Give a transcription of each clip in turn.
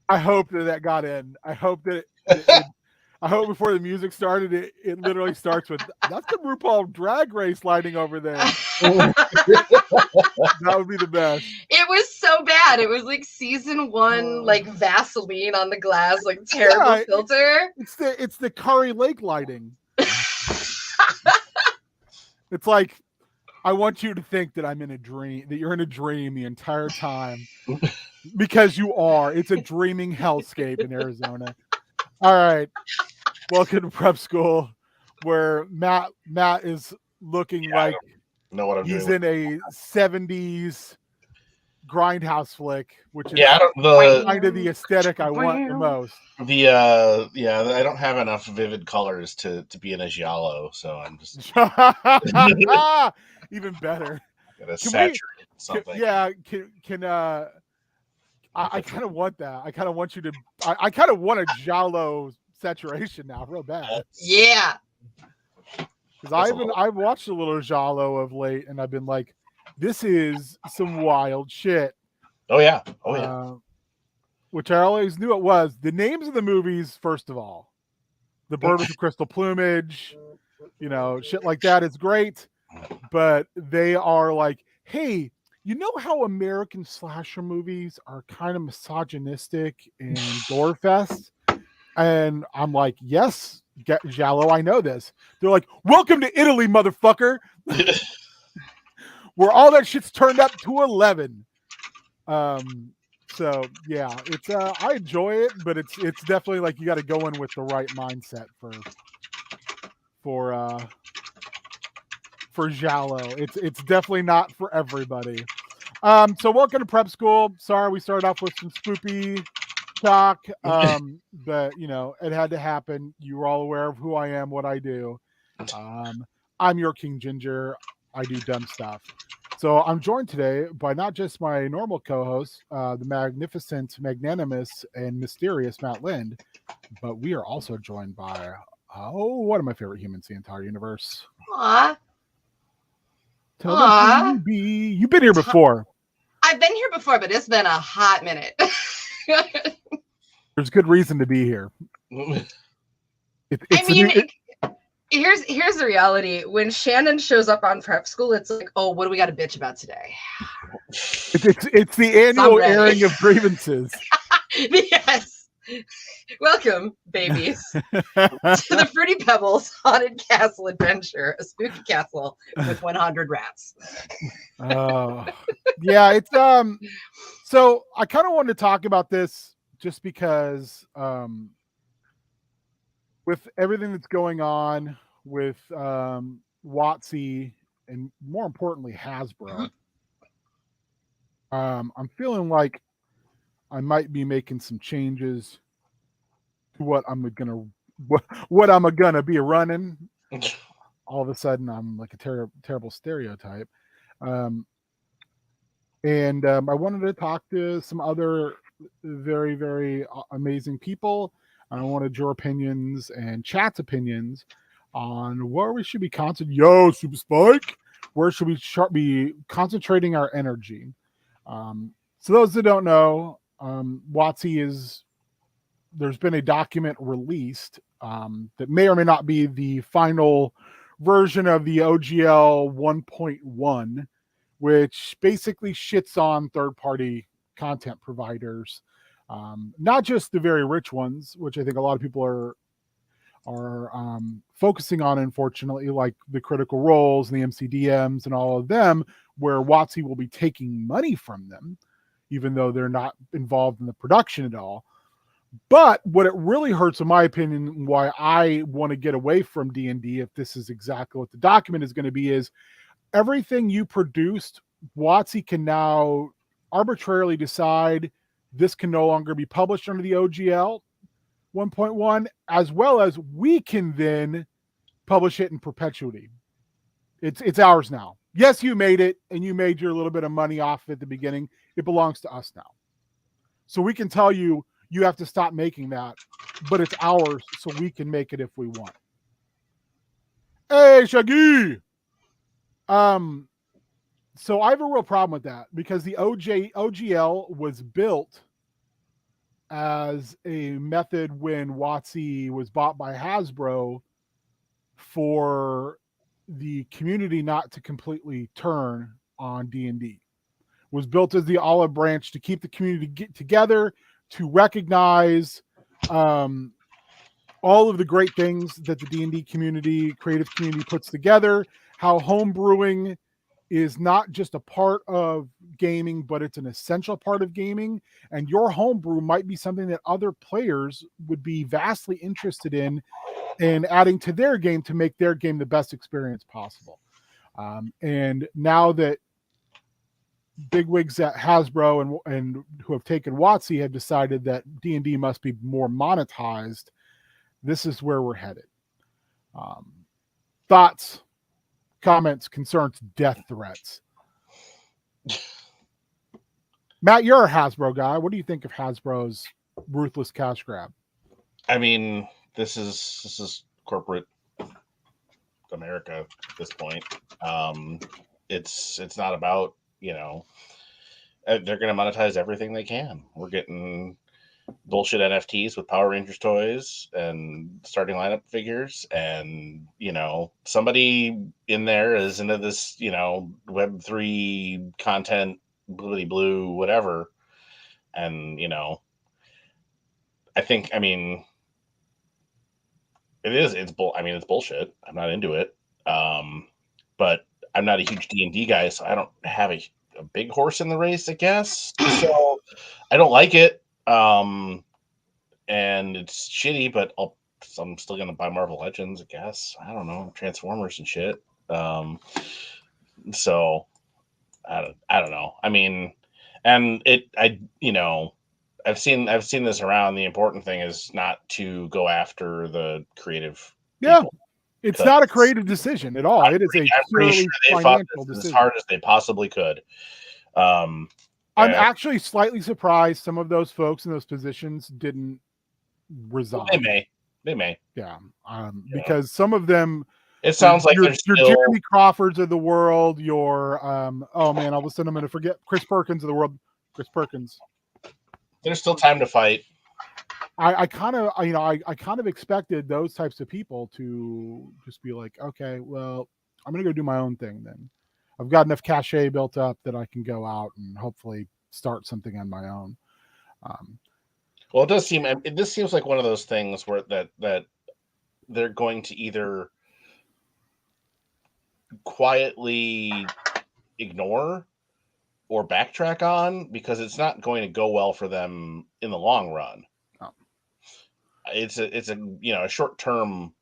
I hope that got in. I hope that it I hope before the music started, it literally starts with that's the RuPaul Drag Race lighting over there. That would be the best. It was so bad. It was like season 1, like Vaseline on the glass, like terrible Yeah, filter. it's the Curry Lake lighting. It's like I want you to think that I'm in a dream, that you're in a dream the entire time, because you are. It's a dreaming hellscape in Arizona. All right, welcome to prep school, where Matt is looking I like don't know what I'm he's doing. in a '70s grindhouse flick, which is Yeah, I don't kind of the aesthetic I want the most. I don't have enough vivid colors to be in a giallo, so I'm just Even better. gonna Can we? saturate something. Can I kind of want that. I kind of want you to. I kind of want a giallo saturation now, real bad. Yeah. Because I've watched a little giallo of late, and I've been like, this is some wild shit. Oh yeah. Oh yeah. Which I always knew it was. The names of the movies, first of all, The Bird with the Crystal Plumage, shit like that is great, but they are like, hey, you know how American slasher movies are kind of misogynistic and gore fest? And I'm like, yes, giallo, I know this. They're like, welcome to Italy, motherfucker, where all that shit's turned up to 11. So yeah, it's I enjoy it, but it's definitely like you got to go in with the right mindset for giallo. It's definitely not for everybody. So welcome to prep school. Sorry we started off with some spoopy talk, but it had to happen. You were all aware of who I am, what I do. I'm your King Ginger. I do dumb stuff. So I'm joined today by not just my normal co-host, the magnificent, magnanimous, and mysterious Matt Lind, but we are also joined by one of my favorite humans in the entire universe. Aw. Tell them to be. You've been here before. I've been here before, but it's been a hot minute. There's good reason to be here. Here's the reality. When Shannon shows up on prep school, it's like, oh, what do we got to bitch about today? It's the annual airing of grievances. Yes. Welcome, babies, to the Fruity Pebbles Haunted Castle Adventure, a spooky castle with 100 rats. Yeah, it's so I kind of wanted to talk about this just because with everything that's going on with WotC and more importantly Hasbro, I'm feeling like I might be making some changes to what I'm gonna be running. All of a sudden, I'm like a terrible stereotype, and I wanted to talk to some other very, very amazing people. I wanted your opinions and chat's opinions on where we should be concentrating. Yo, Super Spike, where should we be concentrating our energy? So those that don't know, WotC is. There's been a document released that may or may not be the final version of the OGL 1.1, which basically shits on third-party content providers, not just the very rich ones, which I think a lot of people are focusing on, unfortunately, like the Critical Roles and the MCDMs and all of them, where WotC will be taking money from them, even though they're not involved in the production at all. But what it really hurts, in my opinion, why I want to get away from D&D, if this is exactly what the document is going to be, is everything you produced, WotC can now arbitrarily decide this can no longer be published under the OGL 1.1, as well as we can then publish it in perpetuity. It's ours now. Yes, you made it, and you made your little bit of money off at the beginning. It belongs to us now. So we can tell you, you have to stop making that, but it's ours, so we can make it if we want. Hey, Shaggy! So I have a real problem with that because the OGL was built as a method when WotC was bought by Hasbro for the community not to completely turn on D&D. Was built as the olive branch to keep the community get together, to recognize all of the great things that the D&D community, creative community puts together, how home brewing is not just a part of gaming, but it's an essential part of gaming. And your homebrew might be something that other players would be vastly interested in and adding to their game to make their game the best experience possible. And now that bigwigs at Hasbro and who have taken WotC have decided that D&D must be more monetized, this is where we're headed. Thoughts, comments, concerns, death threats. Matt, you're a Hasbro guy. What do you think of Hasbro's ruthless cash grab? I mean, this is corporate America at this point. It's not about, they're going to monetize everything they can. We're getting bullshit NFTs with Power Rangers toys and starting lineup figures, and somebody in there is into this Web3 content, blibbity blue, whatever. And I mean it's bullshit. I'm not into it, but I'm not a huge D&D guy, so I don't have a big horse in the race, I guess. So I don't like it. And it's shitty, but I'm still gonna buy Marvel Legends, I guess. I don't know, Transformers and shit. So I don't know. I mean, and I've seen this around. The important thing is not to go after the creative people. It's not a creative decision at all. It is a purely financial decision. As hard as they possibly could. I'm actually slightly surprised some of those folks in those positions didn't resign. Well, they may. Yeah. Because some of them, it sounds like your still... Jeremy Crawfords of the world, your oh man, all of a sudden I'm going to forget Chris Perkins of the world. Chris Perkins. There's still time to fight. I kind of expected those types of people to just be like, okay, well, I'm going to go do my own thing then. I've got enough cachet built up that I can go out and hopefully start something on my own. Well, this seems like one of those things where that they're going to either quietly ignore or backtrack on, because it's not going to go well for them in the long run. Oh. It's a short term.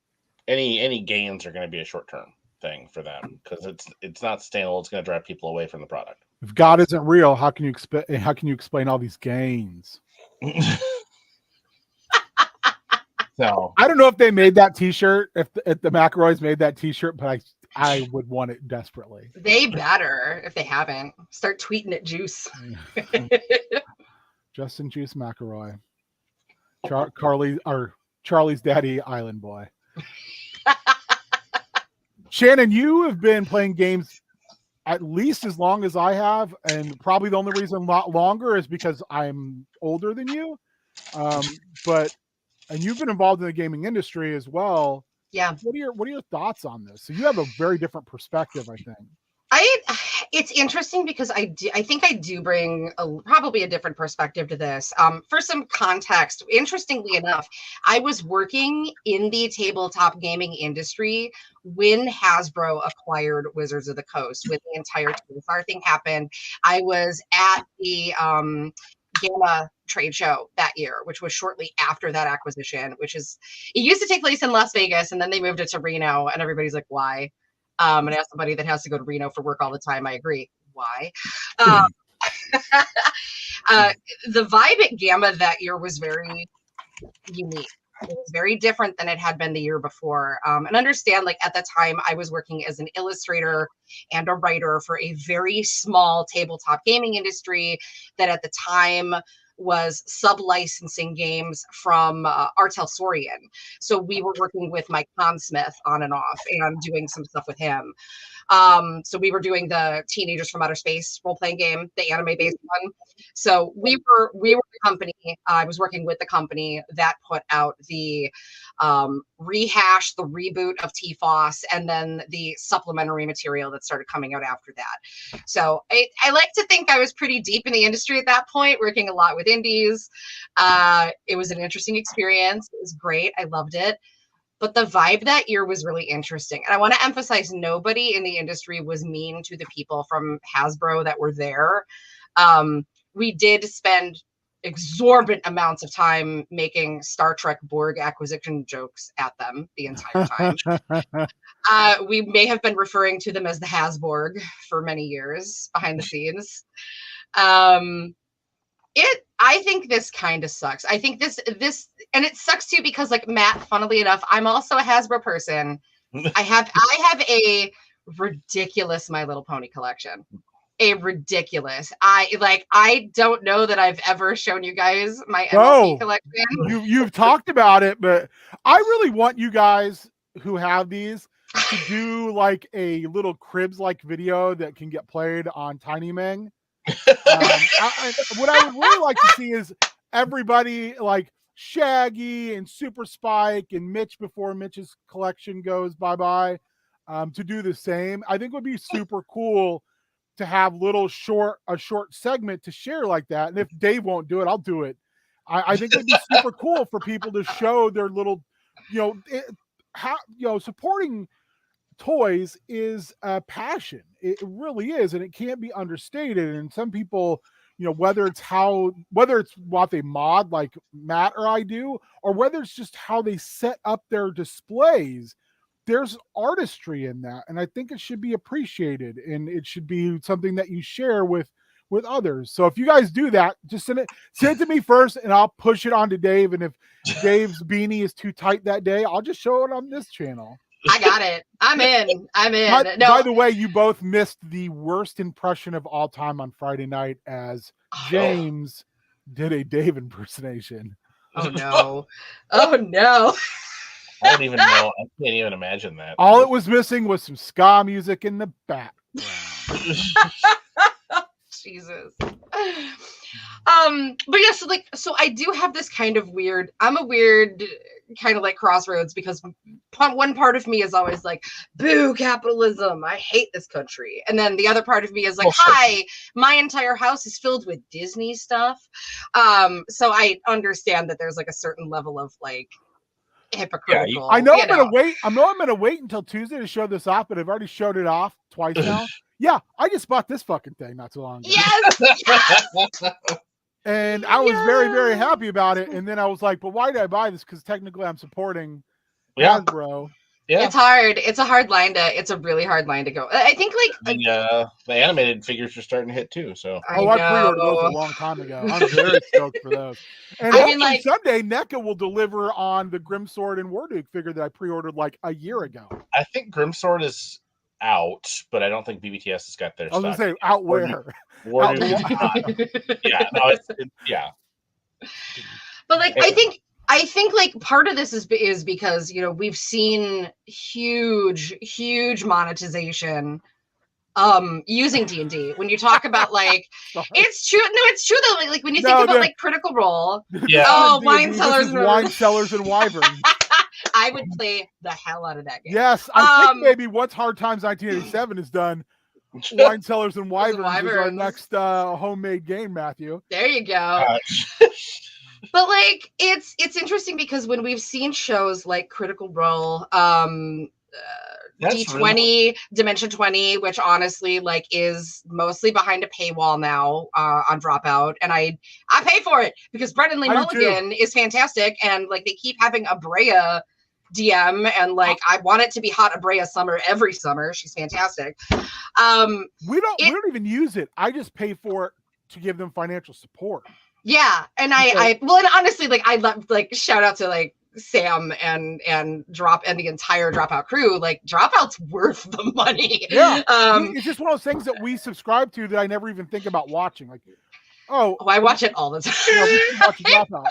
Any gains are going to be a short term thing for them, because it's not sustainable. It's going to drive people away from the product. If God isn't real, how can you explain all these gains? So I don't know if they made that T-shirt, if the McElroys made that T-shirt, but I would want it desperately. They better, if they haven't, start tweeting at Juice. Justin Juice McElroy, Charlie's daddy, Island Boy. Shannon, you have been playing games at least as long as I have, and probably the only reason a lot longer is because I'm older than you. And you've been involved in the gaming industry as well. Yeah. What are your thoughts on this? So you have a very different perspective, I think. It's interesting because I think I do bring probably a different perspective to this. For some context, interestingly enough, I was working in the tabletop gaming industry when Hasbro acquired Wizards of the Coast, when the entire TSR thing happened. I was at the Gamma trade show that year, which was shortly after that acquisition, it used to take place in Las Vegas, and then they moved it to Reno, and everybody's like, why? And as somebody that has to go to Reno for work all the time, I agree. Why? The vibe at Gamma that year was very unique. It was very different than it had been the year before. And understand, like, at the time, I was working as an illustrator and a writer for a very small tabletop gaming industry that at the time was sub-licensing games from Artel Sorian. So we were working with Mike Consmith on and off and doing some stuff with him. So we were doing the Teenagers from Outer Space role-playing game, the anime-based one. So we were the company. I was working with the company that put out the rehash, the reboot of TFOS, and then the supplementary material that started coming out after that. So I like to think I was pretty deep in the industry at that point, working a lot with indies. It was an interesting experience. It was great. I loved it. But the vibe that year was really interesting. And I want to emphasize nobody in the industry was mean to the people from Hasbro that were there. We did spend exorbitant amounts of time making Star Trek Borg acquisition jokes at them the entire time. We may have been referring to them as the Hasborg for many years behind the scenes. I think this kind of sucks. I think this, and it sucks too because, like, Matt, funnily enough, I'm also a Hasbro person. I have a ridiculous My Little Pony collection. A ridiculous. I don't know that I've ever shown you guys my MLP collection. You've talked about it, but I really want you guys who have these to do like a little cribs like video that can get played on Tiny Ming. What I would really like to see is everybody like Shaggy and Super Spike and Mitch before Mitch's collection goes bye-bye to do the same. I think it would be super cool to have a short segment to share like that. And if Dave won't do it, I'll do it. I think it'd be super cool for people to show their little, supporting toys is a passion. It really is, and it can't be understated. And some people, whether it's what they mod like Matt or I do, or whether it's just how they set up their displays, there's artistry in that, and I think it should be appreciated, and it should be something that you share with others. So if you guys do that, just send it to me first, and I'll push it on to Dave. And if Dave's beanie is too tight that day, I'll just show it on this channel. I got it. I'm in. By the way, you both missed the worst impression of all time on Friday night as James did a Dave impersonation. Oh no. Oh no. I don't even know. I can't even imagine that. All it was missing was some ska music in the background. Jesus. But yeah, so I do have this kind of weird, I'm a weird kind of like crossroads, because one part of me is always like, boo capitalism, I hate this country. And then the other part of me is like, hi, my entire house is filled with Disney stuff. So I understand that there's like a certain level of like hypocritical. I know I'm gonna wait until Tuesday to show this off, but I've already showed it off twice now. Yeah, I just bought this fucking thing not too long ago. Yes. And I was very, very happy about it. And then I was like, but why did I buy this? Because technically I'm supporting Hasbro. Yeah. It's hard. It's a really hard line to go. I think the animated figures are starting to hit too. So I pre-ordered those a long time ago. I'm very stoked for those. And someday NECA will deliver on the Grimsword and Warduke figure that I pre-ordered like a year ago. I think Grimsword is out, but I don't think BBTS has got their stuff. I was gonna say out where? Yeah. But like, I think like part of this is because we've seen huge monetization using D&D. When you talk about like, it's true. No, it's true though. Like when you think about like Critical Role, wine cellars and wyverns. I would play the hell out of that game. Yes, I think maybe once Hard Times 1987 is done, Wine Cellars and Wyverns is our next homemade game, Matthew. There you go. But like, it's interesting because when we've seen shows like Critical Role, D20, Dimension 20, which honestly like is mostly behind a paywall now on Dropout, and I pay for it because Brendan Lee Mulligan is fantastic, and like they keep having a Brea DM, and like I want it to be hot Abrea summer every summer. She's fantastic. We don't even use it. I just pay for it to give them financial support. Yeah, and and honestly, like I love, like, shout out to like Sam and the entire Dropout crew. Like Dropout's worth the money. Yeah, it's just one of those things that we subscribe to that I never even think about watching. Like Oh, I watch it all the time. yeah, we should watch Dropout.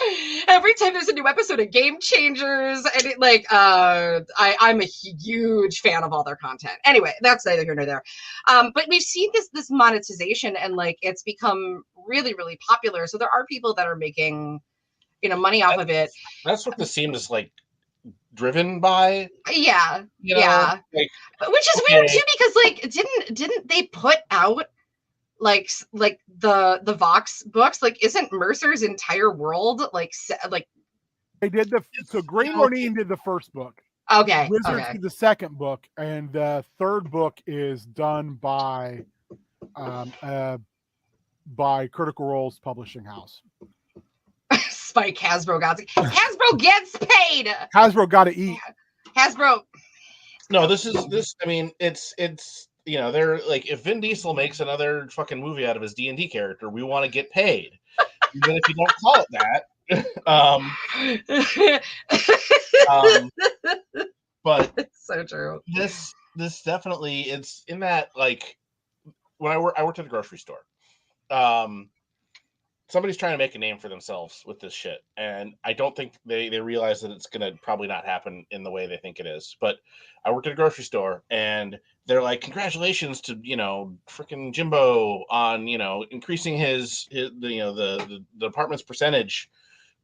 Every time there's a new episode of Game Changers, and it like I'm a huge fan of all their content. Anyway, that's neither here nor there. But we've seen this monetization, and like it's become really, really popular. So there are people that are making, money off of it. That's what this seems like driven by. Yeah, You know, yeah. like, Which is weird too, because like didn't they put out like the Vox books? Like, isn't Mercer's entire world like They did so Gray Ronin did the first book. Okay. Wizards Okay. did the second book, and the third book is done by Critical Role's publishing house. Spike Hasbro gets paid. Hasbro got to eat. Hasbro. No, this. I mean, it's they're like, if Vin Diesel makes another fucking movie out of his D&D character, we want to get paid. Even if you don't call it that. But it's so true. This definitely, it's in that, like, when I worked at a grocery store. Somebody's trying to make a name for themselves with this shit, and I don't think they realize that it's gonna probably not happen in the way they think it is. But I worked at a grocery store, and they're like, "Congratulations to freaking Jimbo on increasing his the department's percentage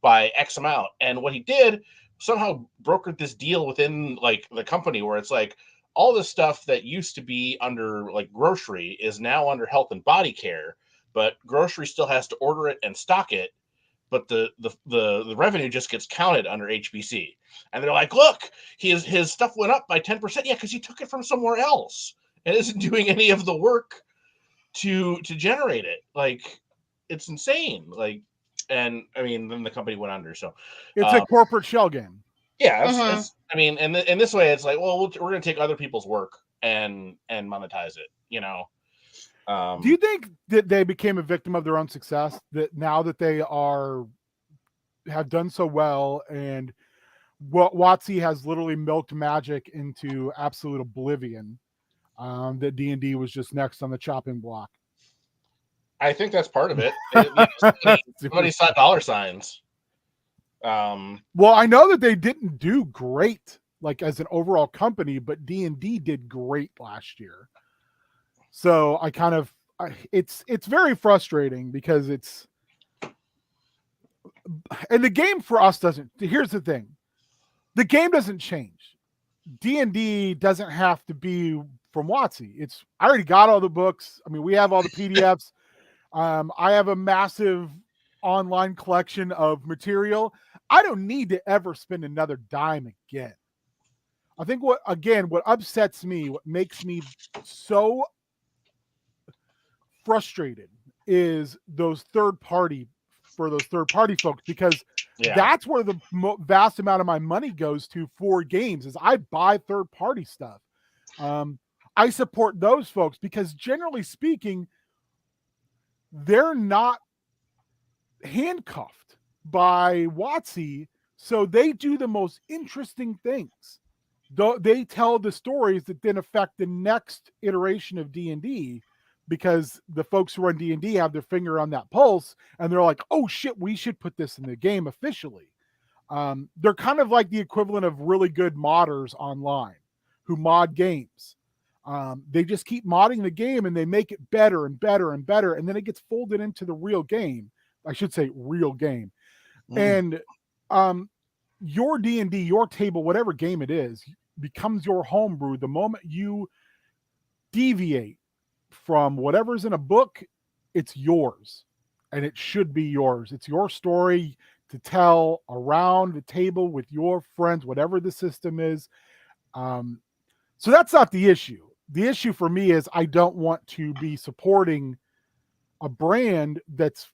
by X amount." And what he did, somehow brokered this deal within like the company where it's like, all this stuff that used to be under like grocery is now under health and body care. But grocery still has to order it and stock it, but the revenue just gets counted under HBC. And they're like, "Look, his stuff went up by 10%. Yeah, because he took it from somewhere else and isn't doing any of the work to generate it. Like, it's insane." Like, and I mean, then the company went under. So it's a corporate shell game. Yeah, that's, I mean, and in this way, it's like, well, we're going to take other people's work and monetize it. Do you think that they became a victim of their own success? That now that they have done so well, and WotC has literally milked Magic into absolute oblivion, that D&D was just next on the chopping block? I think that's part of it. Somebody saw dollar signs. Well, I know that they didn't do great, like as an overall company, but D&D did great last year. So I kind of, it's very frustrating because and the game for us doesn't, here's the thing. The game doesn't change. D&D doesn't have to be from WotC. I already got all the books. I mean, we have all the PDFs. I have a massive online collection of material. I don't need to ever spend another dime again. I think what upsets me, what makes me so frustrated is those third party folks, because that's where the vast amount of my money goes to for games, is I buy third party stuff. I support those folks because generally speaking, they're not handcuffed by WotC, so they do the most interesting things. They tell the stories that then affect the next iteration of D&D, because the folks who run D&D have their finger on that pulse, and they're like, "Oh shit, we should put this in the game officially." They're kind of like the equivalent of really good modders online who mod games. They just keep modding the game, and they make it better and better and better, and then it gets folded into the real game. I should say real game. And your D&D, your table, whatever game it is, becomes your homebrew the moment you deviate from whatever's in a book. It's yours, and it should be yours. It's your story to tell around the table with your friends, whatever the system is. So that's not the issue. The issue for me is I don't want to be supporting a brand that's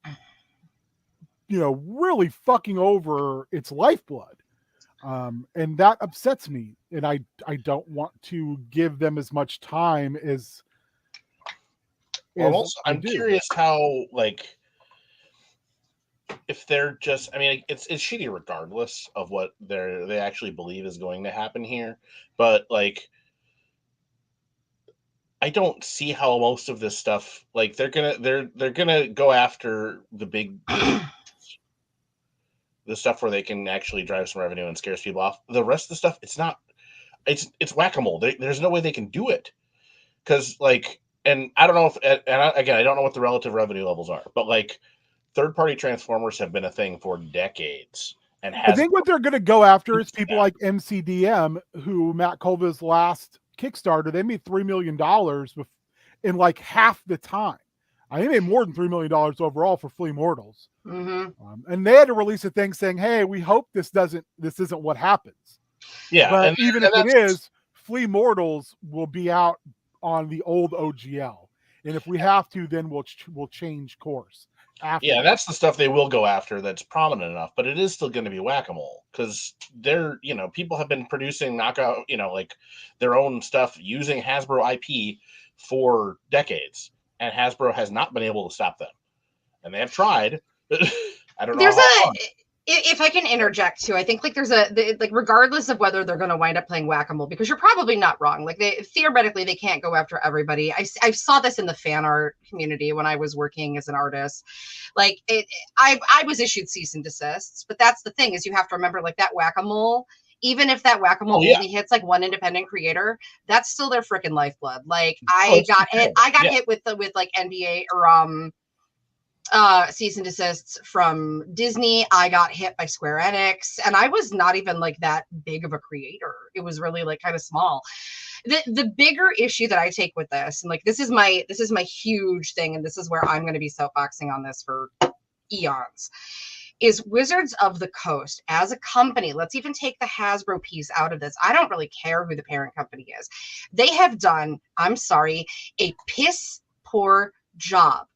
really fucking over its lifeblood. And that upsets me. And I don't want to give them as much time as also, I'm curious how, like, if they're just, I mean, it's shitty regardless of what they actually believe is going to happen here. But like, I don't see how most of this stuff, like they're gonna go after the stuff where they can actually drive some revenue and scares people off. The rest of the stuff, it's whack-a-mole. There's no way they can do it, because like, and I don't know if, again, I don't know what the relative revenue levels are, but like third-party transformers have been a thing for decades. And I think what they're going to go after is people like MCDM, who Matt Colville's last Kickstarter, they made $3 million in like half the time. I think they made more than $3 million overall for Flea Mortals. And they had to release a thing saying, hey, we hope this isn't what happens. Yeah. But even if it is, Flea Mortals will be out on the old OGL. And if we have to, then we'll change course. Yeah, that's the stuff they will go after that's prominent enough, but it is still going to be whack-a-mole, because they're, people have been producing knockout, like their own stuff using Hasbro IP for decades, and Hasbro has not been able to stop them. And they have tried. I don't know. If I can interject too, I think like like regardless of whether they're going to wind up playing whack-a-mole, because you're probably not wrong. Like theoretically they can't go after everybody. I saw this in the fan art community when I was working as an artist. Like I was issued cease and desists, but that's the thing, is you have to remember, like, that whack-a-mole, even if that whack-a-mole only hits like one independent creator, that's still their freaking lifeblood. Like I got hit with like NBA or cease and desists from Disney. I got hit by Square Enix, and I was not even like that big of a creator. It was really like kind of small. The bigger issue that I take with this, and like this is my huge thing, and this is where I'm going to be soapboxing on this for eons, is Wizards of the Coast as a company. Let's even take the Hasbro piece out of this. I don't really care who the parent company is. They have done, I'm sorry, a piss poor job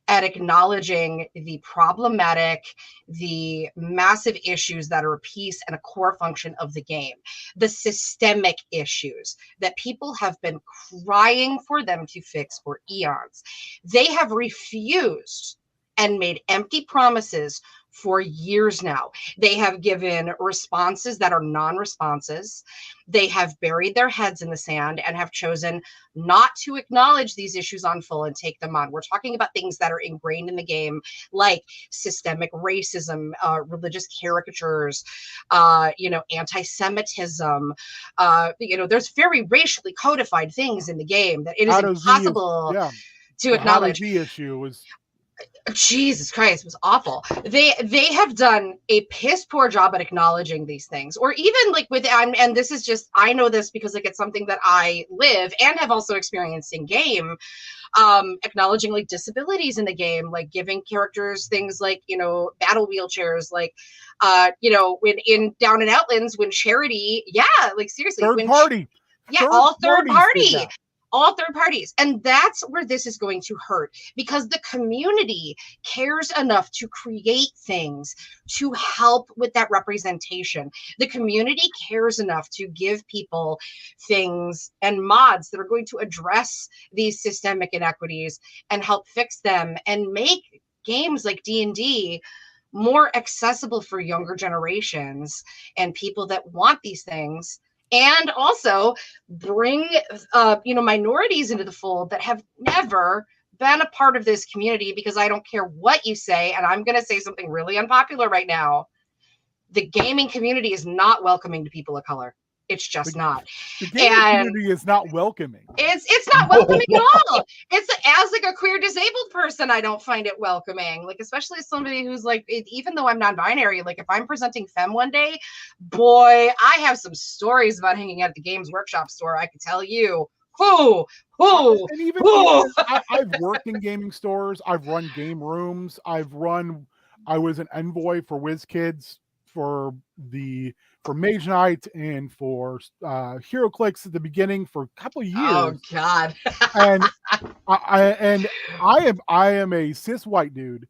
at acknowledging the problematic, the massive issues that are a piece and a core function of the game, the systemic issues that people have been crying for them to fix for eons. They have refused and made empty promises for years now. They have given responses that are non-responses. They have buried their heads in the sand and have chosen not to acknowledge these issues on full and take them on. We're talking about things that are ingrained in the game, like systemic racism, religious caricatures, anti-Semitism. There's very racially codified things in the game that it is impossible to acknowledge. The issue was, Jesus Christ, it was awful. They have done a piss poor job at acknowledging these things, or even like and this is just, I know this because like it's something that I live and have also experienced in game, acknowledging like disabilities in the game, like giving characters things like, battle wheelchairs, like, when in Down in Outlands, when Charity, like seriously, all third parties. And that's where this is going to hurt, because the community cares enough to create things to help with that representation. The community cares enough to give people things and mods that are going to address these systemic inequities and help fix them and make games like D&D more accessible for younger generations and people that want these things. And also bring, minorities into the fold that have never been a part of this community, because I don't care what you say, and I'm going to say something really unpopular right now. The gaming community is not welcoming to people of color. It's just not. The gaming community is not welcoming. It's not welcoming at all. It's as like a queer disabled person, I don't find it welcoming. Like, especially as somebody who's like, even though I'm non-binary, like if I'm presenting femme one day, boy, I have some stories about hanging out at the Games Workshop store. I can tell you. And even I've worked in gaming stores. I've run game rooms. I was an envoy for WizKids for Mage Knight and for HeroClix at the beginning for a couple of years. Oh God! And I am a cis white dude,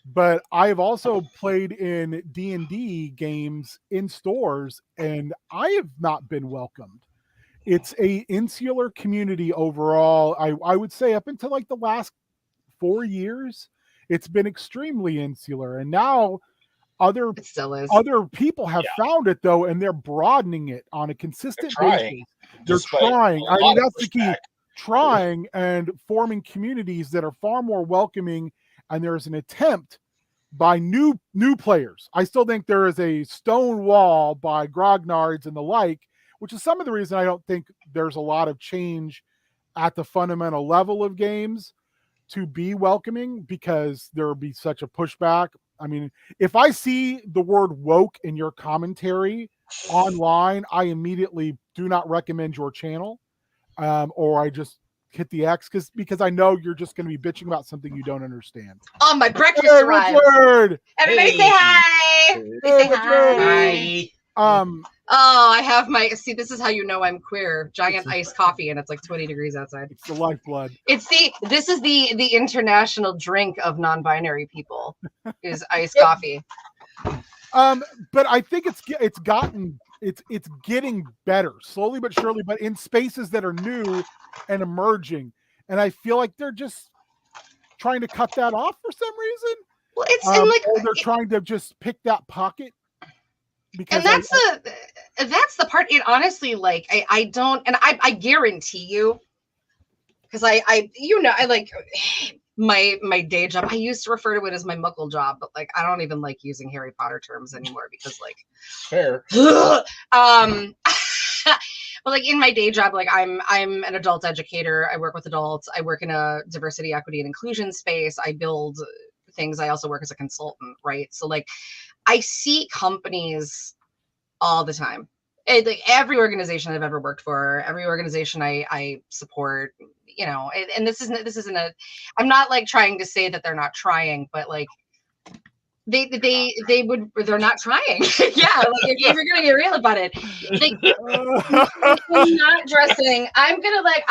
but I have also played in D&D games in stores, and I have not been welcomed. It's a insular community overall. I would say up until like the last 4 years, it's been extremely insular, and now other people have found it though, and they're broadening it on a consistent basis. They're trying. I mean, that's the key. trying and forming communities that are far more welcoming, and there's an attempt by new players. I still think there is a stone wall by grognards and the like, which is some of the reason I don't think there's a lot of change at the fundamental level of games to be welcoming, because there will be such a pushback. I mean, if I see the word woke in your commentary online, I immediately do not recommend your channel, or I just hit the X because I know you're just going to be bitching about something you don't understand. Oh, my breakfast Hey, arrived. Richard! Everybody say hi. Hey, Say hi. Richard! Oh, I have my, see, this is how you know I'm queer. Giant iced coffee, and it's like 20 degrees outside. It's the lifeblood. This is the international drink of non-binary people is iced coffee. But I think it's getting better slowly but surely, but in spaces that are new and emerging. And I feel like they're just trying to cut that off for some reason. Well, it's and like or they're trying to just pick that pocket. Because and that's the part. It honestly, like I don't, and I guarantee you, because I like my day job. I used to refer to it as my muckle job, but like I don't even like using Harry Potter terms anymore because like fair. But like in my day job, like I'm an adult educator. I work with adults. I work in a diversity, equity, and inclusion space. I build things. I also work as a consultant, right? So like I see companies all the time. Like every organization I've ever worked for, every organization I support, you know, and this isn't a, I'm not like trying to say that they're not trying, but like they're not trying. Yeah, like if you're gonna be real about it, like not dressing. I'm gonna like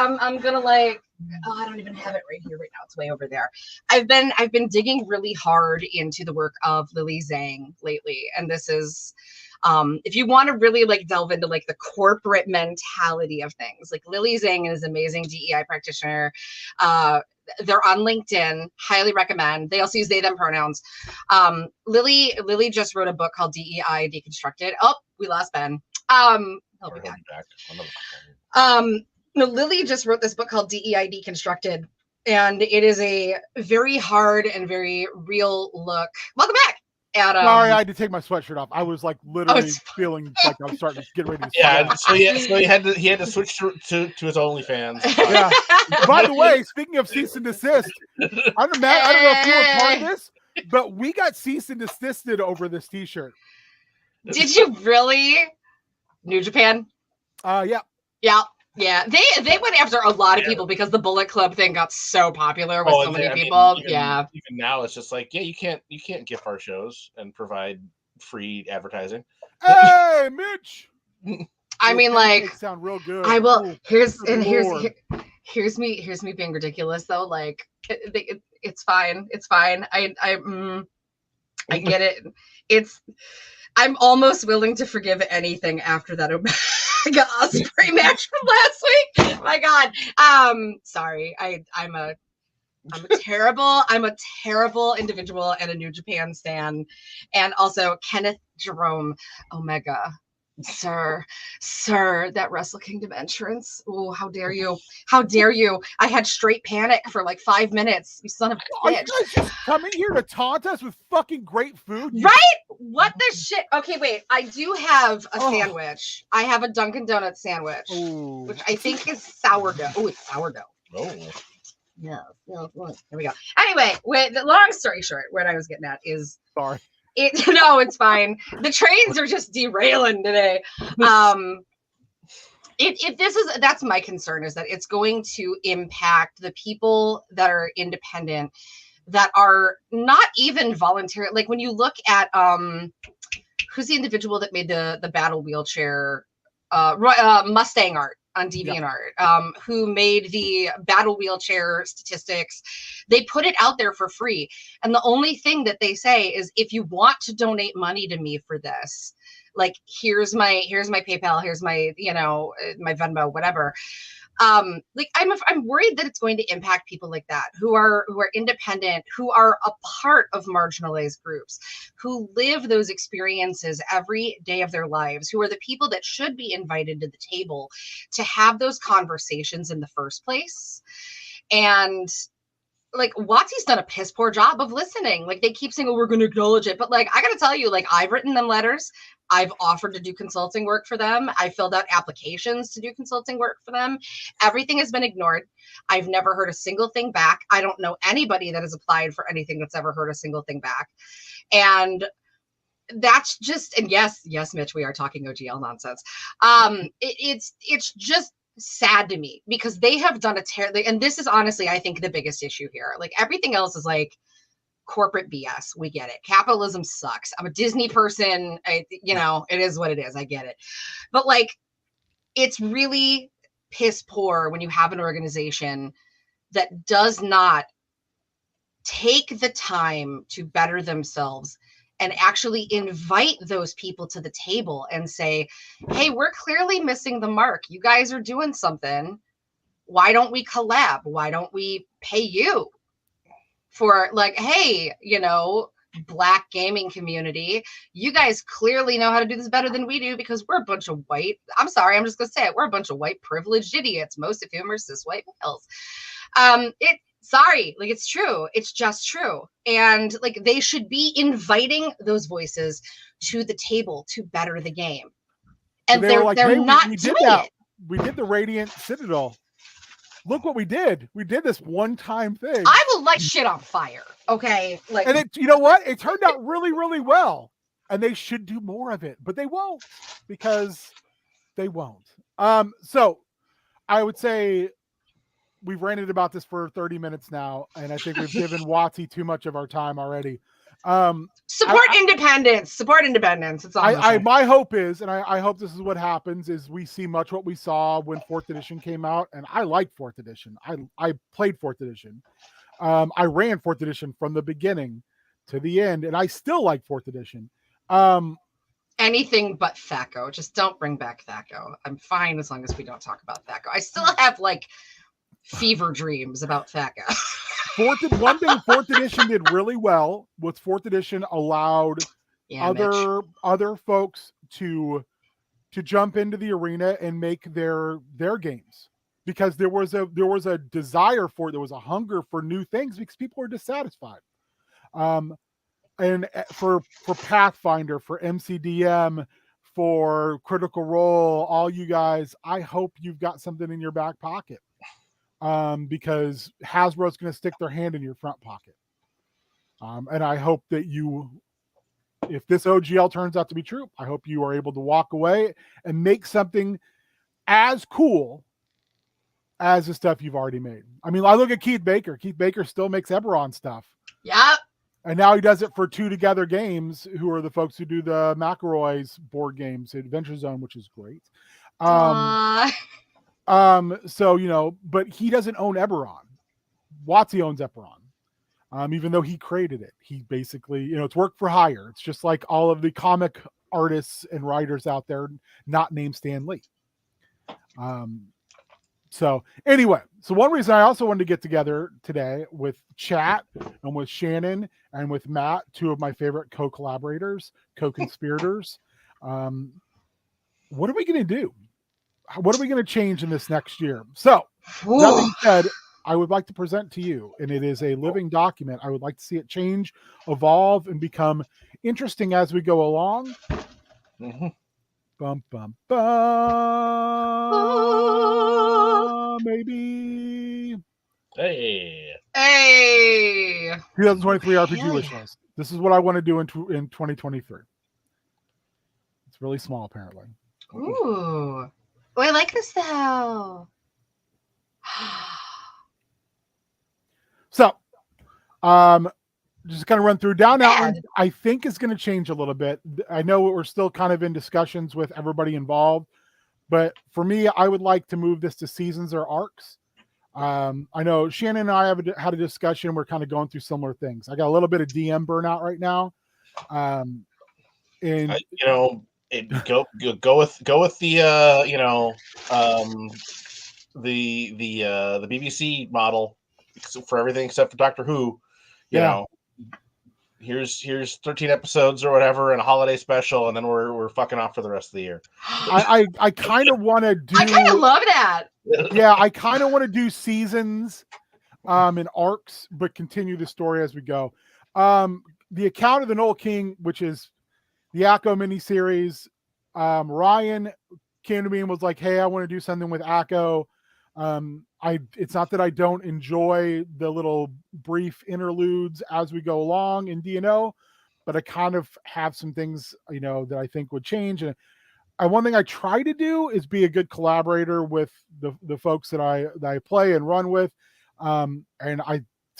oh, I don't even have it right here right now. It's way over there. I've been digging really hard into the work of Lily Zhang lately, and this is if you want to really like delve into like the corporate mentality of things, like Lily Zhang is an amazing DEI practitioner. They're on LinkedIn. Highly recommend. They also use they them pronouns. Lily just wrote a book called DEI Deconstructed. Oh, we lost Ben. He'll be back. No, Lily just wrote this book called DEI Deconstructed, and it is a very hard and very real look. Welcome back. Sorry, I had to take my sweatshirt off. I was like literally feeling like I was starting to get ready to. Yeah, so he had to switch to his OnlyFans. Yeah. By the way, speaking of cease and desist, I don't know if you were part of this, but we got cease and desisted over this T-shirt. Did you really? New Japan? Yeah. Yeah. They went after a lot of people because the Bullet Club thing got so popular with so many people. Even now it's just like, yeah, you can't gift our shows and provide free advertising. Hey, Mitch. I mean, like, sound real good. I will. Here's me being ridiculous though. Like, it's fine. It's fine. I get it. I'm almost willing to forgive anything after that Omega Osprey match from last week. My God. Sorry. I'm a terrible individual and a New Japan stan. And also Kenneth Jerome Omega. Sir, that Wrestle Kingdom entrance. Oh, how dare you? How dare you? I had straight panic for like 5 minutes. You son of a bitch. Are you guys just coming here to taunt us with fucking great food? Right? What the shit? Okay, wait. I do have a sandwich. I have a Dunkin' Donuts sandwich, which I think is sourdough. Oh, it's sourdough. Oh. Yeah. Here we go. Anyway, the long story short, what I was getting at is sorry. No, it's fine. The trains are just derailing today. That's my concern, is that it's going to impact the people that are independent, that are not even voluntary. Like when you look at who's the individual that made the battle wheelchair, Mustang art on DeviantArt, who made the battle wheelchair statistics. They put it out there for free. And the only thing that they say is, if you want to donate money to me for this, like, here's my PayPal, here's my, my Venmo, whatever. Like I'm worried that it's going to impact people like that who are independent, who are a part of marginalized groups, who live those experiences every day of their lives, who are the people that should be invited to the table to have those conversations in the first place. And like WotC's done a piss poor job of listening. Like they keep saying, oh, we're going to acknowledge it. But like, I got to tell you, like I've written them letters. I've offered to do consulting work for them. I filled out applications to do consulting work for them. Everything has been ignored. I've never heard a single thing back. I don't know anybody that has applied for anything that's ever heard a single thing back. And that's just, and yes, Mitch, we are talking OGL nonsense. It's just sad to me because they have done and this is honestly, I think the biggest issue here. Like everything else is like corporate BS. We get it. Capitalism sucks. I'm a Disney person. It is what it is. I get it. But like, it's really piss poor when you have an organization that does not take the time to better themselves and actually invite those people to the table and say, hey, we're clearly missing the mark. You guys are doing something. Why don't we collab? Why don't we pay you for like, hey, Black gaming community, you guys clearly know how to do this better than we do because we're a bunch of white, I'm sorry, I'm just going to say it. We're a bunch of white privileged idiots, most of whom are cis white males. Sorry, like it's true. It's just true. And like they should be inviting those voices to the table to better the game. And so they're not doing it. We did the Radiant Citadel. Look what we did. We did this one-time thing. I will light shit on fire. Okay. Like, and you know what? It turned out really, really well. And they should do more of it, but they won't because they won't. So I would say we've ranted about this for 30 minutes now, and I think we've given WotC too much of our time already. Support independence. It's all my hope is, and I hope this is what happens, is we see much what we saw when 4th edition came out, and I like 4th edition. I played 4th edition. I ran 4th edition from the beginning to the end, and I still like 4th edition. Anything but THACO. Just don't bring back THACO. I'm fine as long as we don't talk about THACO. I still have like fever dreams about THACO. One thing 4th edition did really well was 4th edition allowed other folks to jump into the arena and make their games, because there was a desire for it. There was a hunger for new things because people were dissatisfied. And for Pathfinder, for MCDM, for Critical Role, all you guys, I hope you've got something in your back pocket. Because Hasbro's going to stick their hand in your front pocket. And I hope that if this OGL turns out to be true, I hope you are able to walk away and make something as cool as the stuff you've already made. I mean, I look at Keith Baker. Keith Baker still makes Eberron stuff. Yep. And now he does it for Two Together Games, who are the folks who do the McElroy's board games, Adventure Zone, which is great. So, but he doesn't own Eberron. WotC owns Eberron. Even though he created it. He basically, it's work for hire. It's just like all of the comic artists and writers out there not named Stan Lee. So anyway, one reason I also wanted to get together today with chat and with Shannon and with Matt, two of my favorite co-collaborators, co-conspirators. What are we going to do? What are we going to change in this next year? So, that being said, I would like to present to you, and it is a living document. I would like to see it change, evolve, and become interesting as we go along. Mm-hmm. Bum, bum, bum. Maybe. Hey. 2023 RPG wish list. This is what I want to do in 2023. It's really small, apparently. Ooh. Oh, I like this though. So, just kind of run through Down Outland. I think is going to change a little bit. I know we're still kind of in discussions with everybody involved, but for me, I would like to move this to seasons or arcs. I know Shannon and I have had a discussion. We're kind of going through similar things. I got a little bit of DM burnout right now. Go with the the BBC model for everything except for Doctor Who. You know, here's 13 episodes or whatever and a holiday special, and then we're fucking off for the rest of the year. I kind of want to do. I kind of love that. Yeah, I kind of want to do seasons, and arcs, but continue the story as we go. The Account of the Null King, which is the Akko miniseries. Ryan came to me and was like, "Hey, I want to do something with Akko." It's not that I don't enjoy the little brief interludes as we go along in D&O, but I kind of have some things, that I think would change. And one thing I try to do is be a good collaborator with the folks that I play and run with. And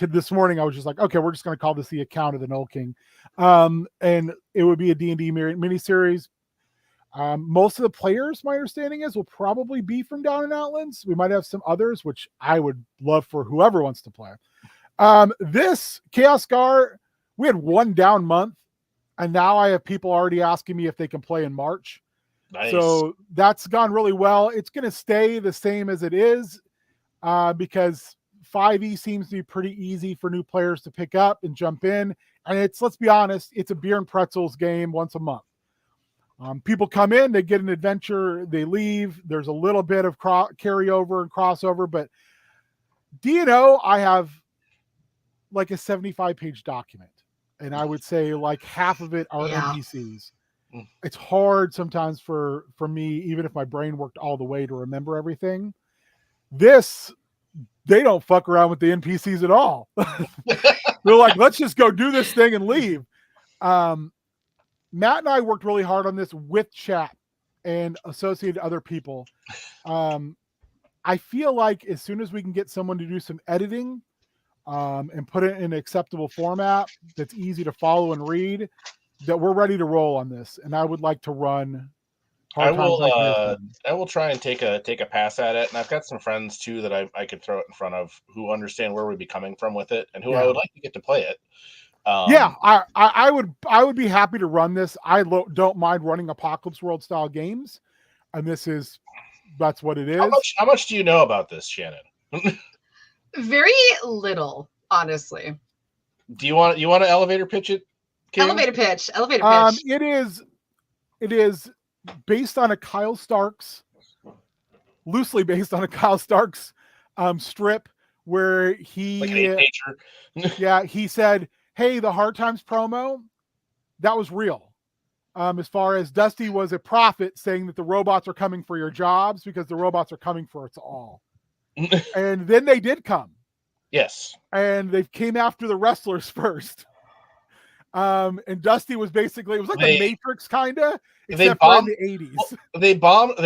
this morning I was just like, okay, we're just going to call this the Account of the Null King. And it would be a D&D miniseries. Most of the players, my understanding is, will probably be from down in Outlands. We might have some others, which I would love for whoever wants to play. This Chaos Scar, we had one down month, and now I have people already asking me if they can play in March. Nice. So that's gone really well. It's going to stay the same as it is, because 5e seems to be pretty easy for new players to pick up and jump in. And let's be honest, it's a beer and pretzels game once a month. People come in, they get an adventure, they leave. There's a little bit of carryover and crossover, but D&O, I have like a 75-page document, and I would say like half of it are NPCs. It's hard sometimes for me, even if my brain worked all the way, to remember everything. This, they don't fuck around with the NPCs at all. They're like, let's just go do this thing and leave. Matt and I worked really hard on this with chat and associated other people. I feel like as soon as we can get someone to do some editing, and put it in an acceptable format that's easy to follow and read, that we're ready to roll on this. And I would like to run. I will try and take a pass at it. And I've got some friends too that I could throw it in front of who understand where we'd be coming from with it and who I would like to get to play it. I would be happy to run this. I don't mind running Apocalypse World style games, and that's what it is. How much do you know about this, Shannon? Very little, honestly. Do you want to elevator pitch it, Kim? Elevator pitch. It is based on a Kyle Starks, loosely based on a Kyle Starks strip where he he said, hey, the Hard Times promo, that was real. As far as Dusty was a prophet saying that the robots are coming for your jobs because the robots are coming for us all. And then they did come. Yes. And they came after the wrestlers first. And Dusty was basically, it was like the Matrix kind of, except for in the 80s. Well, they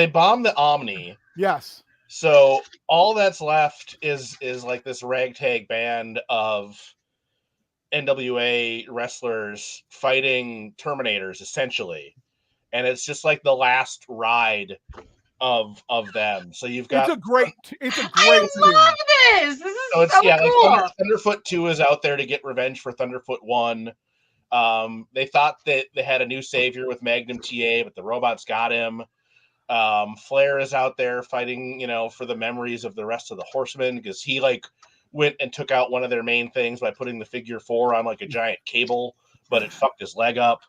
bombed the Omni. Yes. So all that's left is like this ragtag band of NWA wrestlers fighting Terminators, essentially. And it's just like the last ride of them. So you've got it's a great I love this. This is so cool. Like Thunderfoot 2 is out there to get revenge for Thunderfoot 1. They thought that they had a new savior with Magnum TA, but the robots got him. Flair is out there fighting, for the memories of the rest of the Horsemen, because he went and took out one of their main things by putting the figure 4 on like a giant cable, but it fucked his leg up.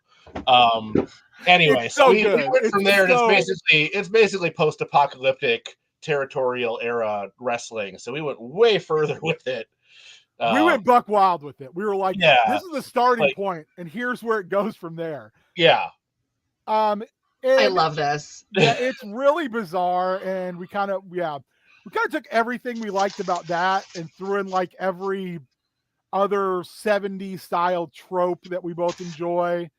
Anyway, so we went from there, and it's basically post-apocalyptic territorial era wrestling. So we went way further with it. We went buck wild with it. We were like, this is the starting point, and here's where it goes from there. Yeah. I love this. Yeah, it's really bizarre, and we kind of took everything we liked about that and threw in like every other 70s style trope that we both enjoy.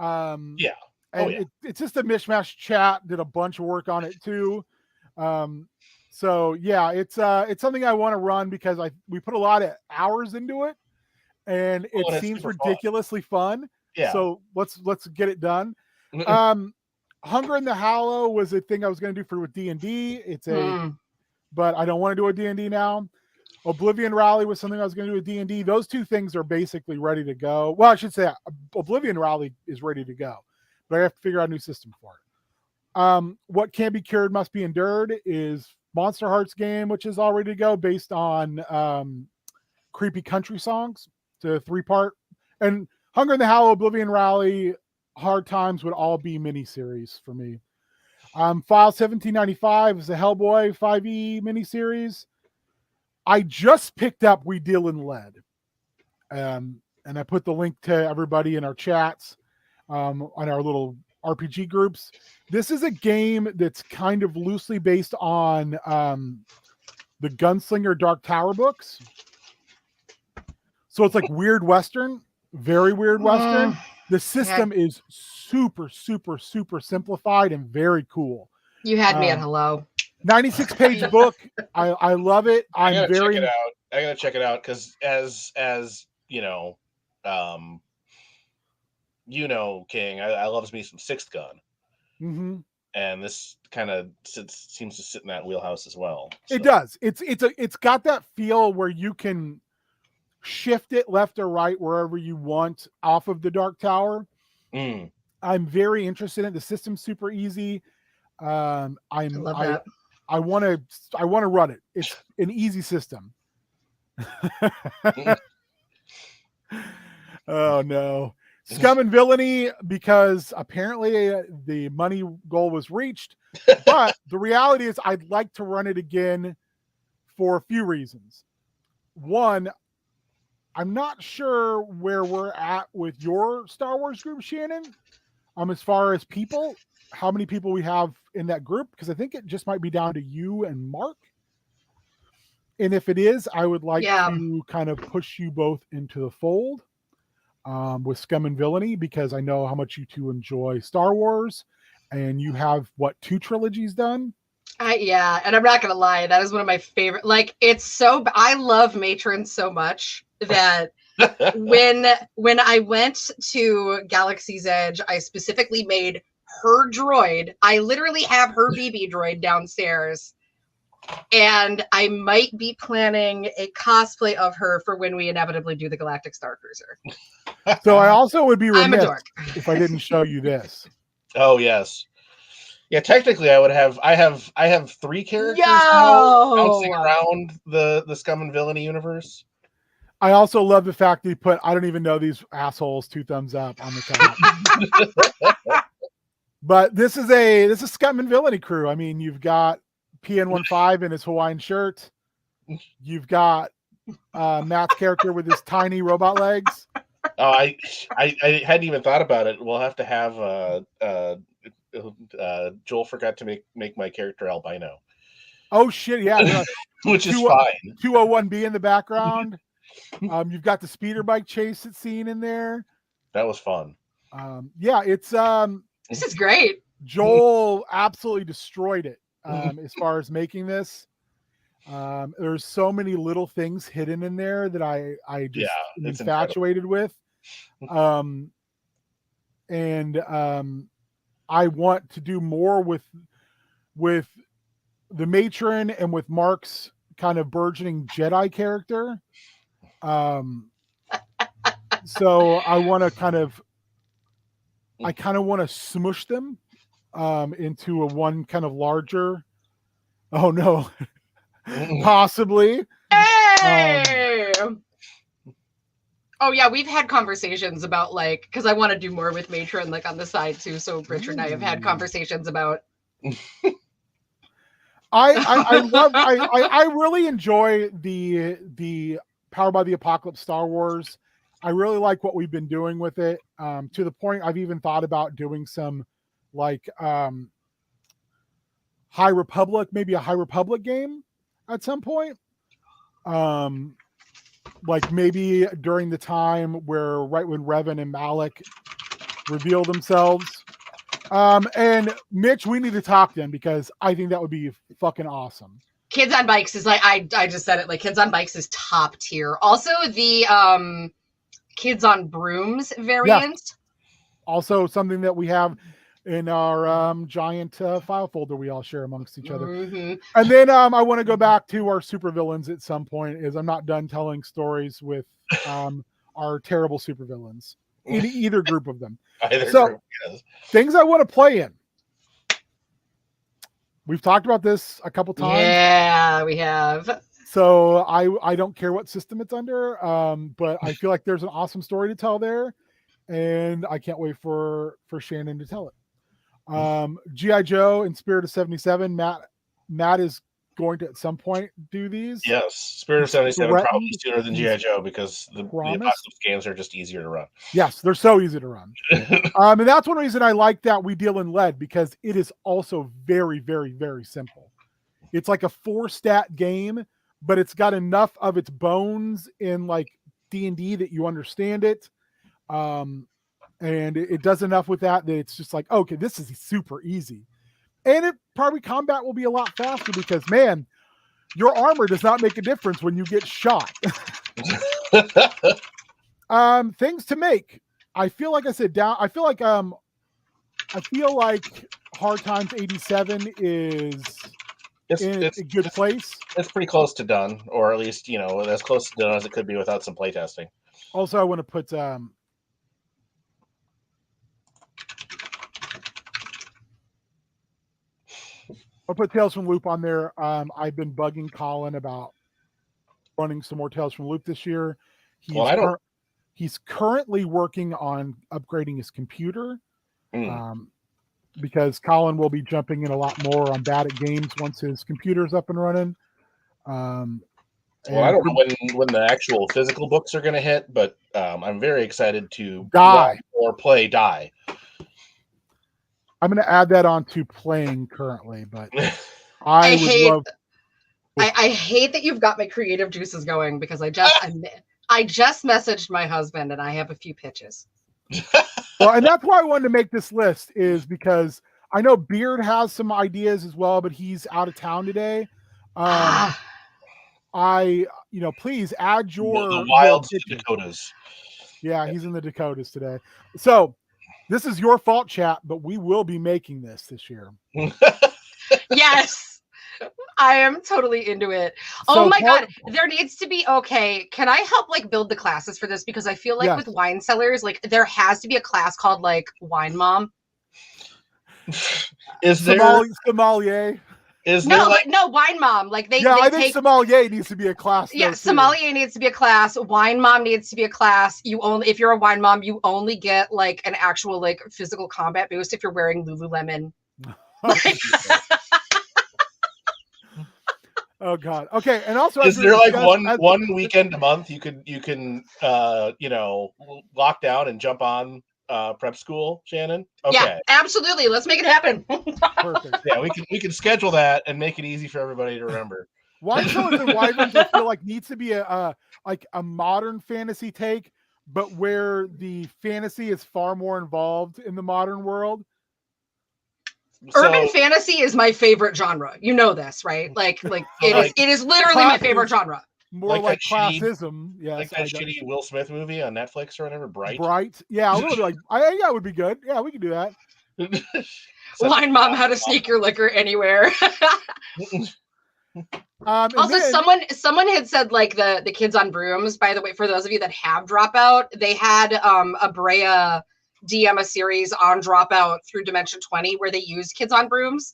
It's just a mishmash. Chat did a bunch of work on it too. So yeah, it's something I want to run because we put a lot of hours into it, and it seems ridiculously fun. Yeah. So let's get it done. Hunger in the Hollow was a thing I was going to do with D&D. But I don't want to do a D&D now. Oblivion Rally was something I was going to do with D&D. Those two things are basically ready to go. Well, I should say Oblivion Rally is ready to go, but I have to figure out a new system for it. What can be cured must be endured is Monster Hearts game, which is all ready to go, based on creepy country songs. It's a 3-part. And Hunger in the Hollow, Oblivion Rally, Hard Times would all be miniseries for me. File 1795 is a Hellboy 5e miniseries. I just picked up We Deal in Lead. And I put the link to everybody in our chats, on our little RPG groups. This is a game that's kind of loosely based on the Gunslinger Dark Tower books. So it's like weird Western, very weird Western. The system is super, super, super simplified and very cool. You had me at hello. 96-page book. I love it. I gotta check it out because as you know, King, I loves me some Sixth Gun. Mm-hmm. And this kind of seems to sit in that wheelhouse as well. So. It does. It's got that feel where you can shift it left or right wherever you want off of the Dark Tower. I'm very interested in it. The system's super easy. I want to run it. It's an easy system. Oh no. Scum and Villainy, because apparently the money goal was reached. But the reality is I'd like to run it again for a few reasons. One, I'm not sure where we're at with your Star Wars group, Shannon. As far as people, how many people we have in that group, because I think it just might be down to you and Mark. And if it is, I would like to kind of push you both into the fold. With Scum and Villainy, because I know how much you two enjoy Star Wars, and you have 2 trilogies done. And I'm not gonna lie, that is one of my favorite. Like, I love Matron so much that when I went to Galaxy's Edge, I specifically made her droid. I literally have her BB droid downstairs. And I might be planning a cosplay of her for when we inevitably do the Galactic Star Cruiser. So I also would be remiss if I didn't show you this. Oh yes, yeah. Technically, I have 3 characters now bouncing around the Scum and Villainy universe. I also love the fact that he put "I don't even know these assholes" 2 thumbs up on the top. But this is Scum and Villainy crew. I mean, you've got PN15 in his Hawaiian shirt. You've got Matt's character with his tiny robot legs. Oh, I hadn't even thought about it. We'll have to have Joel forgot to make my character albino. Oh shit, yeah. Which is fine. 201B in the background. You've got the speeder bike chase scene in there. That was fun. It's this is great. Joel absolutely destroyed it as far as making this. There's so many little things hidden in there that I just am infatuated with. I want to do more with the matron and with Mark's kind of burgeoning Jedi character. So I want to kind of want to smush them into one kind of larger. Oh no. Possibly. Hey! Oh yeah, we've had conversations about because I want to do more with Matron on the side too. So Richard and I have had conversations about. I really enjoy the Powered by the Apocalypse Star Wars. I really like what we've been doing with it. To the point I've even thought about doing some High Republic, maybe a High Republic game at some point. Maybe during the time right when Revan and Malik reveal themselves. And Mitch, we need to talk then, because I think that would be fucking awesome. Kids on Bikes is I just said it, Kids on Bikes is top tier. Also the Kids on Brooms variant. Yeah. Also something that we have in our giant file folder we all share amongst each other. Mm-hmm. And then I want to go back to our supervillains at some point, as I'm not done telling stories with our terrible supervillains in either group of them. Things I want to play in. We've talked about this a couple times. Yeah, we have. So I don't care what system it's under, but I feel like there's an awesome story to tell there, and I can't wait for Shannon to tell it. G.I. Joe and Spirit of 77. Matt is going to at some point do these. Yes, Spirit of 77 probably sooner than G.I. Joe because the Apocalypse games are just easier to run. Yes, they're so easy to run. And that's one reason I like that we deal in lead, because it is also very, very, very simple. It's like a 4-stat game, but it's got enough of its bones in like D&D that you understand it. And it does enough with that it's just like, okay, this is super easy. And it probably combat will be a lot faster because, man, your armor does not make a difference when you get shot. Things to make. I feel like I said down. I feel like Hard Times 87 is in a good place. It's pretty close to done, or at least, as close to done as it could be without some playtesting. Also, I want to put I'll put Tales from Loop on there. I've been bugging Colin about running some more Tales from Loop this year. He's currently working on upgrading his computer. Because Colin will be jumping in a lot more on bad at games once his computer's up and running. I don't know when the actual physical books are going to hit, but I'm very excited to play Die. I'm going to add that on to playing currently, but I hate that you've got my creative juices going, because I just messaged my husband and I have a few pitches. Well, and that's why I wanted to make this list, is because I know Beard has some ideas as well, but he's out of town today. Please add the wild Dakotas. Yeah, he's in the Dakotas today. So this is your fault, chat, but we will be making this year. Yes. I am totally into it. Oh my God. There needs to be, can I help build the classes for this? Because I feel like with wine cellars, there has to be a class called Wine Mom. Is there sommelier? No, Wine Mom. I think sommelier needs to be a class. Yeah, sommelier needs to be a class. Wine Mom needs to be a class. If you're a wine mom, you only get an actual physical combat boost if you're wearing Lululemon. Oh God. Okay, and also is there one weekend a month you can lock down and jump on prep school, Shannon? Okay. Yeah, absolutely. Let's make it happen. Perfect. Yeah, we can schedule that and make it easy for everybody to remember. Wine Cellars and Wyverns, I feel like needs to be a modern fantasy take, but where the fantasy is far more involved in the modern world. Urban fantasy is my favorite genre. You know this, right? It is literally my favorite genre. More like classism. Yeah. Like that shitty Will Smith movie on Netflix or whatever, Bright. Yeah, a little bit it would be good. Yeah, we could do that. Wine Mom, how to sneak your liquor anywhere. Also, someone had said the kids on brooms, by the way, for those of you that have Dropout, they had a Brea DM a series on Dropout through Dimension 20 where they used kids on brooms.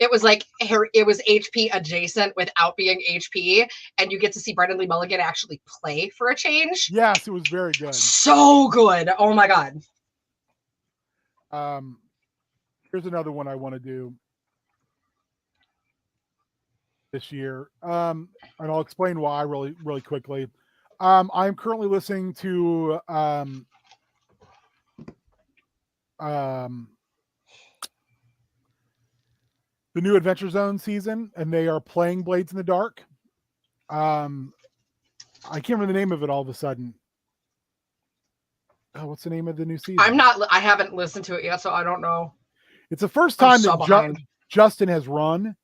It was it was HP adjacent without being HP, and you get to see Brendan Lee Mulligan actually play for a change. Yes, it was very good. So good. Oh my God. Here's another one I want to do this year. And I'll explain why really, really quickly. I'm currently listening to the new Adventure Zone season, and they are playing Blades in the Dark. I can't remember the name of it all of a sudden. Oh, what's the name of the new season? I haven't listened to it yet, so I don't know. It's the first time that Justin has run.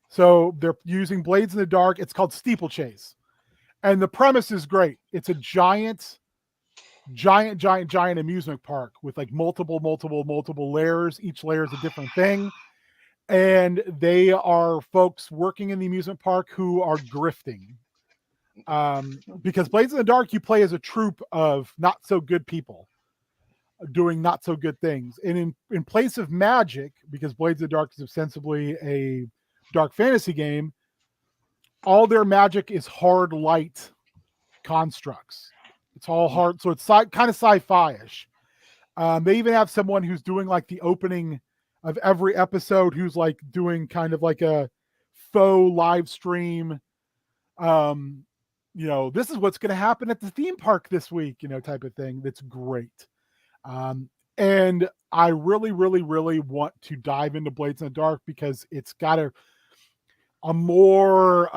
So they're using Blades in the Dark. It's called Steeplechase. And the premise is great. It's a giant amusement park with multiple layers. Each layer is a different thing. And they are folks working in the amusement park who are grifting. Because Blades in the Dark, you play as a troop of not so good people. doing not so good things. And in place of magic, because Blades of the Dark is ostensibly a dark fantasy game, all their magic is hard light constructs. It's all hard, so it's kind of sci-fi-ish. They even have someone who's doing like the opening of every episode, who's like doing kind of like a faux live stream. This is what's going to happen at the theme park this week, type of thing. That's great. And I really, really, really want to dive into Blades in the Dark because it's got a more,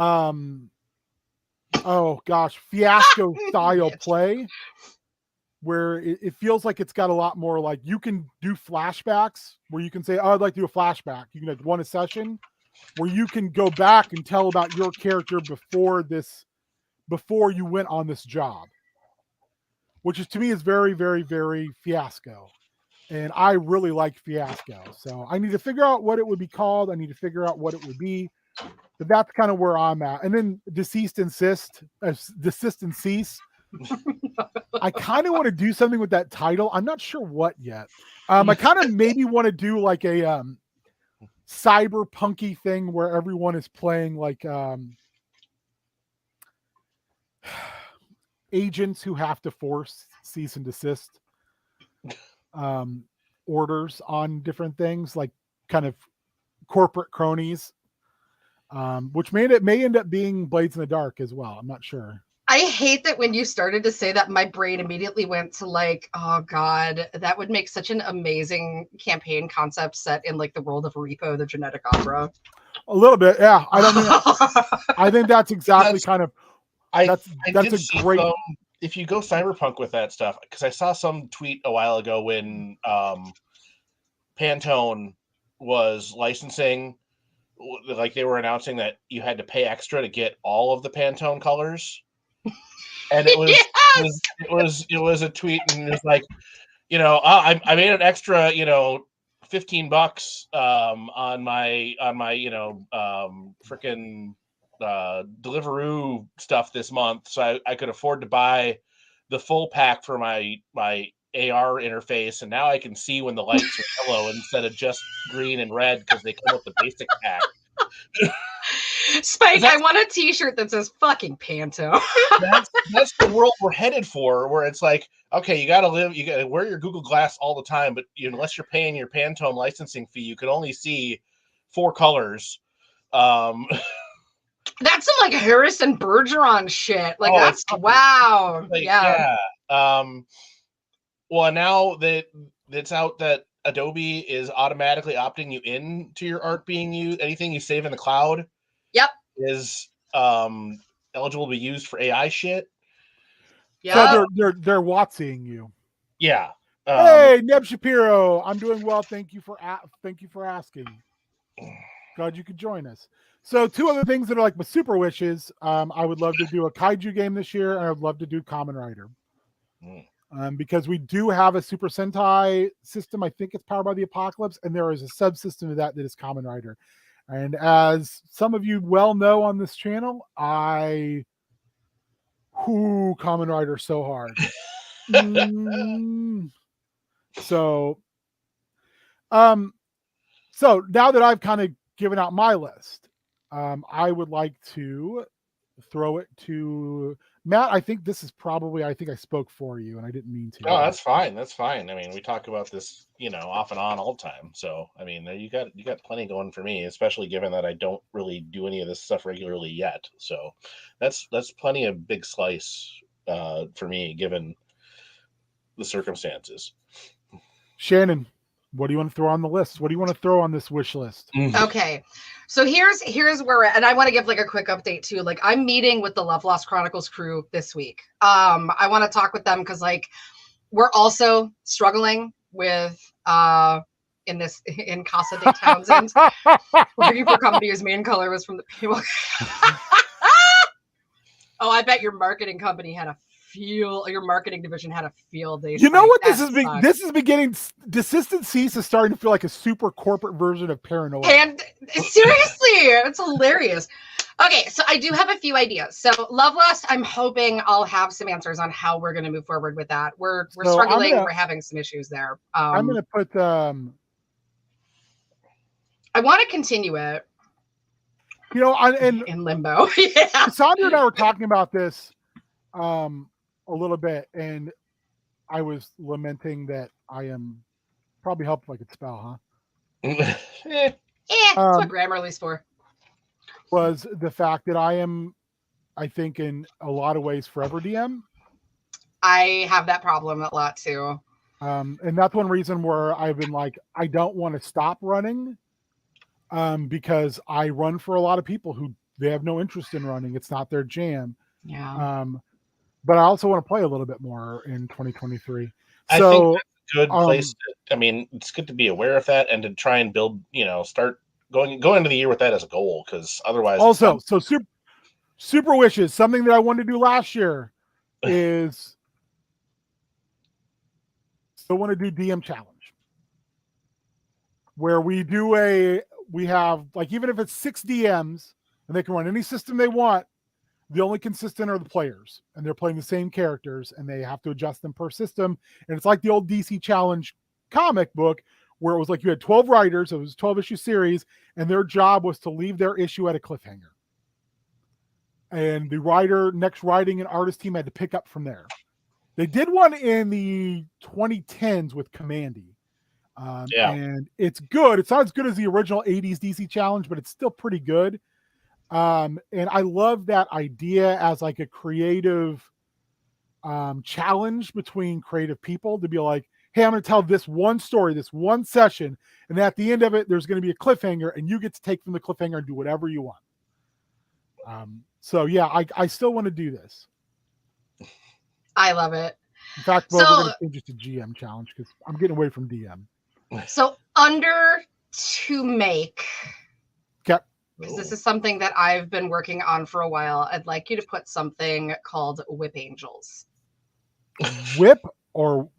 fiasco style play, where it feels like it's got a lot more, like you can do flashbacks where you can say, oh, I'd like to do a flashback. You can want a session where you can go back and tell about your character before you went on this job, which is, to me, is very, very, very fiasco. And I really like fiasco. So I need to figure out what it would be called. I need to figure out what it would be. But that's kind of where I'm at. And then desist and cease. I kind of want to do something with that title. I'm not sure what yet. I kind of maybe want to do like a cyberpunky thing where everyone is playing like agents who have to force cease and desist orders on different things, like kind of corporate cronies, which may end up being Blades in the Dark as well. I'm not sure. I hate that when you started to say that, my brain immediately went to like, oh God, that would make such an amazing campaign concept set in like the world of Repo, the genetic opera. A little bit, yeah. I think that's exactly kind of. That's a great. If you go cyberpunk with that stuff, because I saw some tweet a while ago when Pantone was licensing, like they were announcing that you had to pay extra to get all of the Pantone colors. And it was, yes! it was a tweet, and it was like, I made an extra, $15 on my freaking Deliveroo stuff this month, so I could afford to buy the full pack for my AR interface, and now I can see when the lights are yellow instead of just green and red because they come with the basic pack. Spike, I want a t-shirt that says fucking Panto. that's the world we're headed for, where it's like, okay, you got to wear your Google Glass all the time, but unless you're paying your Pantone licensing fee, you can only see 4 colors. That's some like Harrison Bergeron shit. Like that's wow. Like, yeah. Well, now that it's out that Adobe is automatically opting you in to your art being used, anything you save in the cloud, yep, is eligible to be used for AI shit. Yeah, so they're WotCing you. Yeah. Hey, Neb Shapiro, I'm doing well. Thank you for asking. Glad you could join us. So 2 other things that are like my super wishes. I would love to do a kaiju game this year, and I would love to do Kamen Rider. Because we do have a Super Sentai system. I think it's Powered by the Apocalypse, and there is a subsystem of that is Kamen Rider. And as some of you well know on this channel, Kamen Rider so hard. So now that I've kind of given out my list, I would like to throw it to Matt. I think this is probably, I spoke for you, and I didn't mean to. No, that's fine. That's fine. I mean, we talk about this, off and on all the time. So, I mean, you got plenty going for me, especially given that I don't really do any of this stuff regularly yet. So that's plenty of big slice for me, given the circumstances. Shannon, what do you want to throw on the list? What do you want to throw on this wish list? Okay. So here's where we're at. And I want to give like a quick update too. Like I'm meeting with the Love Lost Chronicles crew this week. I want to talk with them because like we're also struggling with in Casa de Townsend. Looking for company whose main color was from the people. Oh, I bet your marketing company had your marketing division had a field day. You know what this is beginning. Desist and Cease is starting to feel like a super corporate version of Paranoia. And seriously, it's hilarious. Okay, so I do have a few ideas. So Love Lust, I'm hoping I'll have some answers on how we're going to move forward with that. We're So struggling. We're having some issues there. I'm going to put I want to continue it. You know, in limbo. Yeah. Cassandra and I were talking about this a little bit, and I was lamenting that I am probably helped if I could spell, huh? That's what Grammarly's for. Was the fact that I am, I think, in a lot of ways, forever DM. I have that problem a lot too. And that's one reason where I've been like, I don't want to stop running, because I run for a lot of people who they have no interest in running. It's not their jam. Yeah. But I also want to play a little bit more in 2023. I So think that's a good place. I mean, it's good to be aware of that and to try and build, start going into the year with that as a goal, because otherwise. Also, so super wishes. Something that I wanted to do last year is still want to do DM challenge, where we have like, even if it's 6 DMs and they can run any system they want, the only consistent are the players, and they're playing the same characters, and they have to adjust them per system. And it's like the old DC Challenge comic book, where it was like you had 12 writers, it was a 12-issue series, and their job was to leave their issue at a cliffhanger. And the next writing and artist team had to pick up from there. They did one in the 2010s with Commandy. And it's good. It's not as good as the original 80s DC Challenge, but it's still pretty good. And I love that idea as like a creative challenge between creative people to be like, hey, I'm going to tell this one story, this one session, and at the end of it, there's going to be a cliffhanger, and you get to take from the cliffhanger and do whatever you want. So yeah, I still want to do this. I love it. In fact, we're going to change it to GM challenge because I'm getting away from DM. So under to make. Okay. Because this is something that I've been working on for a while. I'd like you to put something called Whip Angels. Whip or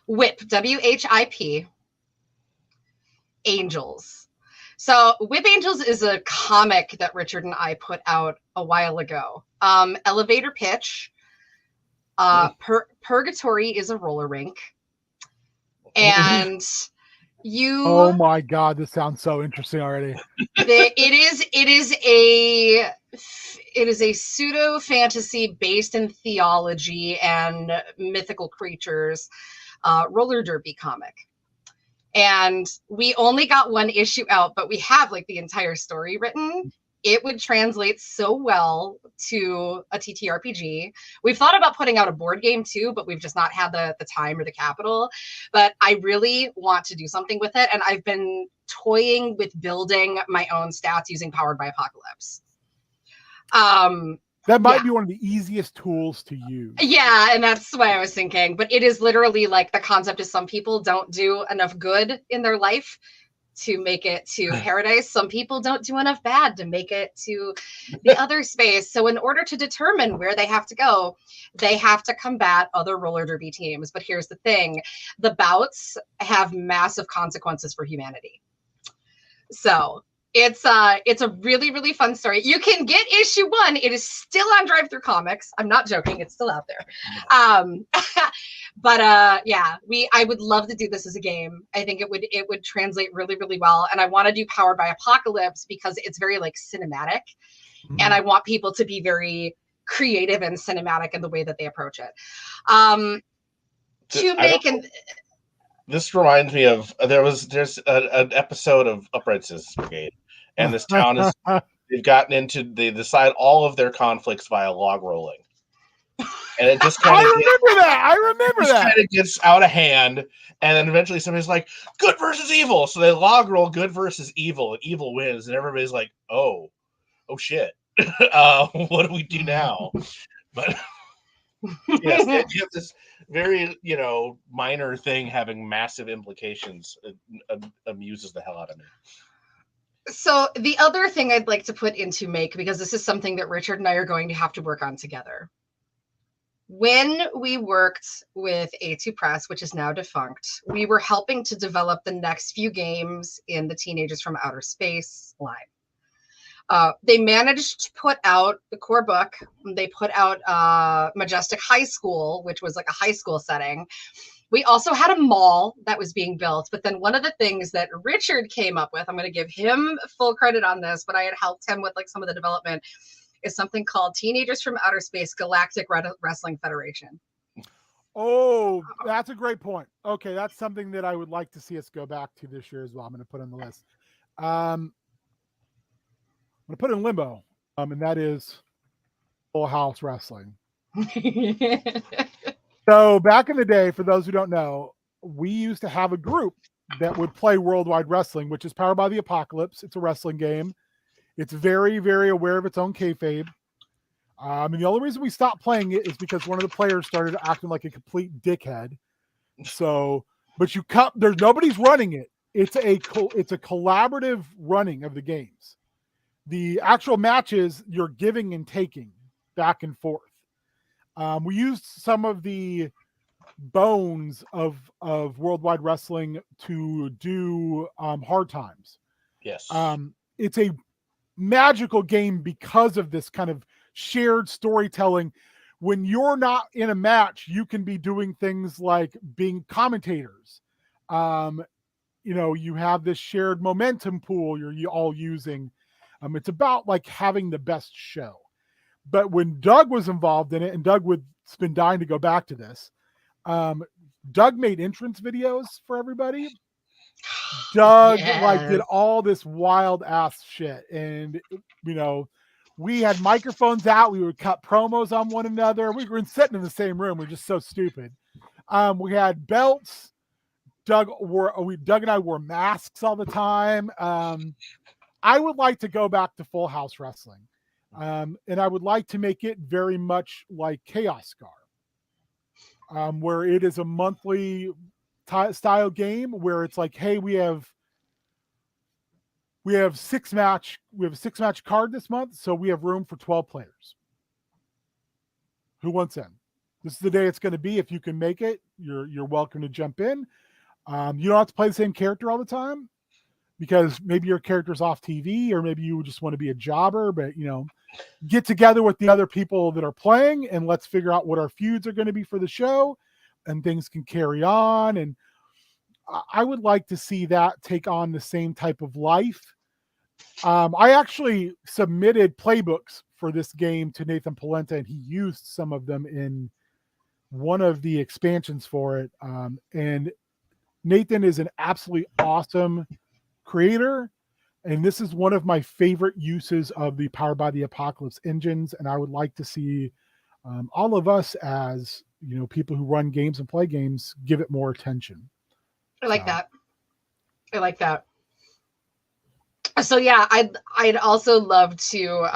Whip, WHIP. Angels. So Whip Angels is a comic that Richard and I put out a while ago. Elevator pitch. Purgatory is a roller rink. And you... Oh my God, this sounds so interesting already. It is a pseudo fantasy based in theology and mythical creatures, roller derby comic. And we only got one issue out, but we have like the entire story written. It would translate so well to a TTRPG. We've thought about putting out a board game too, but we've just not had the time or the capital. But I really want to do something with it. And I've been toying with building my own stats using Powered by Apocalypse. That might be one of the easiest tools to use. Yeah, and that's why I was thinking. But it is literally like the concept is some people don't do enough good in their life to make it to paradise. Some people don't do enough bad to make it to the other space. So in order to determine where they have to go, they have to combat other roller derby teams. But here's the thing. The bouts have massive consequences for humanity. So it's a really, really fun story. You can get issue 1. It is still on Drive-Thru Comics. I'm not joking. It's still out there. But I would love to do this as a game. I think it would translate really, really well. And I want to do Powered by Apocalypse because it's very like cinematic. Mm-hmm. And I want people to be very creative and cinematic in the way that they approach it. This reminds me of there's an episode of Upright Citizens Brigade, and this town they decide all of their conflicts via log rolling, and it just kind of I remember that kind of gets out of hand, and then eventually somebody's like, good versus evil, so they log roll good versus evil, and evil wins, and everybody's like, oh shit, what do we do now? But yes, you have this very, minor thing having massive implications. It amuses the hell out of me. So the other thing I'd like to put into make, because this is something that Richard and I are going to have to work on together. When we worked with A2 Press, which is now defunct, we were helping to develop the next few games in the Teenagers from Outer Space line. They managed to put out the core book. They put out Majestic High School, which was like a high school setting. We also had a mall that was being built. But then one of the things that Richard came up with, I'm going to give him full credit on this, but I had helped him with like some of the development, is something called Teenagers from Outer Space Galactic Wrestling Federation. Oh, that's a great point. Okay, that's something that I would like to see us go back to this year as well. I'm going to put on the list. I'm going to put it in limbo, and that is Full House Wrestling. So back in the day, for those who don't know, we used to have a group that would play Worldwide Wrestling, which is powered by the Apocalypse. It's a wrestling game. It's very, very aware of its own kayfabe. And the only reason we stopped playing it is because one of the players started acting like a complete dickhead. So, but there's nobody's running it. It's a collaborative running of the games. The actual matches, you're giving and taking back and forth. We used some of the bones of Worldwide Wrestling to do Hard Times. Yes. It's a magical game because of this kind of shared storytelling. When you're not in a match, you can be doing things like being commentators. You have this shared momentum pool you're all using. It's about like having the best show. But when Doug was involved in it, and Doug would been dying to go back to this, Doug made entrance videos for everybody. Doug did all this wild ass shit, and we had microphones out. We would cut promos on one another. We were sitting in the same room. We're just so stupid. We had belts. Doug and I wore masks all the time. I would like to go back to Full House Wrestling. And I would like to make it very much like Chaos Scar, where it is a monthly style game where it's like, hey, we have a 6-match card this month, so we have room for 12 players. Who wants in? This is the day it's going to be. If you can make it, you're welcome to jump in. You don't have to play the same character all the time, because maybe your character's off TV, or maybe you just want to be a jobber, but get together with the other people that are playing and let's figure out what our feuds are going to be for the show, and things can carry on. And I would like to see that take on the same type of life. I actually submitted playbooks for this game to Nathan Polenta, and he used some of them in one of the expansions for it. And Nathan is an absolutely awesome creator, and this is one of my favorite uses of the Powered by the Apocalypse engines. And I would like to see all of us as people who run games and play games give it more attention. I like that. So yeah, I'd also love to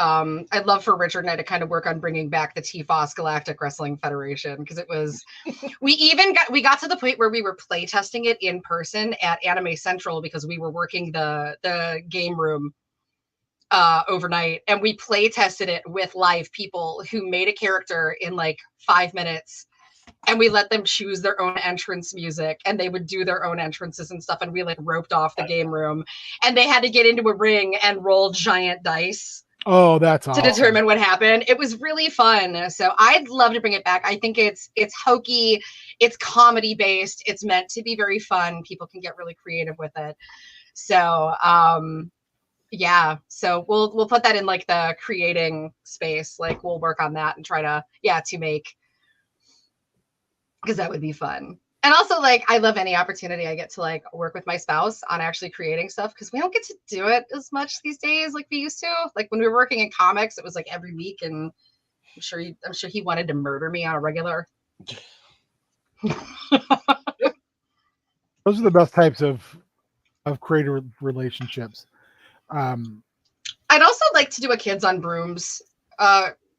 I'd love for Richard and I to kind of work on bringing back the TFOS Galactic Wrestling Federation, because it was we got to the point where we were play testing it in person at Anime Central, because we were working the game room overnight, and we play tested it with live people who made a character in like 5 minutes. And we let them choose their own entrance music, and they would do their own entrances and stuff. And we like roped off the game room, and they had to get into a ring and roll giant dice. Oh, that's awesome. To determine what happened. It was really fun. So I'd love to bring it back. I think it's hokey. It's comedy based. It's meant to be very fun. People can get really creative with it. So, yeah. So we'll put that in like the creating space. Like we'll work on that and try to make, because that would be fun. And also, like, I love any opportunity I get to like work with my spouse on actually creating stuff, because we don't get to do it as much these days like we used to. Like when we were working in comics, it was like every week, and I'm sure he wanted to murder me on a regular. Those are the best types of creator relationships. I'd also like to do a Kids on Brooms,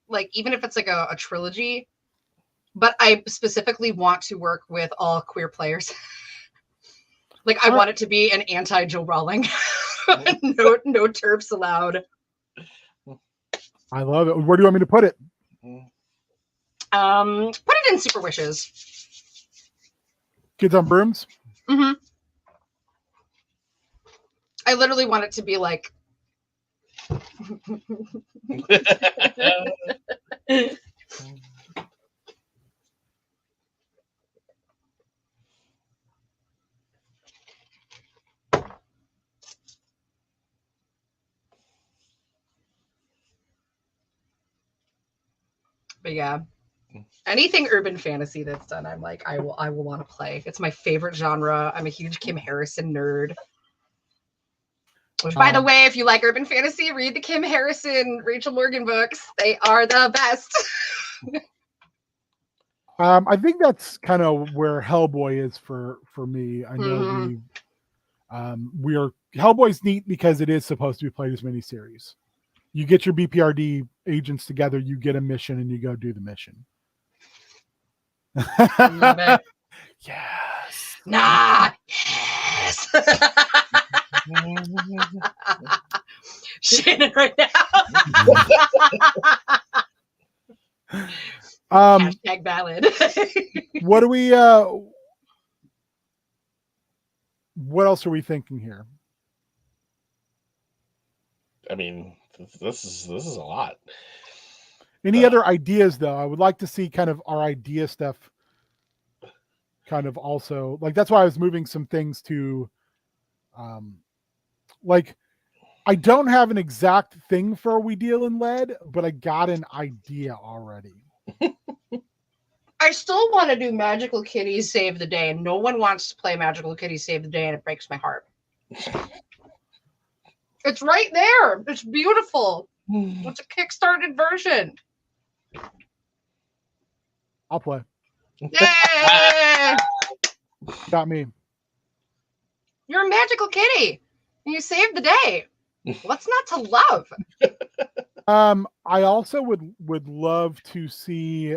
like even if it's like a trilogy. But I specifically want to work with all queer players. Like I want it to be an anti-Joe Rowling. no TERFs allowed. I love it. Where do you want me to put it? Put it in Super Wishes. Kids on Brooms? Mm-hmm. I literally want it to be like But yeah, anything urban fantasy that's done, I'm like, I will want to play. It's my favorite genre. I'm a huge Kim Harrison nerd. Which, by the way, if you like urban fantasy, read the Kim Harrison, Rachel Morgan books. They are the best. I think that's kind of where Hellboy is for me. I know we are Hellboy's neat because it is supposed to be played as miniseries. You get your BPRD agents together, you get a mission, and you go do the mission. Love it. Yes. Nah. Yes. Shannon right now. Hashtag ballad. What do we what else are we thinking here? I mean, this is a lot. Any other ideas though? I would like to see kind of our idea stuff kind of also, like, that's why I was moving some things to like, I don't have an exact thing for We Deal in Lead, but I got an idea already. I still want to do Magical Kitty Save the Day, and no one wants to play Magical Kitty Save the Day, and it breaks my heart. It's right there. It's beautiful. It's a kickstarted version. I'll play. Yay! Got me. You're a magical kitty. And you saved the day. What's not to love? I also would love to see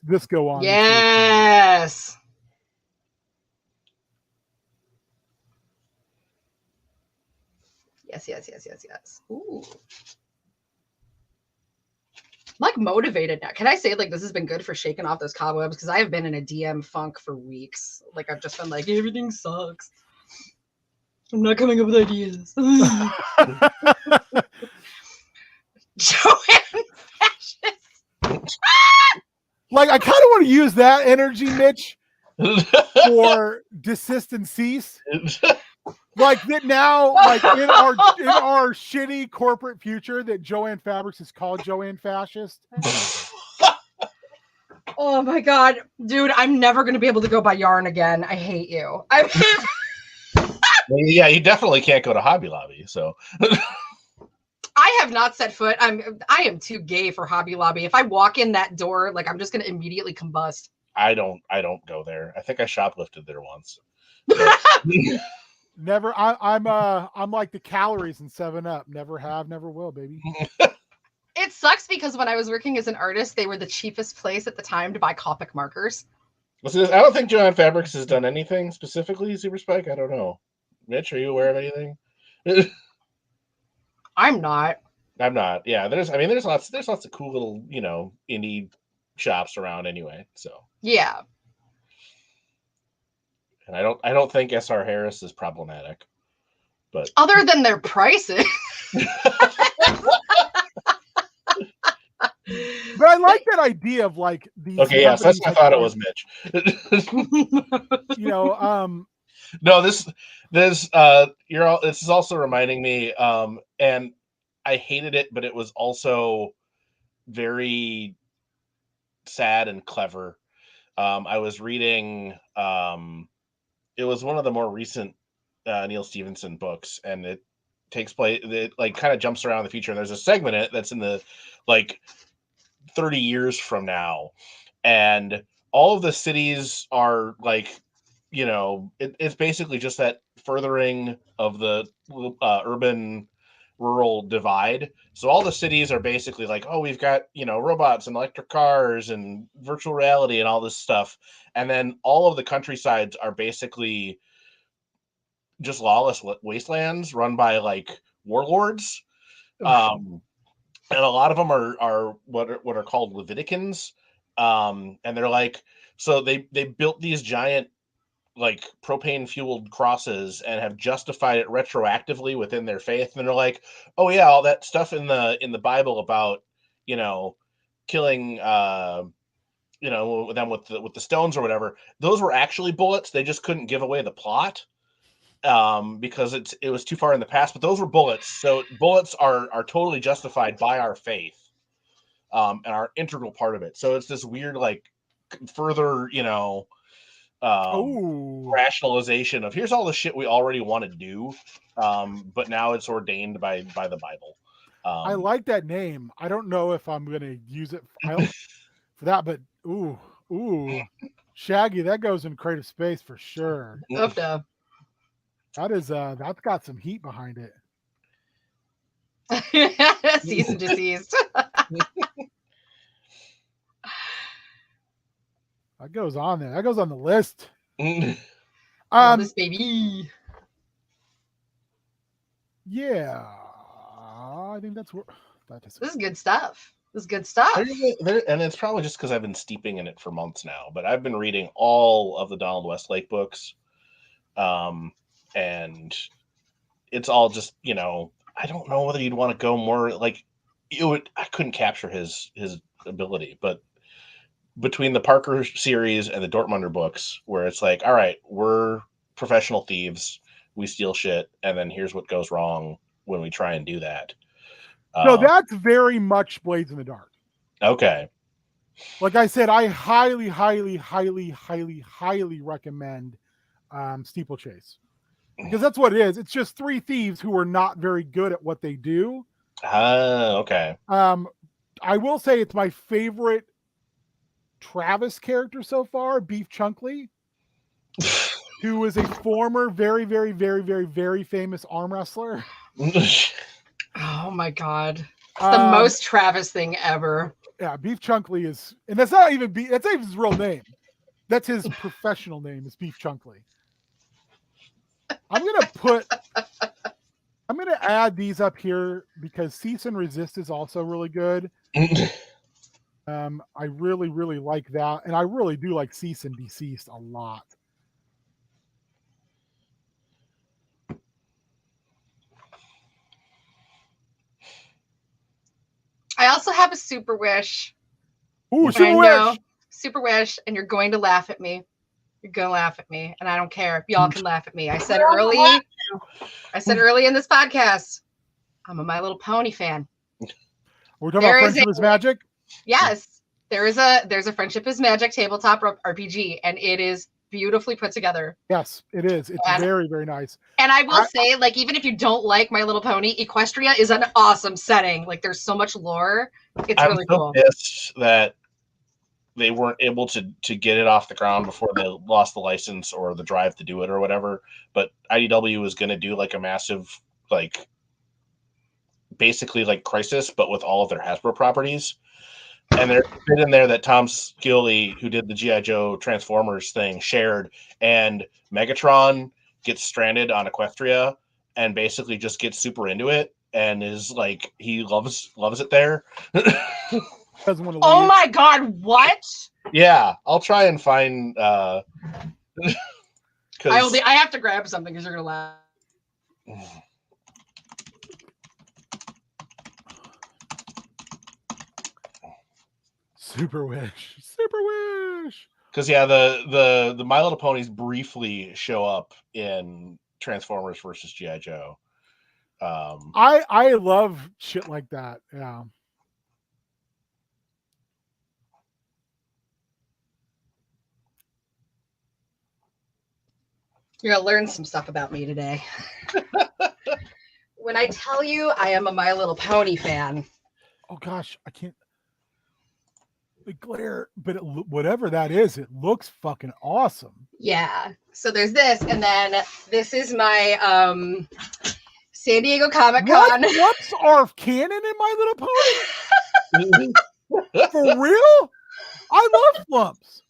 this go on. Yes. Yes. Ooh. I'm like motivated now. Can I say, like, this has been good for shaking off those cobwebs? Because I have been in a DM funk for weeks. Like, I've just been like, everything sucks. I'm not coming up with ideas. Joanne Fascist. Like, I kind of want to use that energy, Mitch, for desist and cease. Like that now, like in our shitty corporate future, that Joanne Fabrics is called Joanne Fascist. Oh my god, dude! I'm never gonna be able to go by yarn again. I hate you. Yeah, you definitely can't go to Hobby Lobby. So I have not set foot. I am too gay for Hobby Lobby. If I walk in that door, like, I'm just gonna immediately combust. I don't go there. I think I shoplifted there once. Never. I'm like the calories in 7-Up. Never have, never will, baby. It sucks because when I was working as an artist, they were the cheapest place at the time to buy Copic markers. I don't think Joanne Fabrics has done anything specifically, Super Spike. I don't know. Mitch, are you aware of anything? I'm not. Yeah, there's lots of cool little, indie shops around anyway. So yeah. And I don't think SR Harris is problematic, but other than their prices. But I like that idea of like these. Okay, yes, that's what I thought it was, Mitch. No, this is also reminding me, and I hated it, but it was also very sad and clever. I was reading. It was one of the more recent Neil Stephenson books, and it takes place. It like kind of jumps around the future, and there's a segment in it that's in the like 30 years from now, and all of the cities are like, it's basically just that furthering of the urban rural divide. So all the cities are basically like, oh, we've got, robots and electric cars and virtual reality and all this stuff. And then all of the countrysides are basically just lawless wastelands run by like warlords. And a lot of them are what are called Leviticans. And they're like, so they built these giant like propane fueled crosses and have justified it retroactively within their faith, and they're like, oh yeah, all that stuff in the Bible about, you know, killing you know, them with the stones or whatever, those were actually bullets. They just couldn't give away the plot because it was too far in the past, but those were bullets. So bullets are totally justified by our faith and are integral part of it. So it's this weird, like, further, you know, rationalization of here's all the shit we already want to do, but now it's ordained by the Bible. I like that name. I don't know if I'm gonna use it for that, but ooh, Shaggy, that goes in creative space for sure. That is that's got some heat behind it. Cease and desist. That goes on there. That goes on the list. This baby. Yeah, I think that's what. This is good stuff. This is good stuff. And it's probably just because I've been steeping in it for months now. But I've been reading all of the Donald Westlake books, and it's all just, you know, I don't know whether you'd want to go more like I couldn't capture his ability, but between the Parker series and the Dortmunder books, where it's like, all right, we're professional thieves, we steal shit, and then here's what goes wrong when we try and do that. No, that's very much Blades in the Dark. Okay. Like I said, I highly, highly, highly, highly, highly recommend Steeplechase. Because that's what it is. It's just three thieves who are not very good at what they do. Okay. I will say it's my favorite Travis character so far, Beef Chunkley, who is a former very, very, very, very, very famous arm wrestler. Oh my God. It's the most Travis thing ever. Yeah, Beef Chunkley is, and that's not even his real name. That's his professional name, is Beef Chunkley. I'm gonna add these up here because Cease and Resist is also really good. I really, really like that, and I really do like Cease and Deceased a lot. I also have a super wish. Ooh, super wish! Super wish, and you're going to laugh at me. You're gonna laugh at me, and I don't care. Y'all can laugh at me. I said early in this podcast, I'm a My Little Pony fan. We're talking about Friendship is Magic? Yes. There's a Friendship is Magic tabletop RPG, and it is beautifully put together. Yes, it is. It's very, very nice. And I will say, like, even if you don't like My Little Pony, Equestria is an awesome setting. Like, there's so much lore. It's really cool. I'm so pissed that they weren't able to get it off the ground before they lost the license or the drive to do it or whatever. But IDW was going to do like a massive, like, basically like Crisis, but with all of their Hasbro properties. And there's a bit in there that Tom Skilly, who did the G.I. Joe Transformers thing, shared. And Megatron gets stranded on Equestria and basically just gets super into it and is like, he loves it there. Doesn't want to leave. Oh my God, what? Yeah, I'll try and find I have to grab something because you're gonna laugh. Super wish. Because yeah, the My Little Ponies briefly show up in Transformers versus G.I. Joe. I love shit like that. Yeah. You're gonna learn some stuff about me today. When I tell you I am a My Little Pony fan. Oh gosh, I can't. The glare, but whatever that is, it looks fucking awesome. Yeah. So there's this, and then this is my San Diego Comic Con. What's our canon in My Little Pony? For real? I love Flumps.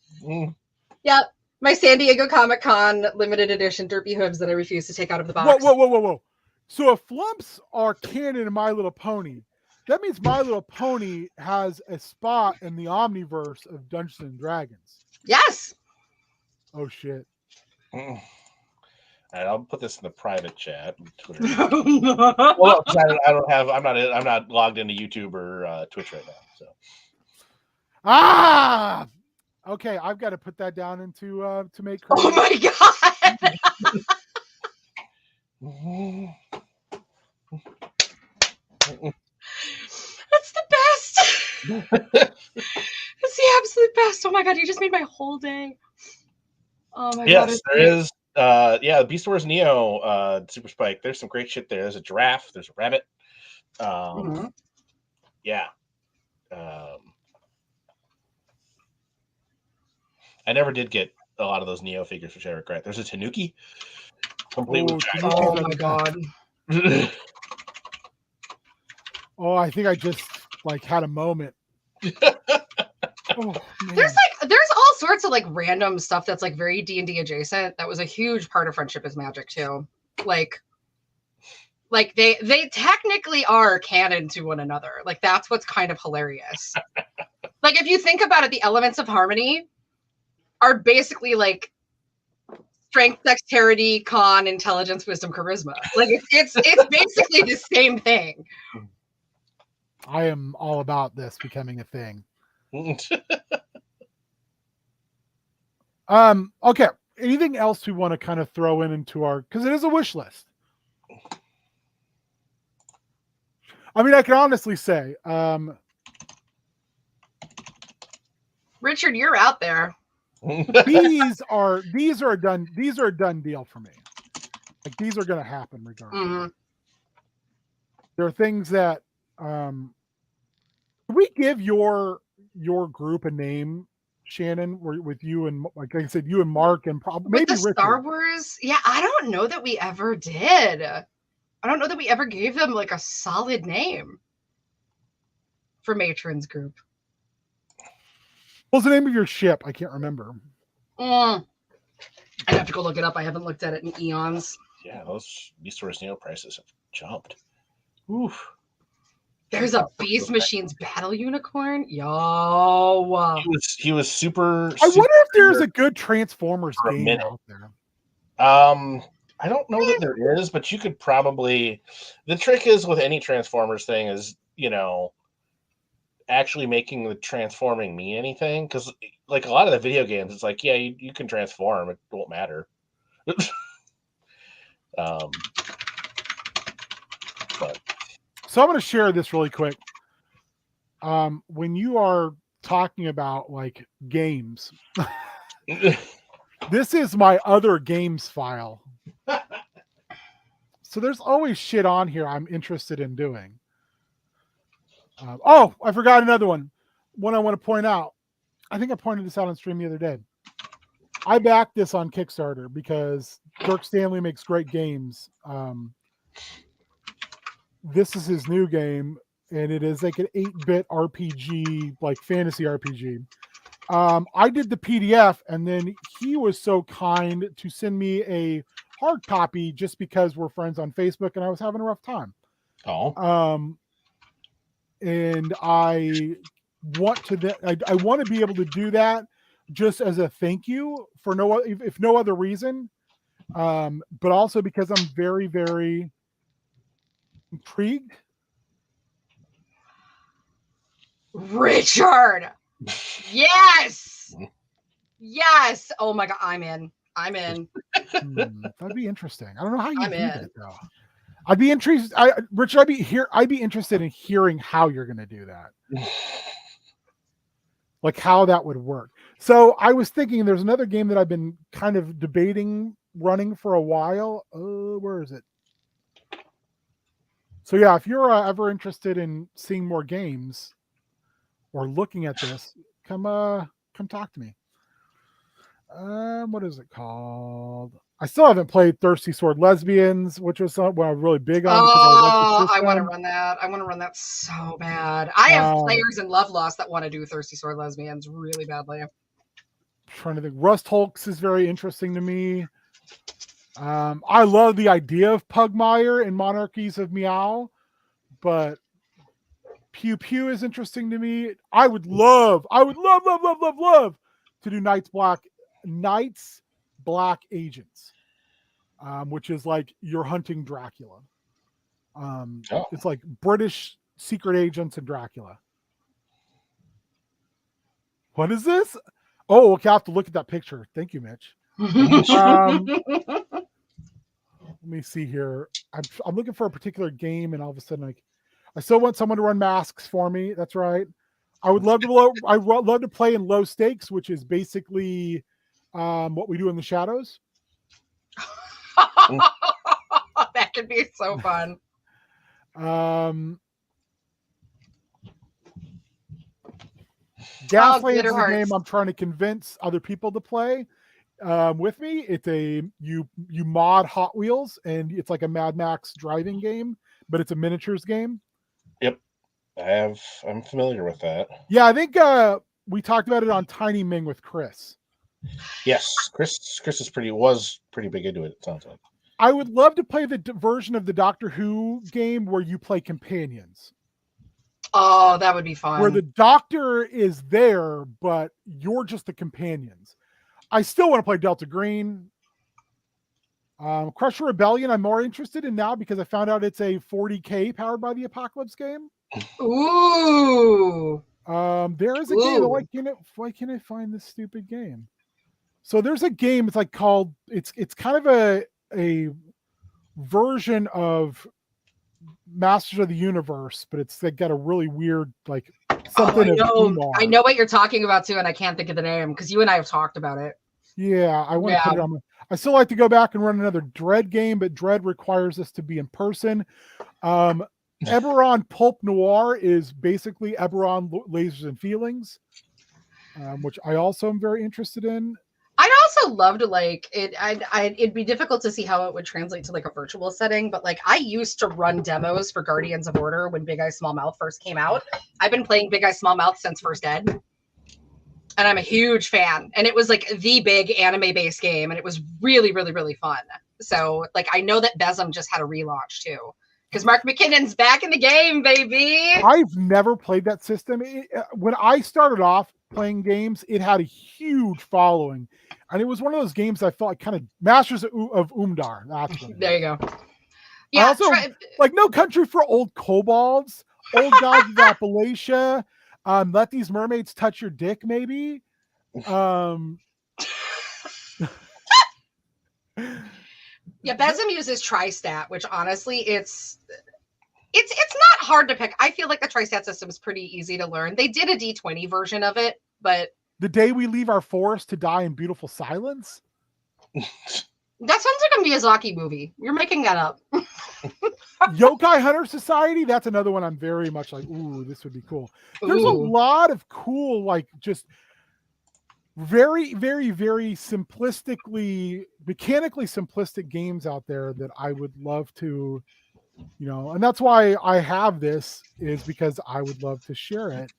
Yep. My San Diego Comic Con limited edition derpy hooves that I refuse to take out of the box. Whoa. So if Flumps are canon in My Little Pony, that means My Little Pony has a spot in the Omniverse of Dungeons and Dragons. Yes. Oh shit. All right, I'll put this in the private chat. Twitter. Oh, Well, I don't have. I'm not logged into YouTube or Twitch right now. So. Okay, I've got to put that down into to make. oh my god! That's the best. It's the absolute best. Oh my god, you just made my whole day. Oh my god. Yes, there is. Yeah, Beast Wars Neo, Super Spike. There's some great shit there. There's a giraffe. There's a rabbit. Yeah. I never did get a lot of those Neo figures, which I regret. There's a Tanuki. Complete with oh my god. Oh, I think I just like had a moment. Oh, there's all sorts of like random stuff that's like very D&D adjacent. That was a huge part of Friendship is Magic too. Like they technically are canon to one another. Like that's what's kind of hilarious. Like if you think about it, the elements of harmony are basically like strength, dexterity, con, intelligence, wisdom, charisma. Like it's basically the same thing. I am all about this becoming a thing. Okay. Anything else we want to kind of throw into our, because it is a wish list. I mean, I can honestly say, Richard, you're out there. these are a done deal for me. Like these are going to happen regardless. Mm-hmm. There are things that we give your group a name, Shannon, with you and, like I said, you and Mark and probably maybe the Star Wars. Yeah, I don't know that we ever did. I don't know that we ever gave them like a solid name for Matron's group. What's the name of your ship? I can't remember. I'd have to go look it up. I haven't looked at it in eons. Yeah, those Beast Wars Neo prices have jumped. Oof. There's a Beast Machines Battle Unicorn. Yo. He was super. I wonder if there's a good Transformers game out there. I don't know that there is, but you could probably. The trick is with any Transformers thing is, actually making the transforming mean anything. Because, like, a lot of the video games, it's like, yeah, you can transform. It won't matter. But. So I'm going to share this really quick. When you are talking about like games, this is my other games file. So there's always shit on here I'm interested in doing. Oh, I forgot another one. One I want to point out. I think I pointed this out on stream the other day. I backed this on Kickstarter because Dirk Stanley makes great games. This is his new game, and it is like an 8-bit RPG, like fantasy RPG. I did the PDF, and then he was so kind to send me a hard copy just because we're friends on Facebook, and I was having a rough time. Oh. And I want to be able to do that just as a thank you for if no other reason, but also because I'm very, very intrigued. Richard. Yes. Yes. Oh my god, I'm in. That'd be interesting. I don't know how you do that though. I'd be interested. Richard, I'd be interested in hearing how you're going to do that. Like how that would work. So I was thinking there's another game that I've been kind of debating running for a while. Where is it? So yeah, if you're ever interested in seeing more games or looking at this, come talk to me. What is it called? I still haven't played Thirsty Sword Lesbians, which was something I'm really big on. I want to run that. I want to run that so bad. I have players in Love Lost that want to do Thirsty Sword Lesbians really badly. I'm trying to think. Rust Hulks is very interesting to me. I love the idea of Pugmire in Monarchies of Meow, but Pew Pew is interesting to me. I would love to do Knights Black Agents, which is like you're hunting Dracula. It's like British secret agents and Dracula. What is this? Oh, okay, I have to look at that picture. Thank you, Mitch. Let me see here. I'm looking for a particular game, and all of a sudden, I still want someone to run masks for me. That's right. I would love to play in low stakes, which is basically what we do in the shadows. That could be so fun. Gaslight is a game I'm trying to convince other people to play with me. It's you mod Hot Wheels, and it's like a Mad Max driving game, but it's a miniatures game. Yep, I'm familiar with that. Yeah, I think we talked about it on Tiny Ming with Chris. Yes, Chris was pretty big into it. It sounds like. I would love to play the version of the Doctor Who game where you play companions. Oh, that would be fun. Where the Doctor is there, but you're just the companions. I still want to play Delta Green. Crusher Rebellion, I'm more interested in now because I found out it's a 40K Powered by the Apocalypse game. Ooh. There is a game. Why can't I find this stupid game? So there's a game. It's like called. It's kind of a version of Masters of the Universe, but it's got a really weird like something. I know what you're talking about too, and I can't think of the name because you and I have talked about it. Yeah, I want to put it on. I still like to go back and run another Dread game, but Dread requires us to be in person. Eberron Pulp Noir is basically Eberron Lasers and Feelings, which I also am very interested in. I'd also love to like it. It'd be difficult to see how it would translate to like a virtual setting, but like I used to run demos for Guardians of Order when Big Eye Small Mouth first came out. I've been playing Big Eye Small Mouth since First Ed, and I'm a huge fan. And it was like the big anime-based game, and it was really, really, really fun. So like I know that Besom just had a relaunch too, because Mark McKinnon's back in the game, baby. I've never played that system. When I started off playing games, it had a huge following, and it was one of those games I felt like kind of Masters of Umdar. That's what there you go. Yeah, also, like No Country for Old Kobolds, Old Gods of Appalachia, Let These Mermaids Touch Your Dick, maybe. Yeah, Besom uses Tristat, which honestly, it's not hard to pick. I feel like the Tristat system is pretty easy to learn. They did a D20 version of it, but The Day We Leave Our Forest to Die in Beautiful Silence. That sounds like a Miyazaki movie. You're making that up. Yokai Hunter Society. That's another one I'm very much like, ooh, this would be cool. There's a lot of cool, like just very, very, very mechanically simplistic games out there that I would love to, and that's why I have this, is because I would love to share it.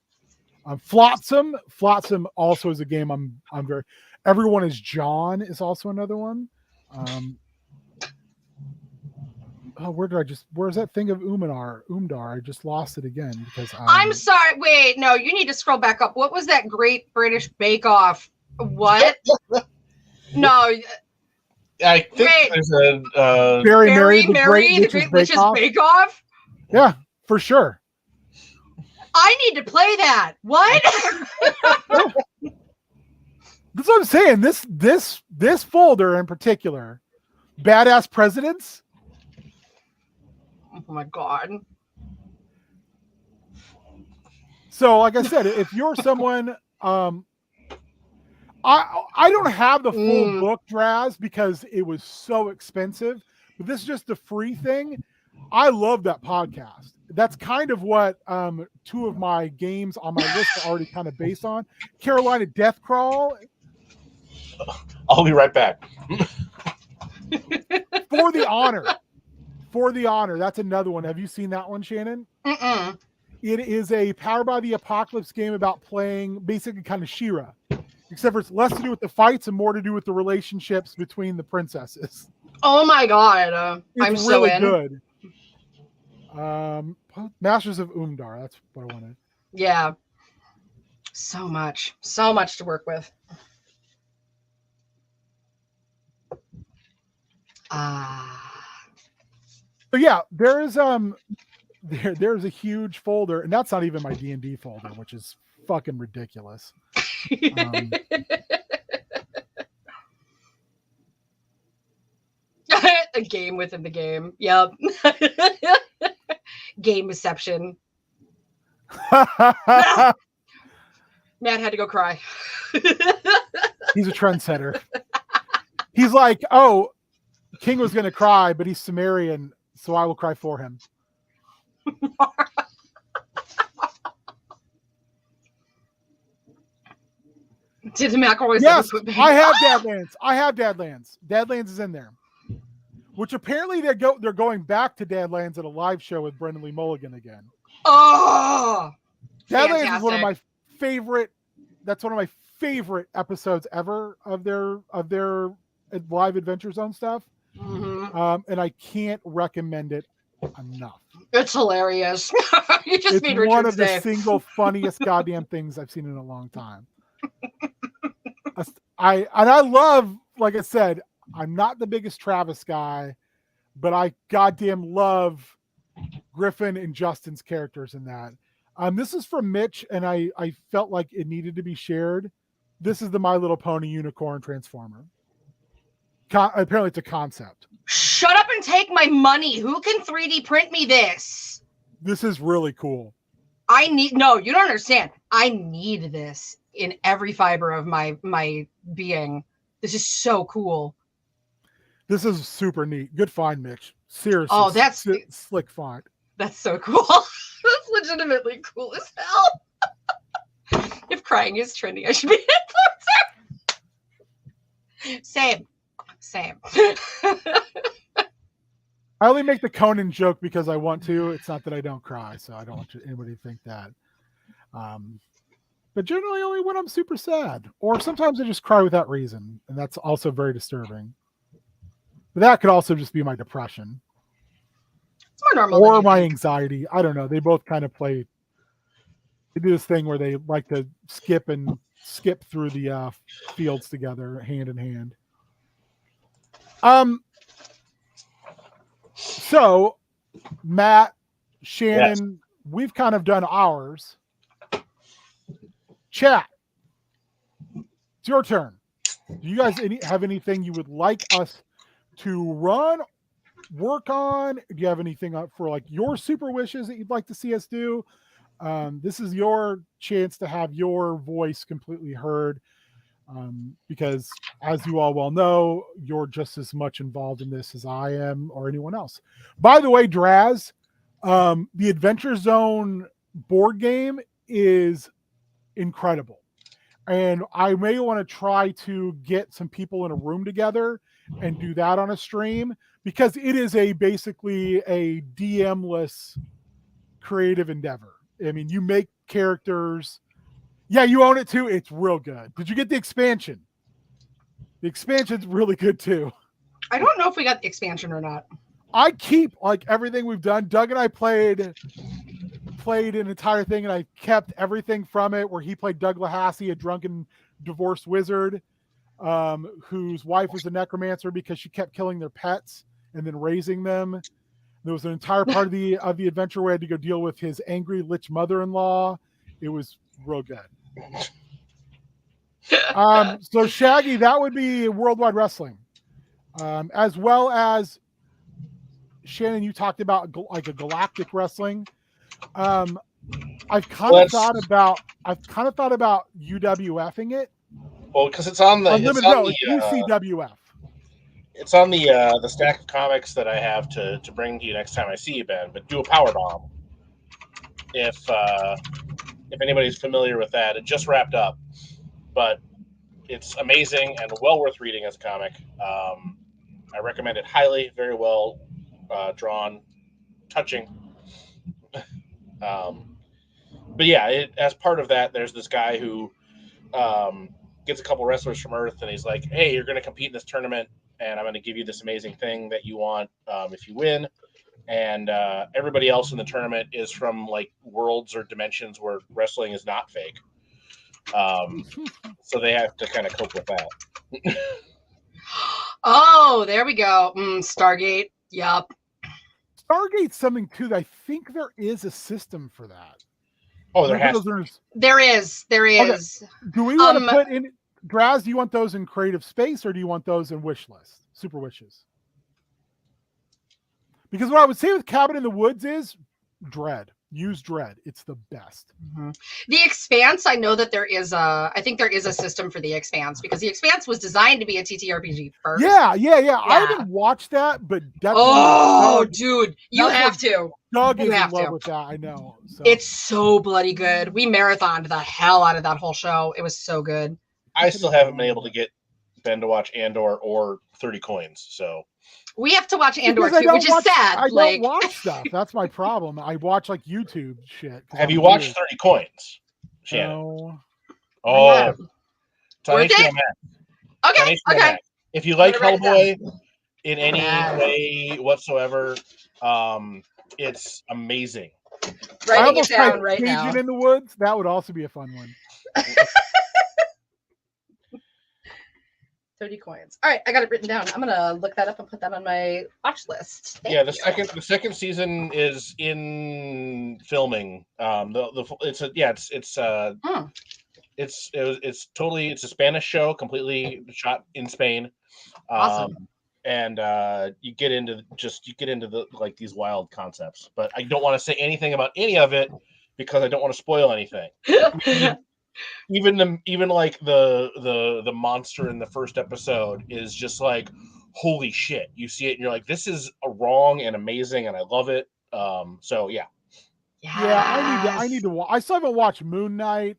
Flotsam also is a game I'm very. Everyone is John is also another one. Where's that thing of Umdar? I just lost it again because I'm sorry. Wait, no, you need to scroll back up. What was that Great British Bake Off? What? No. I think there's a Very Merry, the Great Witches Bake Off. Yeah, for sure. I need to play that. What? That's what I'm saying. This folder in particular, Badass Presidents. Oh my god. So, like I said, if you're someone, I don't have the full book, Draz, because it was so expensive. But this is just the free thing. I love that podcast. That's kind of what two of my games on my list are already kind of based on. Carolina Death Crawl. I'll be right back. For the Honor. That's another one. Have you seen that one, Shannon? Mm-mm. It is a Powered by the Apocalypse game about playing basically kind of She-Ra, except for it's less to do with the fights and more to do with the relationships between the princesses. Oh my god. I'm really so in. Good. Masters of Umdar. That's what I wanted. Yeah. So much to work with. But yeah, there is there's a huge folder, and that's not even my D&D folder, which is fucking ridiculous. A game within the game. Yep. Gameception. Matt had to go cry. He's a trendsetter. He's like, oh, King was going to cry, but he's Sumerian, so I will cry for him. Did the McElroys? Yes, I have Dadlands. I have Dadlands. Dadlands is in there. Which apparently they're going back to Dadlands at a live show with Brendan Lee Mulligan again. Oh, Dadlands is one of my favorite. That's one of my favorite episodes ever of their live Adventure Zone stuff. Mm-hmm. And I can't recommend it enough. It's hilarious. You just it's made one Richard's of day. the single funniest goddamn things I've seen in a long time. I love, like I said, I'm not the biggest Travis guy, but I goddamn love Griffin and Justin's characters in that. This is from Mitch, and I felt like it needed to be shared. This is the My Little Pony Unicorn Transformer. Apparently it's a concept. Shut up and take my money. Who can 3D print me this? This is really cool. No, you don't understand. I need this in every fiber of my being. This is so cool. This is super neat. Good find, Mitch. Seriously. Oh, that's slick find. That's so cool. That's legitimately cool as hell. If crying is trending, I should be an influencer. Same. I only make the Conan joke because I want to. It's not that I don't cry, so I don't want anybody to think that. But generally only when I'm super sad. Or sometimes I just cry without reason, and that's also very disturbing. But that could also just be my depression. It's more normal. Or my anxiety. I don't know. They both kind of play. They do this thing where they like to skip through the fields together, hand in hand. So, Matt, Shannon, we've kind of done ours. Chat, it's your turn. Do you guys have anything you would like us to run, work on? Do you have anything up for like your super wishes that you'd like to see us do? This is your chance to have your voice completely heard. Because as you all well know, you're just as much involved in this as I am or anyone else. By the way, Draz, the Adventure Zone board game is incredible. And I may want to try to get some people in a room together and do that on a stream because it is basically a DM-less creative endeavor. I mean, you make characters. Yeah, you own it too. It's real good. Did you get the expansion? The expansion's really good too. I don't know if we got the expansion or not. I keep like everything we've done. Doug and I played an entire thing, and I kept everything from it. Where he played Doug Lahassie, a drunken divorced wizard, whose wife was a necromancer because she kept killing their pets and then raising them. There was an entire part of the adventure where I had to go deal with his angry lich mother-in-law. It was real good. So Shaggy, that would be Worldwide Wrestling, as well as Shannon. You talked about like a galactic wrestling. I've kind of thought about UWFing it. Well, because it's on the UCWF. It's on the stack of comics that I have to bring to you next time I see you, Ben. But do a power bomb. If anybody's familiar with that, it just wrapped up, but it's amazing and well worth reading as a comic. I recommend it highly. Very well drawn, touching. But yeah, as part of that, there's this guy who gets a couple wrestlers from Earth, and he's like, "Hey, you're going to compete in this tournament, and I'm going to give you this amazing thing that you want if you win." And everybody else in the tournament is from like worlds or dimensions where wrestling is not fake. So they have to kind of cope with that. Oh, there we go. Stargate. Yup. Stargate's something too that I think there is a system for that. Oh, there has. There is. Do we want to put in Draz? Do you want those in creative space or do you want those in wish list? Super wishes. Because what I would say with Cabin in the Woods is Dread. Use Dread. It's the best. Mm-hmm. The Expanse, I know that I think there is a system for The Expanse because The Expanse was designed to be a TTRPG first. Yeah. I haven't watched that, but definitely. Dude, you have to. Doug is in love with that, I know. So. It's so bloody good. We marathoned the hell out of that whole show. It was so good. I still haven't been able to get Ben to watch Andor or 30 Coins, so... We have to watch Andor too, which is sad. I don't watch stuff. That's my problem. I watch like YouTube shit. Have you watched 30 Coins, Shannon? No. Oh, worth it? Okay. If you like Hellboy in any way whatsoever, it's amazing. Writing it down right now. Cajun in the Woods. That would also be a fun one. 30 Coins. All right, I got it written down. I'm gonna look that up and put that on my watch list. Thank you. The second season is in filming. It's a Spanish show, completely shot in Spain. Awesome. And you get into the like these wild concepts, but I don't want to say anything about any of it because I don't want to spoil anything. Even like the monster in the first episode is just like, holy shit. You see it and you're like, this is wrong and amazing and I love it. So yeah. Yeah, I need to I still haven't watched Moon Knight,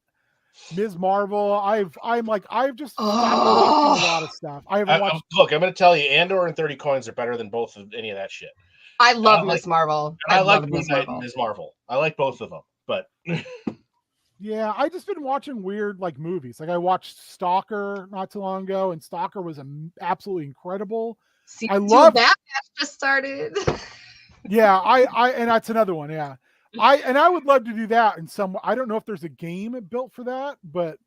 Ms. Marvel. I've just stopped watching a lot of stuff. I haven't watched. Look, I'm gonna tell you, Andor and 30 Coins are better than both of any of that shit. I love Ms. Marvel. I like Moon Knight and Ms. Marvel. I like both of them, but yeah, I just been watching weird like movies. Like I watched Stalker not too long ago, and Stalker was absolutely incredible. I love that just started. Yeah, I and that's another one. Yeah, I would love to do that in some. I don't know if there's a game built for that, but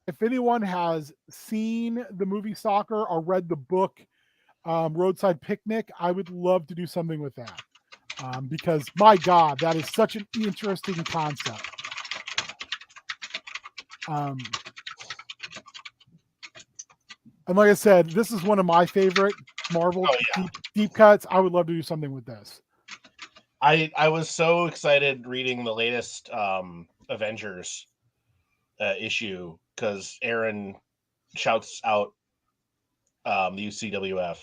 if anyone has seen the movie Stalker or read the book Roadside Picnic, I would love to do something with that. Because my God, that is such an interesting concept. And like I said, this is one of my favorite Marvel deep cuts. I would love to do something with this. I was so excited reading the latest Avengers issue because Aaron shouts out the UCWF.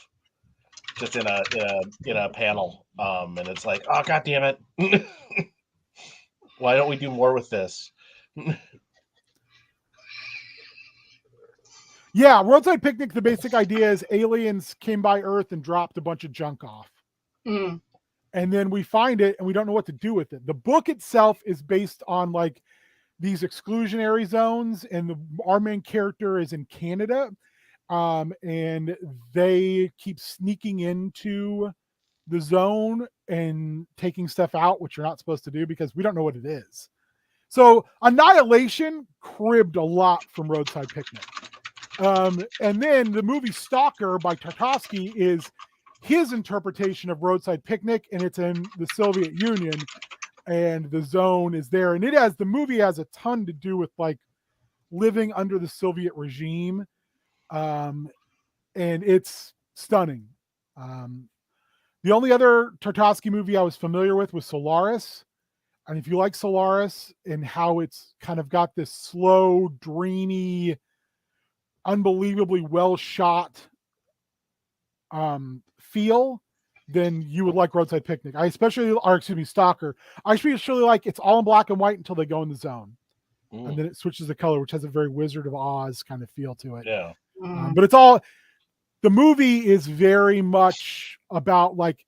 Just in a panel, and it's like, oh god damn it! Why don't we do more with this? Yeah, Roadside Picnic. The basic idea is aliens came by Earth and dropped a bunch of junk off, and then we find it and we don't know what to do with it. The book itself is based on like these exclusionary zones, and our main character is in Canada. And they keep sneaking into the zone and taking stuff out, which you're not supposed to do because we don't know what it is. So Annihilation cribbed a lot from Roadside Picnic. And then the movie Stalker by Tarkovsky is his interpretation of Roadside Picnic, and it's in the Soviet Union, and the zone is there. And the movie has a ton to do with like living under the Soviet regime. And it's stunning. The only other Tarkovsky movie I was familiar with was Solaris. And if you like Solaris and how it's kind of got this slow, dreamy, unbelievably well shot feel, then you would like Roadside Picnic. Stalker. I especially like it's all in black and white until they go in the zone. And then it switches the color, which has a very Wizard of Oz kind of feel to it. Yeah. But the movie is very much about like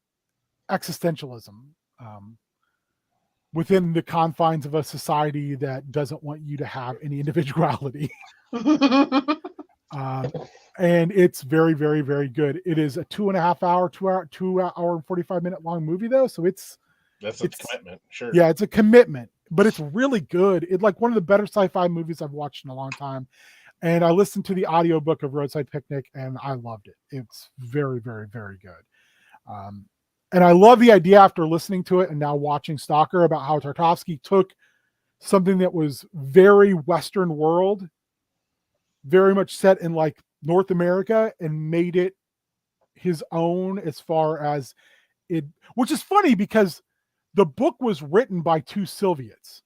existentialism within the confines of a society that doesn't want you to have any individuality. And it's very, very, very good. It is a 2.5 hour, 2 hour and 45 minute long movie though. So it's a commitment. Sure. Yeah, it's a commitment, but it's really good. It's like one of the better sci-fi movies I've watched in a long time. And I listened to the audiobook of Roadside Picnic, and I loved it. It's very, very, very good. And I love the idea after listening to it and now watching Stalker about how Tarkovsky took something that was very Western world, very much set in like North America, and made it his own as far as it, which is funny because the book was written by two Soviets.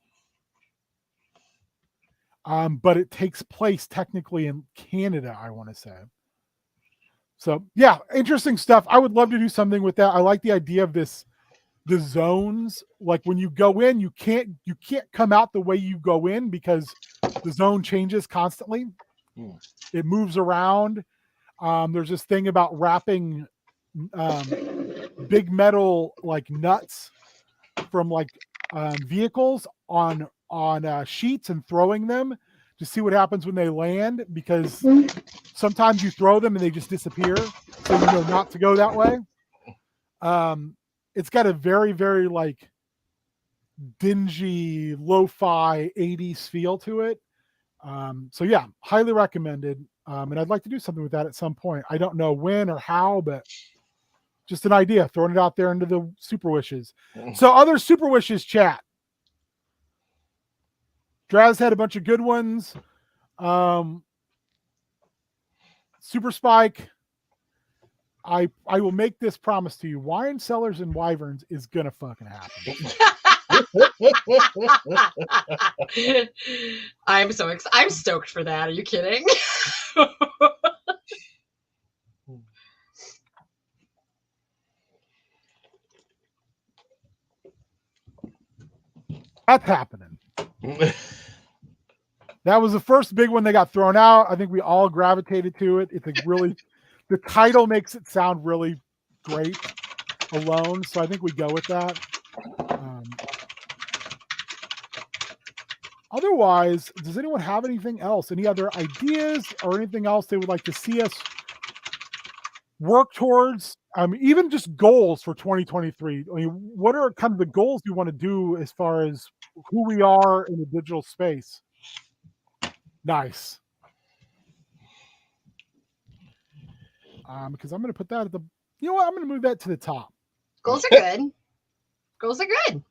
But it takes place technically in Canada, I want to say. So yeah, interesting stuff. I would love to do something with that. I like the idea of this, the zones. Like when you go in, you can't come out the way you go in because the zone changes constantly. It moves around. There's this thing about wrapping big metal like nuts from like vehicles on sheets and throwing them to see what happens when they land, because sometimes you throw them and they just disappear, so you know not to go that way. It's got a very, very like dingy lo-fi 80s feel to it. So yeah, highly recommended. And I'd like to do something with that at some point. I don't know when or how, but just an idea, throwing it out there into the super wishes. So other super wishes chat. Draz had a bunch of good ones. Super Spike, I will make this promise to you. Wine cellars and wyverns is gonna fucking happen. I'm stoked for that. Are you kidding? That's happening. That was the first big one that got thrown out. I think we all gravitated to it. It's a really, the title makes it sound really great alone. So I think we go with that. Otherwise, does anyone have anything else? Any other ideas or anything else they would like to see us work towards? Even just goals for 2023. I mean, what are kind of the goals you want to do as far as who we are in the digital space? Nice. Because I'm going to put that at the, you know what? I'm going to move that to the top. Goals are good. Goals are good.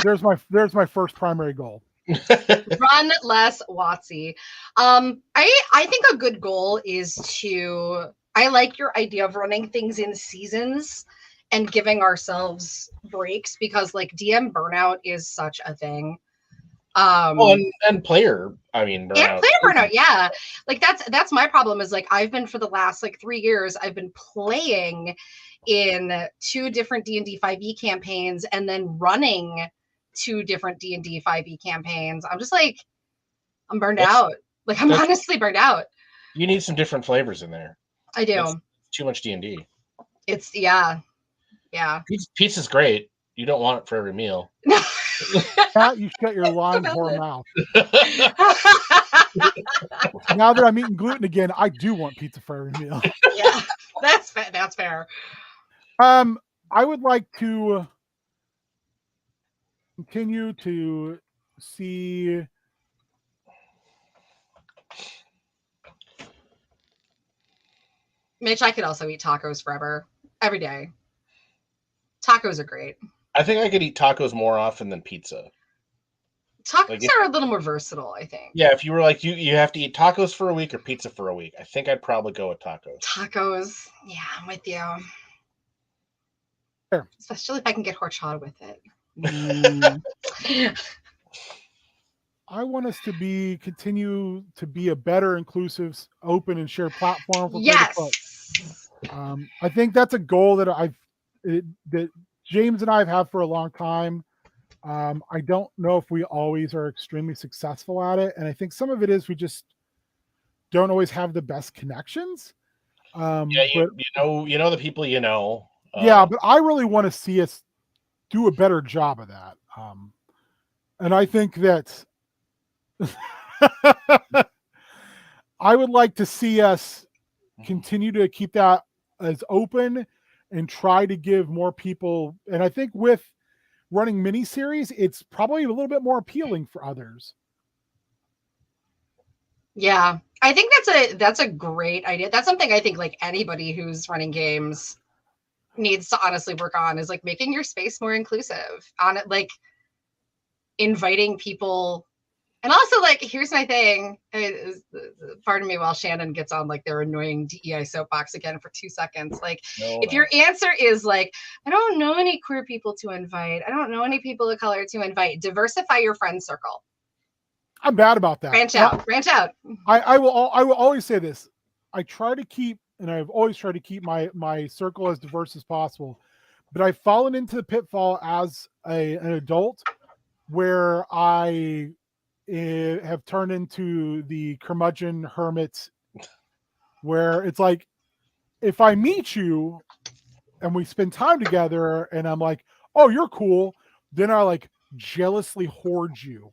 There's my first primary goal. Run less WotC. I think a good goal is to, I like your idea of running things in seasons and giving ourselves breaks, because like DM burnout is such a thing. And player, burnout. And player burnout, yeah. Like that's my problem, is like I've been, for the last like 3 years, I've been playing in 2 different D&D 5e campaigns and then running 2 different D&D 5e campaigns. I'm just like, I'm burned out. Like I'm honestly burned out. You need some different flavors in there. I do. It's too much D&D. It's yeah. Pizza's great. You don't want it for every meal. Pat, you shut your lying whore mouth. Now that I'm eating gluten again, I do want pizza for every meal. Yeah, that's fair. I would like to continue to see Mitch, I could also eat tacos forever, every day. Tacos are great. I think I could eat tacos more often than pizza. Tacos are a little more versatile, I think. Yeah, if you were like, you have to eat tacos for a week or pizza for a week, I think I'd probably go with tacos. Tacos. Yeah, I'm with you. Sure. Especially if I can get horchata with it. I want us to continue to be a better, inclusive, open, and shared platform for yes. I think that's a goal that that James and I have had for a long time. I don't know if we always are extremely successful at it, and I think some of it is we just don't always have the best connections. Yeah, you know the people yeah, but I really want to see us do a better job of that. And I think that I would like to see us continue to keep that as open and try to give more people. And I think with running miniseries, it's probably a little bit more appealing for others. Yeah, I think that's a great idea. That's something I think like anybody who's running games needs to honestly work on, is like making your space more inclusive, on it, like inviting people. And also, like, here's my thing. Pardon me while Shannon gets on like their annoying DEI soapbox again for 2 seconds. Like, if your answer is like, I don't know any queer people to invite, I don't know any people of color to invite, diversify your friend circle. I'm bad about that. Branch out. I will always say this. I try to keep, and I've always tried to keep my circle as diverse as possible. But I've fallen into the pitfall as an adult where I have turned into the curmudgeon hermit, where it's like, if I meet you and we spend time together and I'm like, oh, you're cool, then I like jealously hoard you.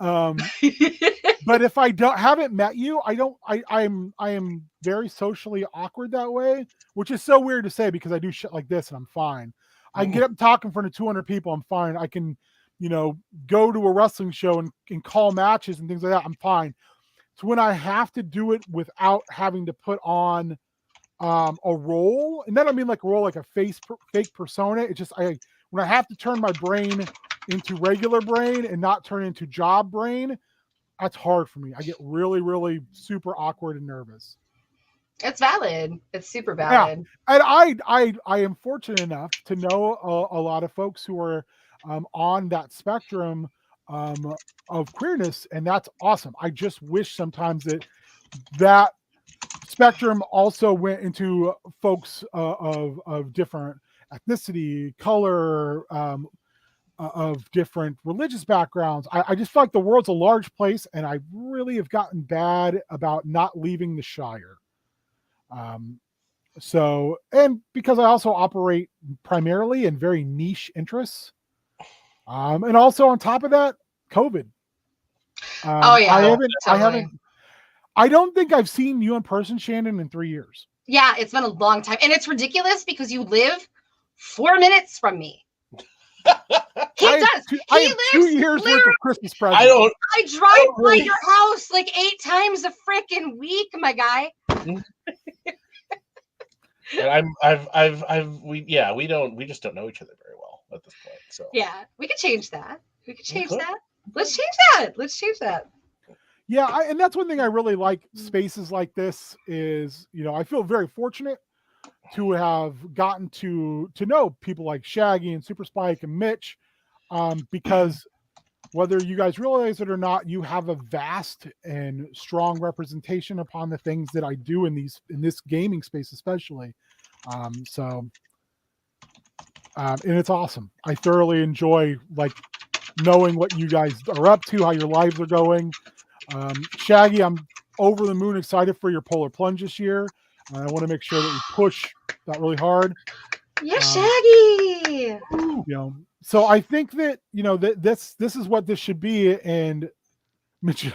But if I haven't met you, I am very socially awkward that way, which is so weird to say because I do shit like this and I'm fine. I can get up and talk in front of 200 people. I'm fine. I can, go to a wrestling show and call matches and things like that. I'm fine. So when I have to do it without having to put on a role, and then I mean like a role, like a fake persona, it's just, when I have to turn my brain into regular brain and not turn into job brain, that's hard for me. I get really, really super awkward and nervous. It's valid. It's super valid. Yeah. And I am fortunate enough to know a lot of folks who are on that spectrum of queerness, and that's awesome. I just wish sometimes that spectrum also went into folks of different ethnicity, color, of different religious backgrounds. I just feel like the world's a large place, and I really have gotten bad about not leaving the Shire. So, and because I also operate primarily in very niche interests, and also on top of that, COVID. I don't think I've seen you in person, Shannon, in 3 years. Yeah, it's been a long time, and it's ridiculous because you live 4 minutes from me. He lives 2 years worth of Christmas presents. I drive by your house like 8 times a freaking week, my guy. And we just don't know each other very well at this point. So yeah, we could change that. Let's change that. Yeah, and that's one thing I really like spaces like this is, I feel very fortunate to have gotten to know people like Shaggy and Super Spike and Mitch, because whether you guys realize it or not, you have a vast and strong representation upon the things that I do in this gaming space, especially. And it's awesome. I thoroughly enjoy like knowing what you guys are up to, how your lives are going. Shaggy, I'm over the moon excited for your Polar Plunge this year. I want to make sure that we push that really hard. Yeah, Shaggy. So I think that that this is what this should be. And Mitch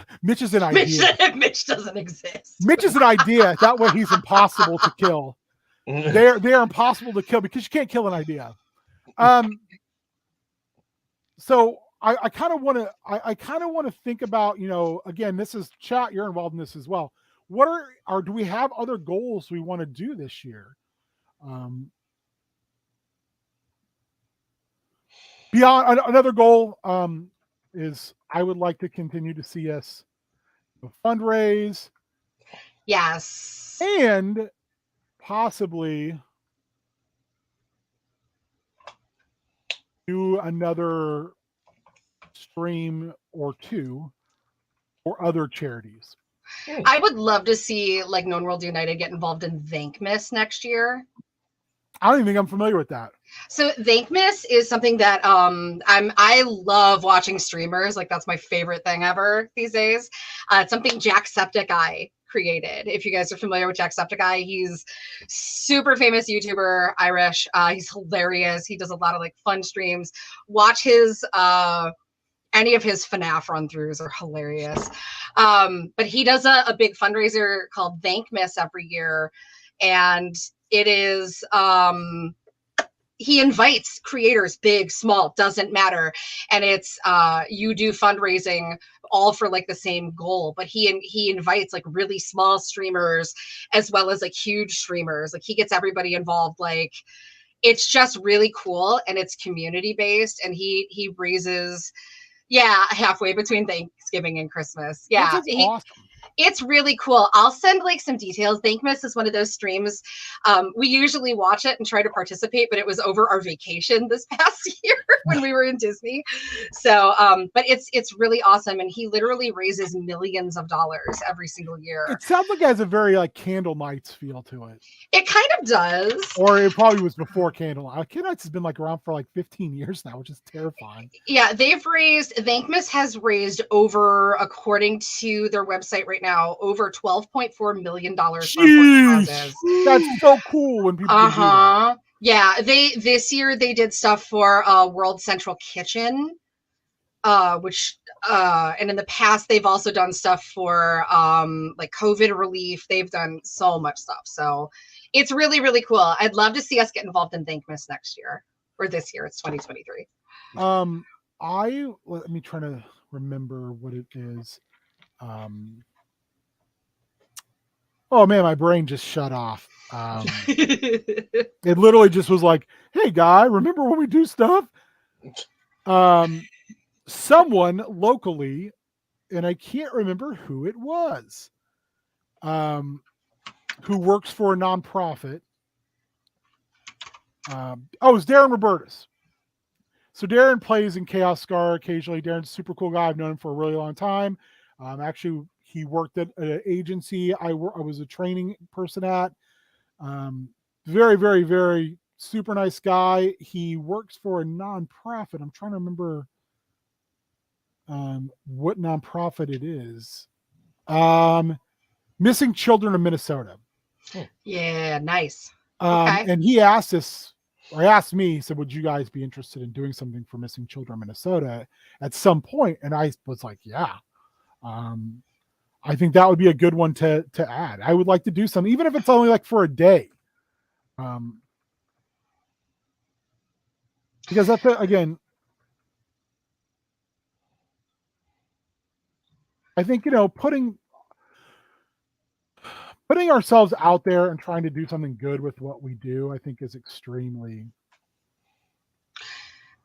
is an idea. Mitch doesn't exist. Mitch is an idea. That way he's impossible to kill. They're impossible to kill because you can't kill an idea. So I kind of want to think about, again, this is chat. You're involved in this as well. What do we have other goals we want to do this year? Beyond another goal is I would like to continue to see us fundraise. Yes. And possibly do another stream or two for other charities. I would love to see like Known World United get involved in Thankmas next year. I don't even think I'm familiar with that. So Thankmas is something that I love watching streamers. Like that's my favorite thing ever these days. It's something Jacksepticeye created. If you guys are familiar with Jacksepticeye, he's super famous YouTuber, Irish. He's hilarious. He does a lot of like fun streams. Watch his any of his FNAF run-throughs are hilarious. But he does a big fundraiser called Thankmas every year, and it is he invites creators, big, small, doesn't matter, and it's you do fundraising all for like the same goal. But he invites like really small streamers as well as like huge streamers. Like he gets everybody involved. Like it's just really cool, and it's community based, and he raises halfway between Thanksgiving and Christmas. Yeah, awesome. It's really cool. I'll send like some details. Thankmas is one of those streams. We usually watch it and try to participate, but it was over our vacation this past year when we were in Disney. So, but it's really awesome. And he literally raises millions of dollars every single year. It sounds like it has a very like Candle Nights feel to it. It kind of does. Or it probably was before Candle Nights. Candle Nights has been like around for like 15 years now, which is terrifying. Yeah, Thankmas has raised over, according to their website right now, over $12.4 million for causes. That's so cool when people do that. Yeah, this year they did stuff for World Central Kitchen, which and in the past they've also done stuff for like COVID relief. They've done so much stuff. So it's really, really cool. I'd love to see us get involved in Thankmas next year, or this year. It's 2023. Let me try to remember what it is. Oh man, my brain just shut off. It literally just was like, hey guy, remember when we do stuff? Someone locally, and I can't remember who it was, who works for a nonprofit. It's Darren Robertus. So Darren plays in Chaos Scar occasionally. Darren's a super cool guy. I've known him for a really long time. Actually, he worked at an agency I was a training person at. Very, very, very super nice guy. He works for a nonprofit. I'm trying to remember what nonprofit it is. Missing Children of Minnesota. Yeah, nice. Okay. And he asked us, or asked me, he said, would you guys be interested in doing something for Missing Children of Minnesota at some point? And I was like, yeah. I think that would be a good one to add. I would like to do something, even if it's only like for a day. Because that's, again, I think, putting ourselves out there and trying to do something good with what we do, I think is extremely.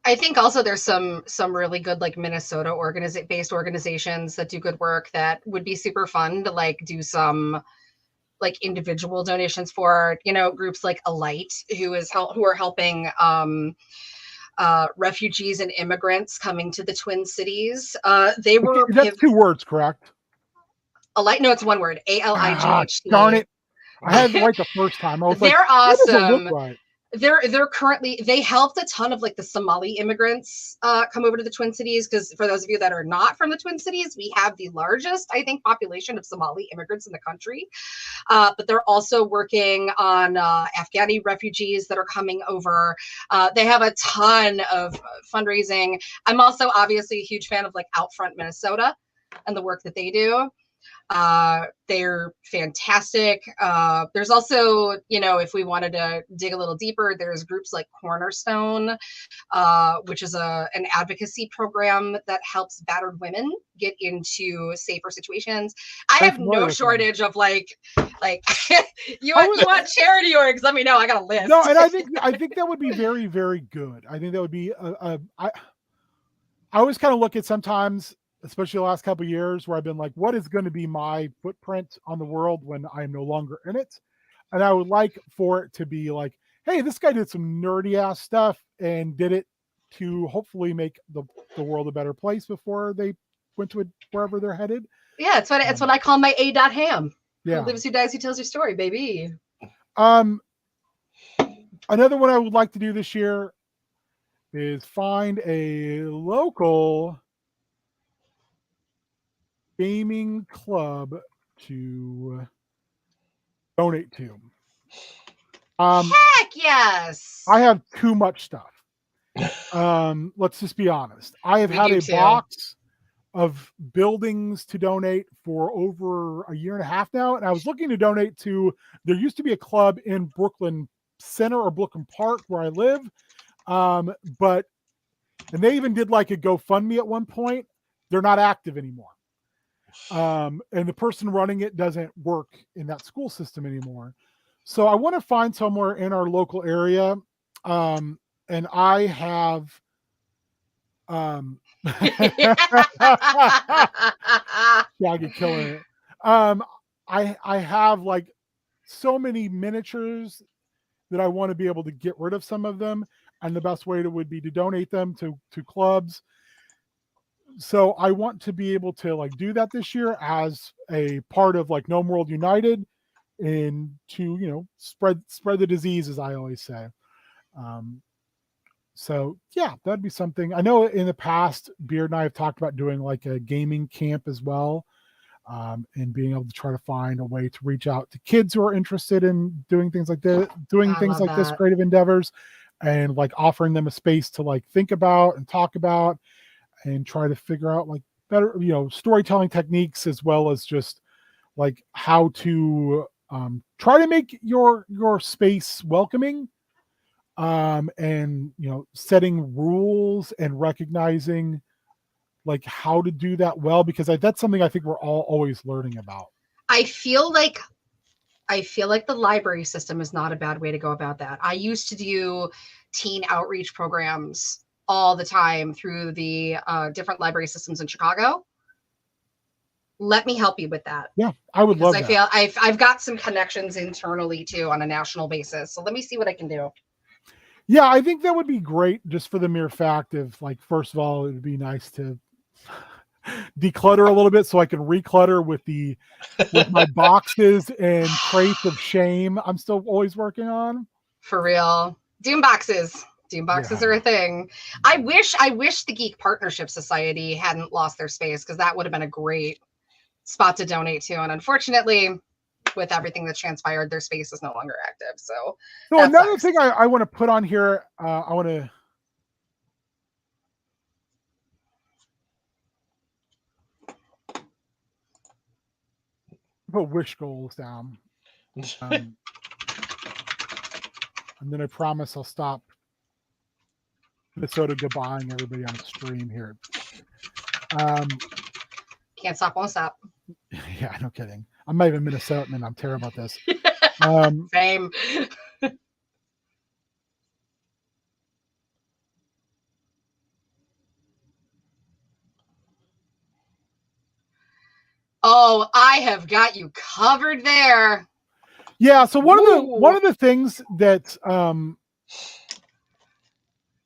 I think also there's some really good like Minnesota based organizations that do good work that would be super fun to like do some like individual donations for, groups like Alight, who are helping refugees and immigrants coming to the Twin Cities. That's 2 words, correct? Alight, no, it's 1 word. ALIGHT. Darn it! I had it right the first time. I was They're like, awesome. Look right. They're currently, they helped a ton of like the Somali immigrants come over to the Twin Cities, because for those of you that are not from the Twin Cities, we have the largest, I think, population of Somali immigrants in the country. But they're also working on Afghani refugees that are coming over. They have a ton of fundraising. I'm also obviously a huge fan of like Outfront Minnesota and the work that they do. They're fantastic. There's also, if we wanted to dig a little deeper, there's groups like Cornerstone, which is an advocacy program that helps battered women get into safer situations. I have no shortage of like you want charity orgs, let me know. I got a list. No, and I think that would be very, very good. I think that would be I always kind of look at sometimes, especially the last couple of years, where I've been like, what is going to be my footprint on the world when I am no longer in it? And I would like for it to be like, hey, this guy did some nerdy ass stuff and did it to hopefully make the world a better place before they went to wherever they're headed. Yeah, it's what I call my A.Ham. Yeah. Who lives, who dies, who tells your story, baby. Another one I would like to do this year is find a local gaming club to donate to. Heck yes. I have too much stuff. Let's just be honest. I have had a box of buildings to donate for over a year and a half now, and I was looking to donate to. There used to be a club in Brooklyn Center or Brooklyn Park where I live, and they even did like a GoFundMe at one point. They're not active anymore, and the person running it doesn't work in that school system anymore. So I want to find somewhere in our local area, and I have. Shaggy killing it. I have like so many miniatures that I want to be able to get rid of some of them, and the best way would be to donate them to clubs. So I want to be able to like do that this year as a part of like Gnome World United, and to spread the disease, as I always say. So yeah, that'd be something. I know in the past, Beard and I have talked about doing like a gaming camp as well, and being able to try to find a way to reach out to kids who are interested in doing things like this, this, creative endeavors, and like offering them a space to like think about and talk about, and try to figure out like better, storytelling techniques, as well as just like how to try to make your space welcoming. And setting rules and recognizing like how to do that well, because that's something I think we're all always learning about. I feel like the library system is not a bad way to go about that. I used to do teen outreach programs all the time through the different library systems in Chicago. Let me help you with that. Yeah, I would love that. I feel I've got some connections internally too on a national basis. So let me see what I can do. Yeah, I think that would be great, just for the mere fact of like, first of all, it would be nice to declutter a little bit so I can reclutter with my boxes and crates of shame I'm still always working on. For real. Doom boxes are a thing. I wish the Geek Partnership Society hadn't lost their space, because that would have been a great spot to donate to. And unfortunately, with everything that transpired, their space is no longer active. So another thing I want to put on here, I want to put wish goals down, and then I promise I'll stop Minnesota goodbying everybody on the stream here. Can't stop, won't stop. Yeah, no kidding. I'm not even Minnesotan, and I'm terrible at this. Same. Oh, I have got you covered there. Yeah. So one of the things that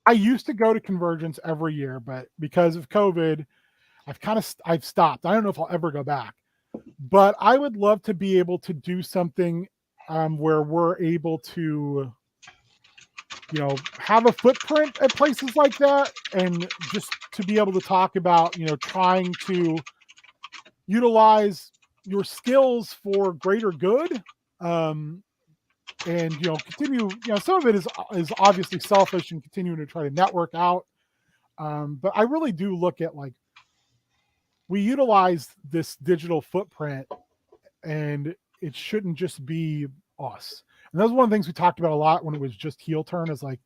I used to go to Convergence every year, but because of COVID, I've stopped. I don't know if I'll ever go back, but I would love to be able to do something where we're able to, have a footprint at places like that, and just to be able to talk about, trying to utilize your skills for greater good, and continue. Some of it is obviously selfish and continuing to try to network out, but I really do look at like, we utilize this digital footprint, and it shouldn't just be us. And that was one of the things we talked about a lot when it was just Heel Turn, is like,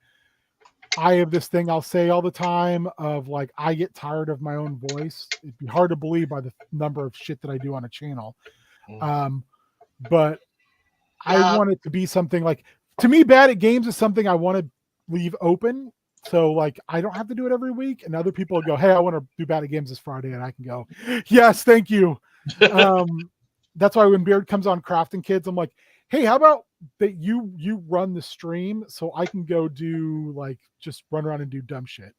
I have this thing I'll say all the time of like, I get tired of my own voice. It'd be hard to believe by the number of shit that I do on a channel. But I want it to be something like, to me, Bad at Games is something I want to leave open. So like, I don't have to do it every week, and other people will go, hey, I want to do Bad at Games this Friday. And I can go, yes, thank you. That's why when Beard comes on Crafting Kids, I'm like, hey, how about that you run the stream so I can go do like, just run around and do dumb shit.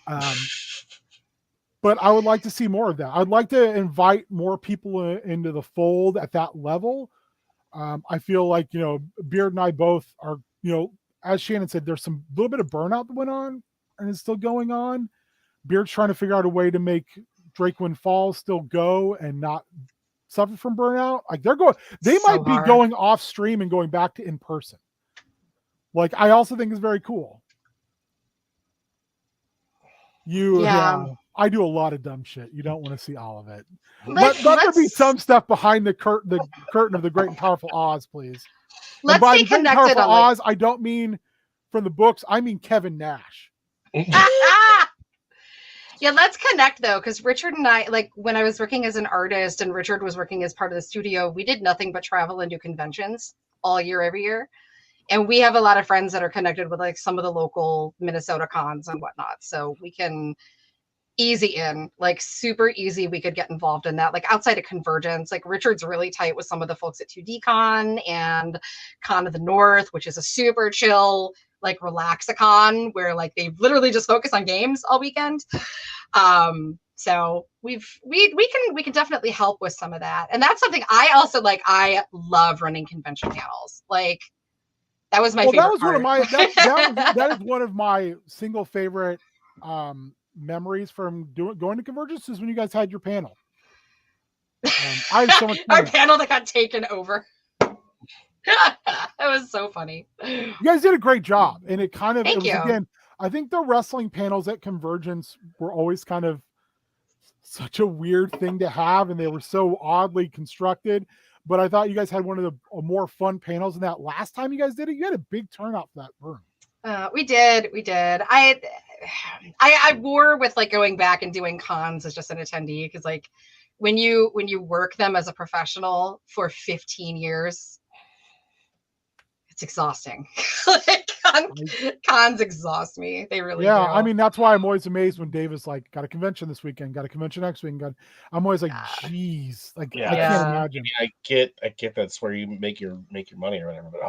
But I would like to see more of that. I'd like to invite more people into the fold at that level. I feel like, Beard and I both are, as Shannon said, there's some little bit of burnout that went on and is still going on. Beard's trying to figure out a way to make Drakewind Falls still go and not suffer from burnout. Like they might be going off stream and going back to in person. Like, I also think is very cool. I do a lot of dumb shit. You don't want to see all of it. Let's Let there be some stuff behind the curtain of the Great and Powerful Oz, please. And by stay the Great and connected Powerful on Oz, I don't mean from the books. I mean Kevin Nash. Yeah, let's connect though, because Richard and I, like when I was working as an artist and Richard was working as part of the studio, we did nothing but travel and do conventions all year, every year. And we have a lot of friends that are connected with like some of the local Minnesota cons and whatnot. So we can easy in, like super easy. We could get involved in that. Like outside of Convergence, like Richard's really tight with some of the folks at 2D Con and Con of the North, which is a super chill, like relax-a-con where like they literally just focus on games all weekend. So we can definitely help with some of that. And that's something I also like. I love running convention panels. Like that was my favorite that was part. one of my that is one of my single favorite memories from going to Convergence is when you guys had your panel. I had so much fun. Our panel that got taken over. That was so funny. You guys did a great job, and it kind of Thank you. Again, I think the wrestling panels at Convergence were always kind of such a weird thing to have, and they were so oddly constructed. But I thought you guys had one of the more fun panels than that last time you guys did it. You had a big turnout for that room. We did. I wore with like going back and doing cons as just an attendee, because like when you work them as a professional for 15 years, it's exhausting. Like, cons exhaust me. They really do. I mean, that's why I'm always amazed when Dave is like, got a convention this weekend, got a convention next week. I'm always like, geez, like I can't imagine. I get that's where you make your money or whatever, but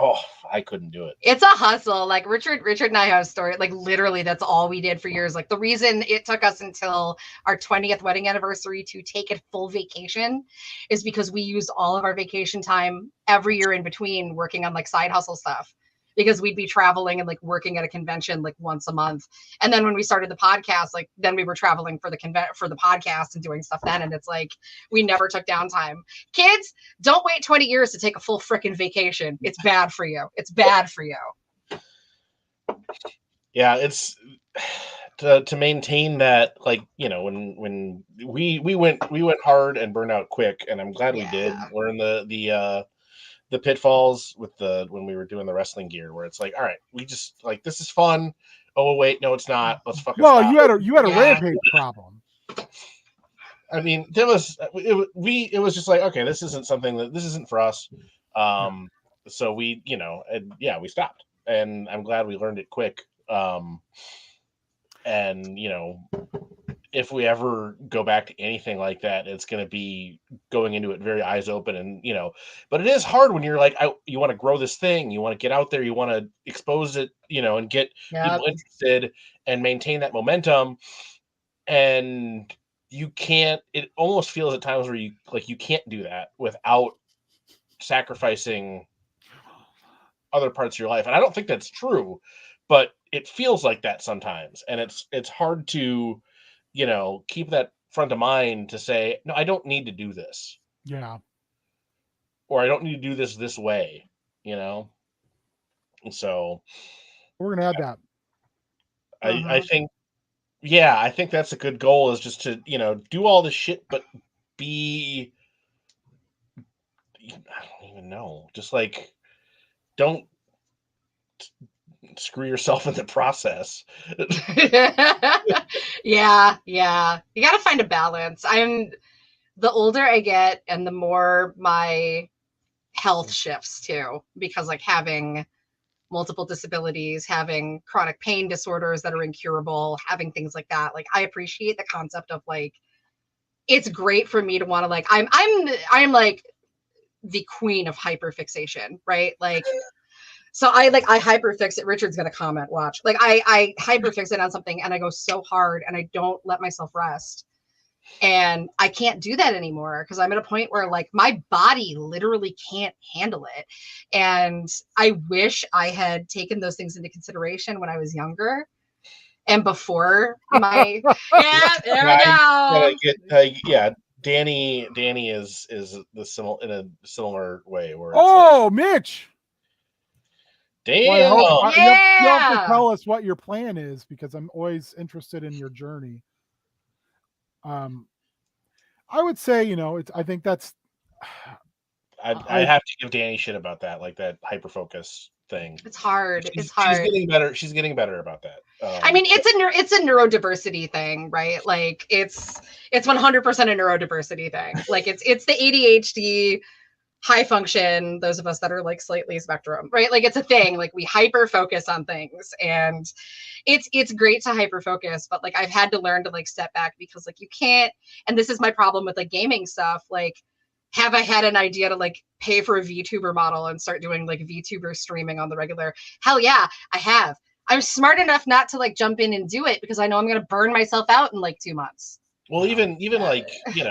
I couldn't do it. It's a hustle. Like Richard and I have a story. Like literally, that's all we did for years. Like the reason it took us until our 20th wedding anniversary to take a full vacation is because we used all of our vacation time every year in between working on like side hustle stuff, because we'd be traveling and like working at a convention like once a month. And then when we started the podcast, like then we were traveling for the podcast and doing stuff then. And it's like, we never took downtime. Kids, don't wait 20 years to take a full frickin' vacation. It's bad for you. It's bad for you. Yeah. It's to maintain that, like, you know, when we went hard and burned out quick, and I'm glad we did. We're in the pitfalls with when we were doing the wrestling gear, where it's like, all right, we just like, this is fun. Oh wait, no, it's not. Let's fucking stop. You had a rampage problem. I mean, it was just like, okay, this isn't for us. So we, you know, we stopped, and I'm glad we learned it quick. And you know, if we ever go back to anything like that, it's going to be going into it very eyes open, and you know, but it is hard when you're like, you want to grow this thing, you want to get out there, you want to expose it, you know, and get people interested and maintain that momentum. And you can't, it almost feels at times where you can't do that without sacrificing other parts of your life. And I don't think that's true, but it feels like that sometimes. And it's hard to, you know, keep that front of mind to say, no, I don't need to do this. Yeah. Or I don't need to do this way, you know? And so we're going to add that. I think, I think that's a good goal, is just to, you know, do all this shit, but I don't even know. Just like, don't screw yourself in the process. Yeah. You got to find a balance. The older I get and the more my health shifts too, because like having multiple disabilities, having chronic pain disorders that are incurable, having things like that. Like I appreciate the concept of like, it's great for me to want to like, I'm like the queen of hyperfixation, right? Like, so I hyperfix it. Richard's going to comment, watch. Like I hyperfix it on something and I go so hard and I don't let myself rest. And I can't do that anymore because I'm at a point where like my body literally can't handle it. And I wish I had taken those things into consideration when I was younger and before my, Danny is in a similar way where Mitch. Damn. Well, I hope you have to Yeah. tell us what your plan is, because I'm always interested in your journey. I would say, I think that's. I have to give Danny shit about that, like that hyper focus thing. It's hard. She's It's getting better. She's getting better about that. I mean, it's a neurodiversity thing, right? Like it's 100% a neurodiversity thing. Like it's the ADHD high function, those of us that are like slightly spectrum, right? Like it's a thing. Like we hyper focus on things, and it's great to hyper focus, but like I've had to learn to like step back, because like you can't, and this is my problem with like gaming stuff. Like, have I had an idea to like pay for a VTuber model and start doing like VTuber streaming on the regular? Hell yeah, I have. I'm smart enough not to like jump in and do it, because I know I'm going to burn myself out in like 2 months. Well, even like, he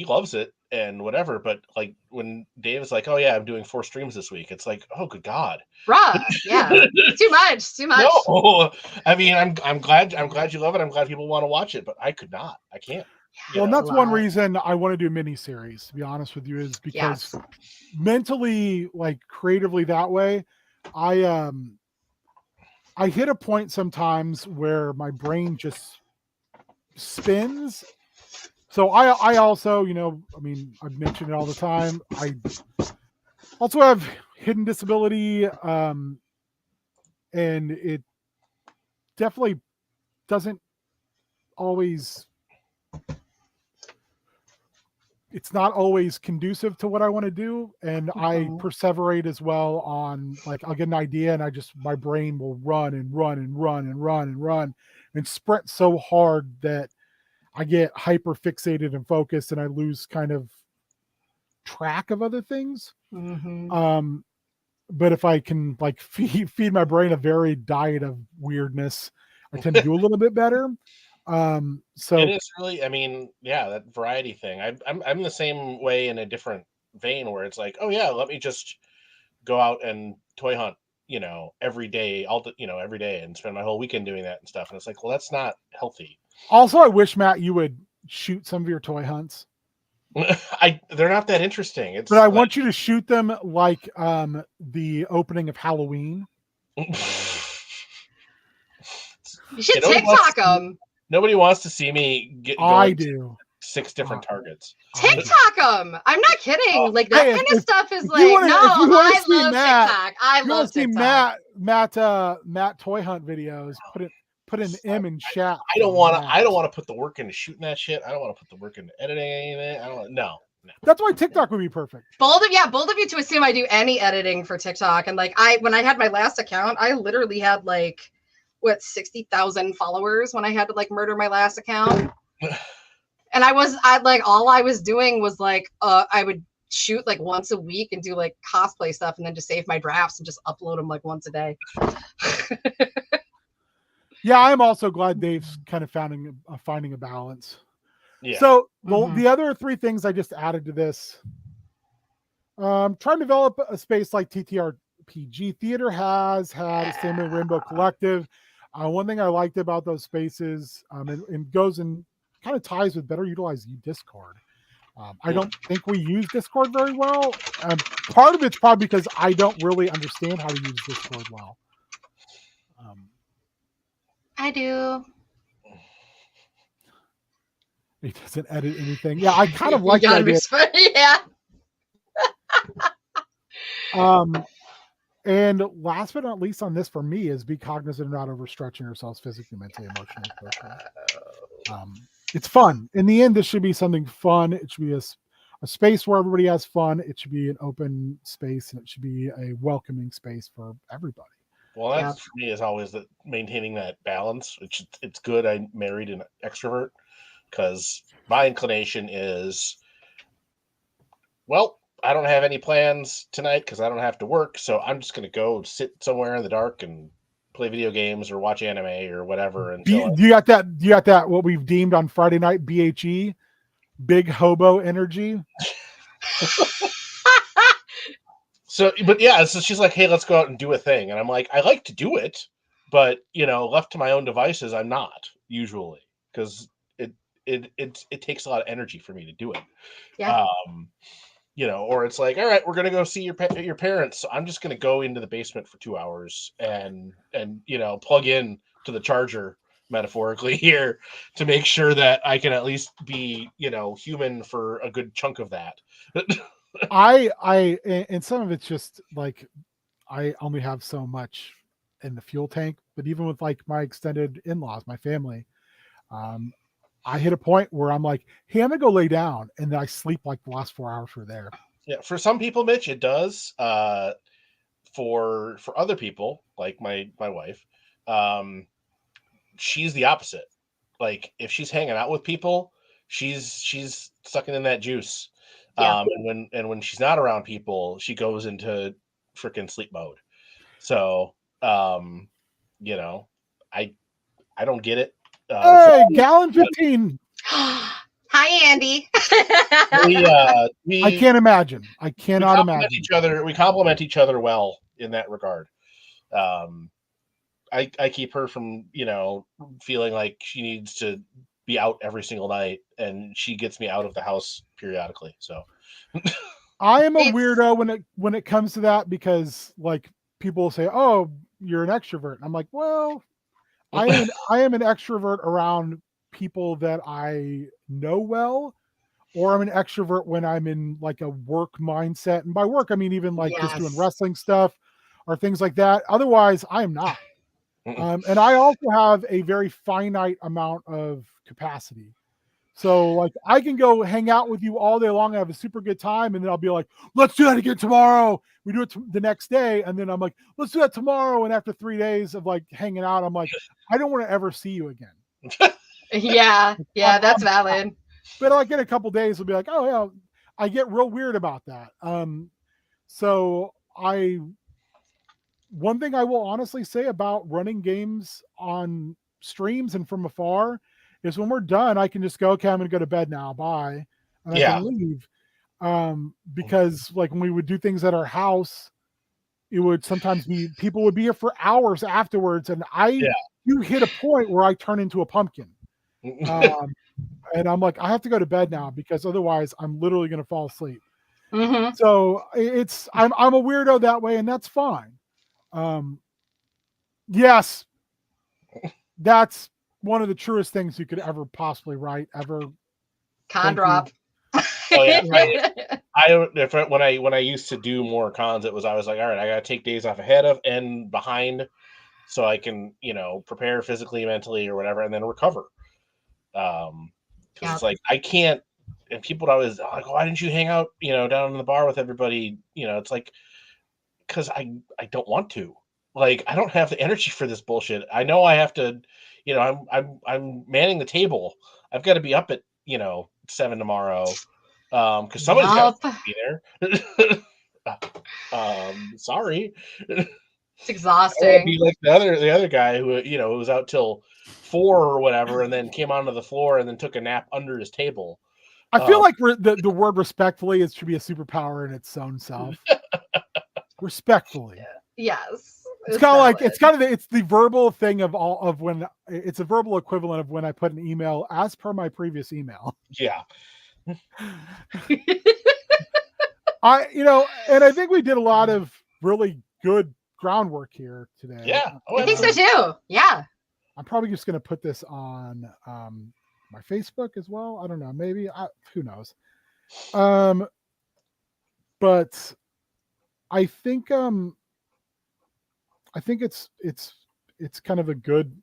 loves it and whatever, but like when Dave is like, oh yeah, I'm doing 4 streams this week, it's like, oh good God. Bruh, yeah. Too much. No, I mean, I'm glad you love it. I'm glad people want to watch it, but I could not. I can't. Well, and that's one reason I want to do miniseries, to be honest with you, is because mentally, like creatively that way, I hit a point sometimes where my brain just spins. So I also, I mean, I've mentioned it all the time. I also have hidden disability, and it definitely doesn't always. It's not always conducive to what I want to do. And I perseverate as well on, like, I'll get an idea and my brain will run and sprint so hard that I get hyper fixated and focused, and I lose kind of track of other things. But if I can like feed my brain a varied diet of weirdness, I tend to do a little bit better. So it is really, I mean, yeah, that variety thing. I'm the same way in a different vein, where it's like, oh yeah, let me just go out and toy hunt, every day, every day, and spend my whole weekend doing that and stuff. And it's like, well, that's not healthy. Also, I wish, Matt, you would shoot some of your toy hunts. They're not that interesting. But I want you to shoot them like the opening of Halloween. You should TikTok them. Nobody wants to see me I do 6 different targets. TikTok them. I'm not kidding. Like that kind of stuff is like, I love TikTok. I love TikTok. Matt toy hunt videos. Put an M in chat. I don't want to put the work into shooting that shit. I don't want to put the work into editing anything. No. That's why TikTok would be perfect. Bold of you to assume I do any editing for TikTok. And like when I had my last account, I literally had like 60,000 followers when I had to like murder my last account. And I all I was doing was like I would shoot like once a week and do like cosplay stuff, and then just save my drafts and just upload them like once a day. Yeah, I'm also glad Dave's kind of finding a balance. Yeah. So the other 3 things I just added to this, trying to develop a space like TTRPG Theater has had, same with Rainbow Collective. One thing I liked about those spaces, and goes and kind of ties with better utilizing Discord. I don't think we use Discord very well. Part of it's probably because I don't really understand how to use Discord well. I do. He doesn't edit anything. Yeah, I kind of like that idea. Yeah. And last but not least on this for me is be cognizant of not overstretching yourselves physically, mentally, emotionally, socially. It's fun. In the end, this should be something fun. It should be a space where everybody has fun. It should be an open space, and it should be a welcoming space for everybody. Well, that's for me is always maintaining that balance. It's good I married an extrovert, because my inclination is, well, I don't have any plans tonight because I don't have to work, so I'm just going to go sit somewhere in the dark and play video games or watch anime or whatever. You got that what we've deemed on Friday night BHE, big hobo energy. So she's like, hey, let's go out and do a thing. And I'm like, I like to do it, but left to my own devices, I'm not usually, because it takes a lot of energy for me to do it. Yeah. or it's like, all right, we're gonna go see your parents. So I'm just gonna go into the basement for 2 hours and plug in to the charger, metaphorically here, to make sure that I can at least be human for a good chunk of that. And some of it's just like I only have so much in the fuel tank, but even with like my extended in-laws, my family, I hit a point where I'm like, hey, I'm gonna go lay down, and then I sleep like the last 4 hours we're there. Yeah, for some people, Mitch, it does. For other people, like my wife, she's the opposite. Like if she's hanging out with people, she's sucking in that juice. Yeah. And when she's not around people, she goes into freaking sleep mode. So, I don't get it. Hey, gallon 15. Hi, Andy. I can't imagine. I cannot imagine. We complement each other well in that regard. I keep her from, feeling like she needs to be out every single night, and she gets me out of the house periodically. So I am a weirdo when it comes to that, because like people will say, "Oh, you're an extrovert." And I'm like, "Well, I am an extrovert around people that I know well, or I'm an extrovert when I'm in like a work mindset. And by work, I mean even like just doing wrestling stuff or things like that. Otherwise, I am not. And I also have a very finite amount of capacity. So like I can go hang out with you all day long and have a super good time, and then I'll be like, let's do that again tomorrow. We do it the next day, and then I'm like, let's do that tomorrow. And after 3 days of like hanging out, I'm like, I don't want to ever see you again. Yeah, that's valid. But like in a couple days, we'll be like, oh yeah, I get real weird about that. So one thing I will honestly say about running games on streams and from afar is when we're done, I can just go, okay, I'm going to go to bed now. Bye. And I can leave. Because like when we would do things at our house, it would sometimes be, people would be here for hours afterwards. And you hit a point where I turn into a pumpkin. And I'm like, I have to go to bed now, because otherwise I'm literally going to fall asleep. Mm-hmm. So I'm a weirdo that way, and that's fine. Yes, that's one of the truest things you could ever possibly write ever. Con drop. Oh yeah. When I used to do more cons, I was like, all right, I gotta take days off ahead of and behind, so I can prepare physically, mentally, or whatever, and then recover. Because it's like I can't. And people would always like, why didn't you hang out down in the bar with everybody? It's like, because I don't want to. Like, I don't have the energy for this bullshit. I know I have to, I'm manning the table. I've got to be up at 7 tomorrow, because somebody's got to be there. Sorry, it's exhausting. Be like the other guy who was out till 4 or whatever, and then came onto the floor and then took a nap under his table. I feel like the word respectfully should be a superpower in its own self. Respectfully. Yes. It's kind of like it's the verbal thing of when it's a verbal equivalent of when I put an email as per my previous email. Yeah. And I think we did a lot of really good groundwork here today. Yeah. I think so too. Yeah. I'm probably just going to put this on my Facebook as well. I don't know. Maybe who knows? But I think it's kind of a good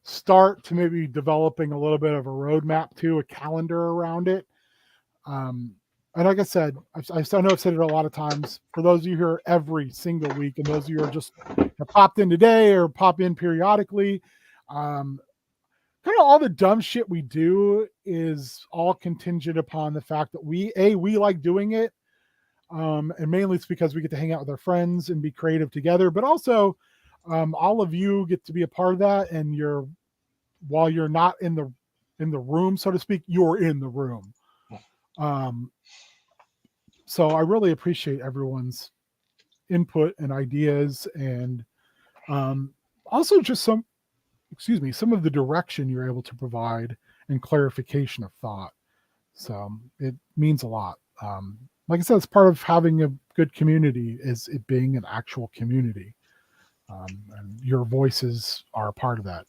start to maybe developing a little bit of a roadmap to a calendar around it. And like I said, I know I've said it a lot of times. For those of you here every single week, and those of you who are just have popped in today or pop in periodically, kind of all the dumb shit we do is all contingent upon the fact that we like doing it. And mainly it's because we get to hang out with our friends and be creative together, but also all of you get to be a part of that. And while you're not in the room, so to speak, you're in the room. So I really appreciate everyone's input and ideas, and also just some of the direction you're able to provide and clarification of thought. So it means a lot. like I said, it's part of having a good community is it being an actual community. And your voices are a part of that.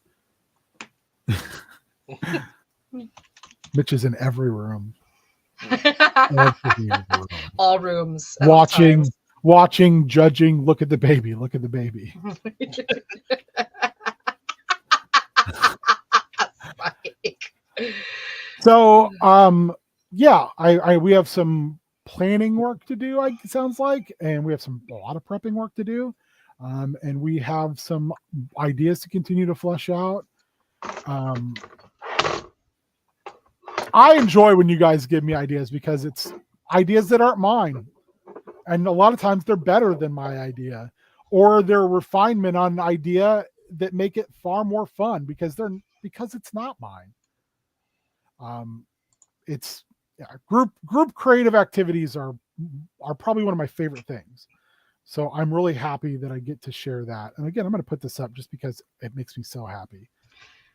Mitch is in every room. Every room. All rooms. At all times. Watching, judging. Look at the baby. Look at the baby. So, yeah, we have some planning work to do. It sounds like, and we have a lot of prepping work to do, and we have some ideas to continue to flesh out. I enjoy when you guys give me ideas because it's ideas that aren't mine. And a lot of times they're better than my idea, or they're refinement on an idea that make it far more fun because it's not mine. It's group creative activities are probably one of my favorite things. So I'm really happy that I get to share that. And again, I'm going to put this up just because it makes me so happy.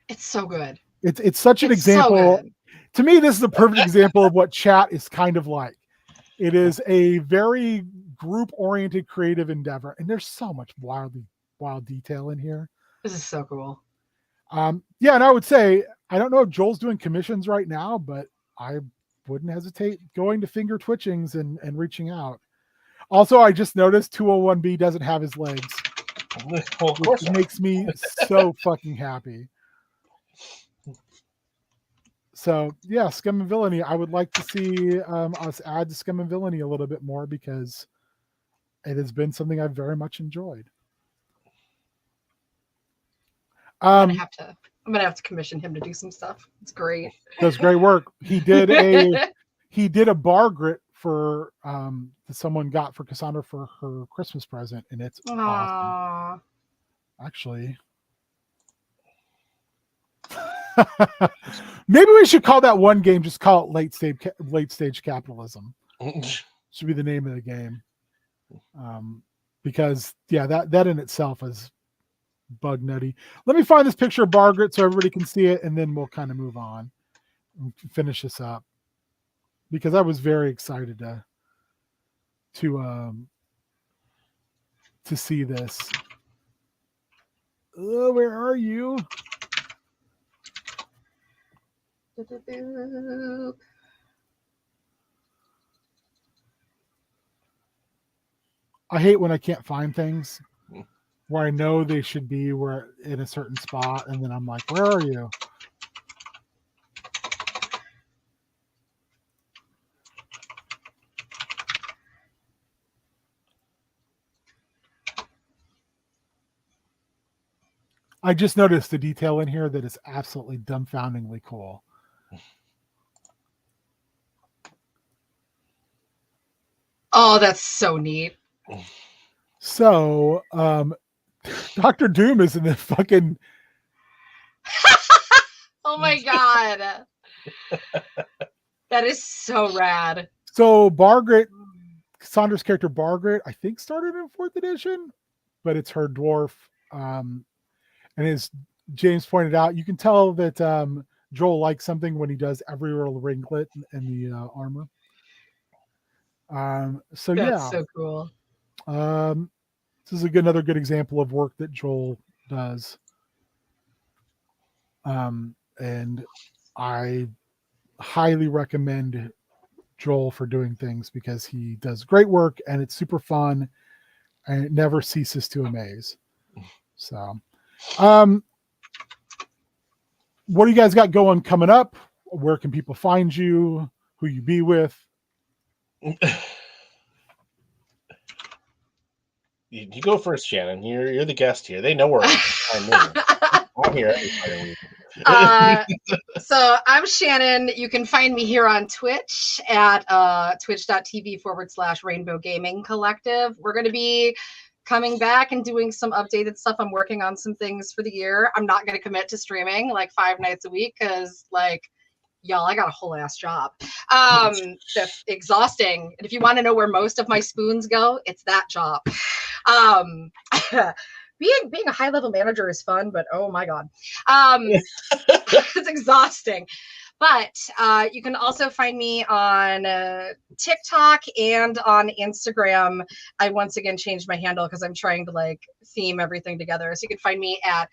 It's so good. It's such an example. So to me, this is a perfect example of what chat is kind of like. It is a very group-oriented creative endeavor, and there's so much wild detail in here. This is so cool. Yeah, and I would say, I don't know if Joel's doing commissions right now, but I wouldn't hesitate going to finger twitchings and reaching out. Also, I just noticed 201B doesn't have his legs. Well, of course which makes me so fucking happy. So yeah, Scum and Villainy. I would like to see us add to Scum and Villainy a little bit more because it has been something I've very much enjoyed. I'm gonna have to commission him to do some stuff. It's great. Does great work. He did a bar grit for that someone got for Cassandra for her Christmas present, and it's awesome. Actually. Maybe we should call that one game, just call it late stage capitalism. Should be the name of the game. Because yeah, that in itself is bug nutty. Let me find this picture of Bargrit so everybody can see it, and then we'll kind of move on and finish this up. Because I was very excited to see this. Where are you? I hate when I can't find things where I know they should be in a certain spot, and then I'm like, where are you? I just noticed the detail in here that is absolutely dumbfoundingly cool. Oh, that's so neat. So, Dr. Doom is in the fucking... Oh my god. That is so rad. So, Bargrit, Cassandra's character Bargrit, I think started in 4th edition, but it's her dwarf. And as James pointed out, you can tell that Joel likes something when he does every little ringlet in the armor. So that's so cool. This is another good example of work that Joel does. And I highly recommend Joel for doing things because he does great work and it's super fun and it never ceases to amaze. So, what do you guys got going coming up? Where can people find you? Who you be with? You go first, Shannon. You're the guest here. They know where I'm here every Friday week. So I'm Shannon. You can find me here on Twitch at twitch.tv/Rainbow Gaming Collective. We're going to be coming back and doing some updated stuff. I'm working on some things for the year. I'm not going to commit to streaming like 5 nights a week because y'all, I got a whole ass job. That's exhausting. And if you want to know where most of my spoons go, it's that job. Being a high level manager is fun, but oh my god, it's exhausting. But you can also find me on TikTok and on Instagram. I once again changed my handle because I'm trying to like theme everything together. So you can find me at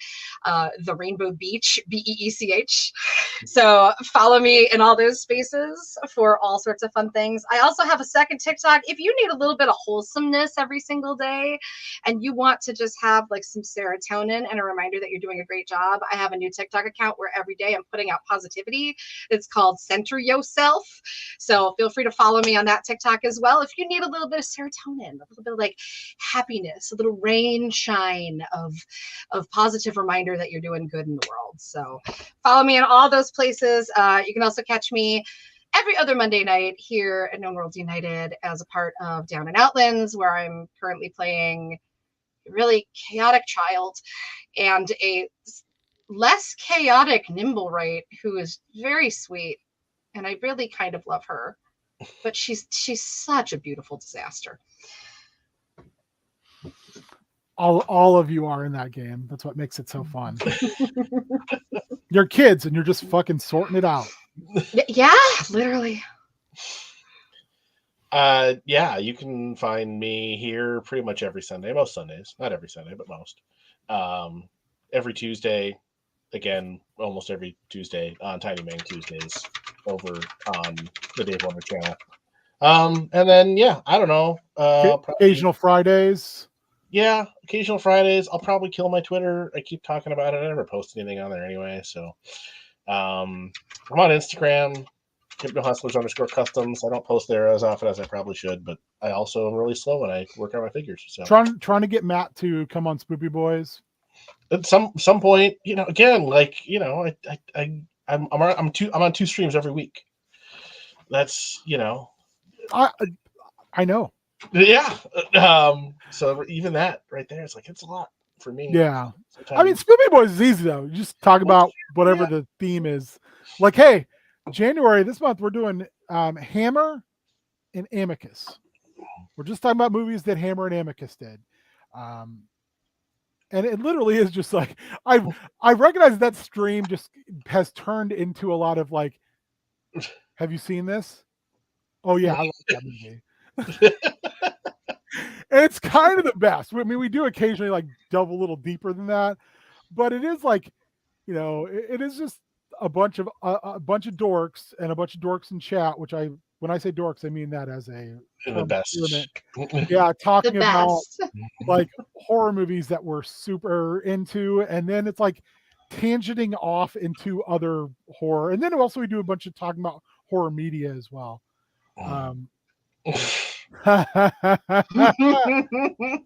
the Rainbow Beach, BEECH. So follow me in all those spaces for all sorts of fun things. I also have a second TikTok. If you need a little bit of wholesomeness every single day and you want to just have like some serotonin and a reminder that you're doing a great job, I have a new TikTok account where every day I'm putting out positivity. It's called Center Yourself. So feel free to follow me on that TikTok as well. If you need a little bit of serotonin, a little bit of like happiness, a little rain shine of positive reminder that you're doing good in the world. So follow me in all those places. You can also catch me every other Monday night here at Known Worlds United as a part of Down and Outlands, where I'm currently playing a really chaotic child and a less chaotic Nimblewright who is very sweet, and I really kind of love her, but she's such a beautiful disaster. All of you are in that game. That's what makes it so fun. You're kids and you're just fucking sorting it out. Yeah, literally. Yeah, you can find me here pretty much every Sunday, most Sundays, not every Sunday, but most. Every Tuesday, again, almost every Tuesday on Tiny Mang Tuesdays over on the Dave Wonder channel. And then, yeah, I don't know. Occasional Fridays. Yeah, occasional Fridays. I'll probably kill my Twitter. I keep talking about it. I never post anything on there anyway. So I'm on Instagram, HypnoHustlers_customs. I don't post there as often as I probably should, but I also am really slow when I work on my figures. So trying to get Matt to come on Spoopy Boys. At some point, you know, again, like, you know, I'm on 2 streams every week. That's, you know, I know. Yeah. So even that right there, it's like, it's a lot for me. Yeah. Sometimes. I mean, Spoopy Boys is easy though. You just talk about whatever the theme is. Like, hey, January this month we're doing Hammer and Amicus. We're just talking about movies that Hammer and Amicus did. And it literally is just like I recognize that stream just has turned into a lot of like, have you seen this? Oh yeah, I like that movie. And it's kind of the best. I mean, we do occasionally like delve a little deeper than that, but it is like, you know, it is just a bunch of dorks and a bunch of dorks in chat. Which when I say dorks, I mean that as the best. Yeah, talking The about best. like horror movies that we're super into, and then it's like tangenting off into other horror, and then also we do a bunch of talking about horror media as well.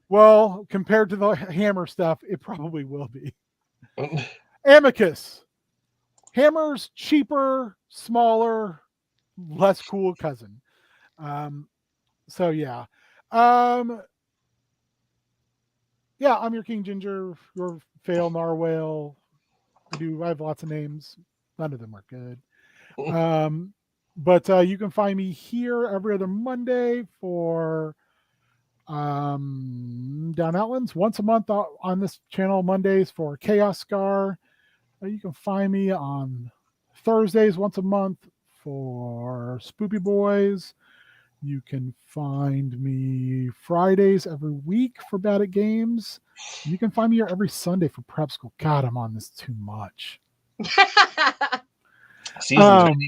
Well, compared to the Hammer stuff, it probably will be. Amicus. Hammer's cheaper, smaller, less cool cousin. So yeah. Yeah, I'm your King Ginger, your Fail Narwhale. I have lots of names. None of them are good. But you can find me here every other Monday for Down Outlands. Once a month on this channel, Mondays for Chaos Scar. You can find me on Thursdays once a month for Spoopy Boys. You can find me Fridays every week for Bad at Games. You can find me here every Sunday for Prep School. God, I'm on this too much. Seasons,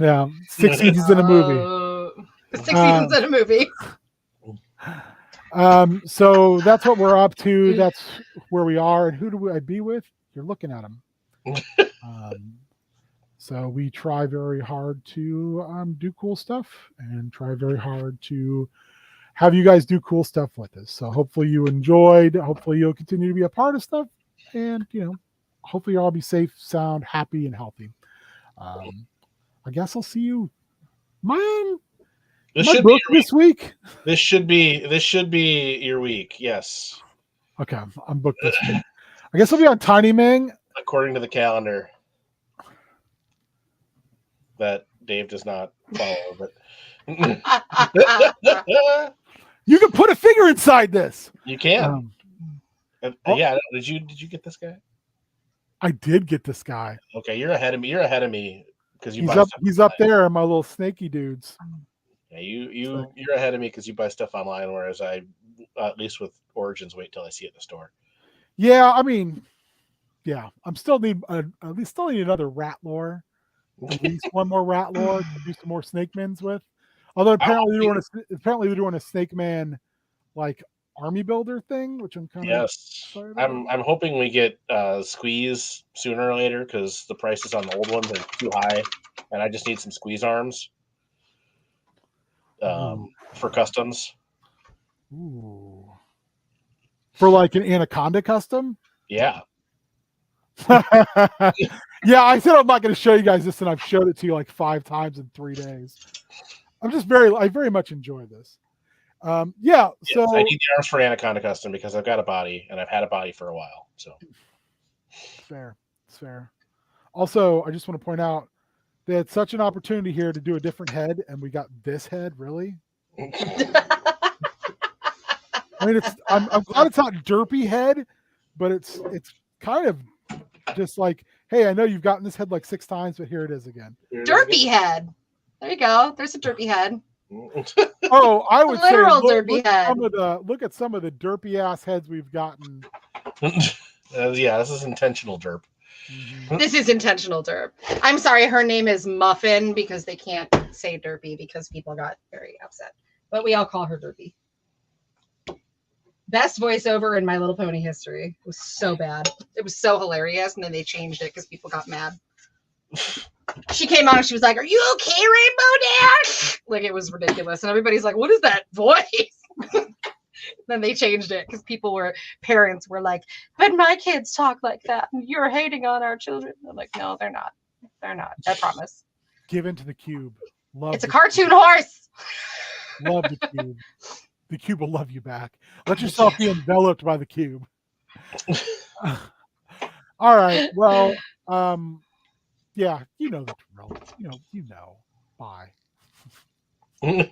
yeah. 6 seasons in a movie. 6 seasons in a movie. So that's what we're up to. That's where we are. And who do I be with? You're looking at them. So we try very hard to do cool stuff and try very hard to have you guys do cool stuff with us. So hopefully you enjoyed. Hopefully you'll continue to be a part of stuff. And, you know, hopefully you'll all be safe, sound, happy, and healthy. I guess I'll see you. Man, this week. This should be your week. Yes. Okay, I'm booked this week. I guess I'll be on Tiny Mang. According to the calendar that Dave does not follow, but you can put a figure inside this. You can. Yeah. Did you get this guy? I did get this guy. Okay, you're ahead of me. You're ahead of me because you He's buy up. stuff He's up online. there, my little snaky dudes. Yeah, you're ahead of me because you buy stuff online, whereas I, at least with Origins, wait till I see it in the store. Yeah, I mean, yeah, I'm still need at least still need another rat lore. At least one more rat lore to do some more snake mans with. Although apparently they're doing a snake man like army builder thing, which I'm kind of Yes, I'm hoping we get squeeze sooner or later because the prices on the old ones are too high, and I just need some squeeze arms for customs. Ooh. For like an Anaconda custom? Yeah. Yeah, I said I'm not going to show you guys this, and I've showed it to you like 5 times in 3 days. I very much enjoy this. Yeah, so I need the arms for Anaconda custom because I've got a body and I've had a body for a while. So it's fair. Also, I just want to point out they had such an opportunity here to do a different head, and we got this head. Really? I mean, I'm glad it's not derpy head, but it's kind of just like, hey, I know you've gotten this head like 6 times, but here it is again. Derpy head. There you go. There's a derpy head. Oh, I would say derpy head. Look at some of the derpy ass heads we've gotten. Yeah, this is intentional derp. Mm-hmm. This is intentional derp. I'm sorry, her name is Muffin because they can't say derpy because people got very upset. But we all call her derpy. Best voiceover in My Little Pony history. It was so bad. It was so hilarious, and then they changed it because people got mad. She came on and she was like, "Are you okay, Rainbow Dash?" Like, it was ridiculous. And everybody's like, "What is that voice?" Then they changed it because parents were like, "But my kids talk like that. And you're hating on our children." I'm like, "No, they're not. They're not. I promise." Give into the cube. It's a cartoon horse. Love the cube. The cube will love you back. Let yourself be enveloped by the cube. All right. Well, yeah, you know the drill. You know. Bye. Bye.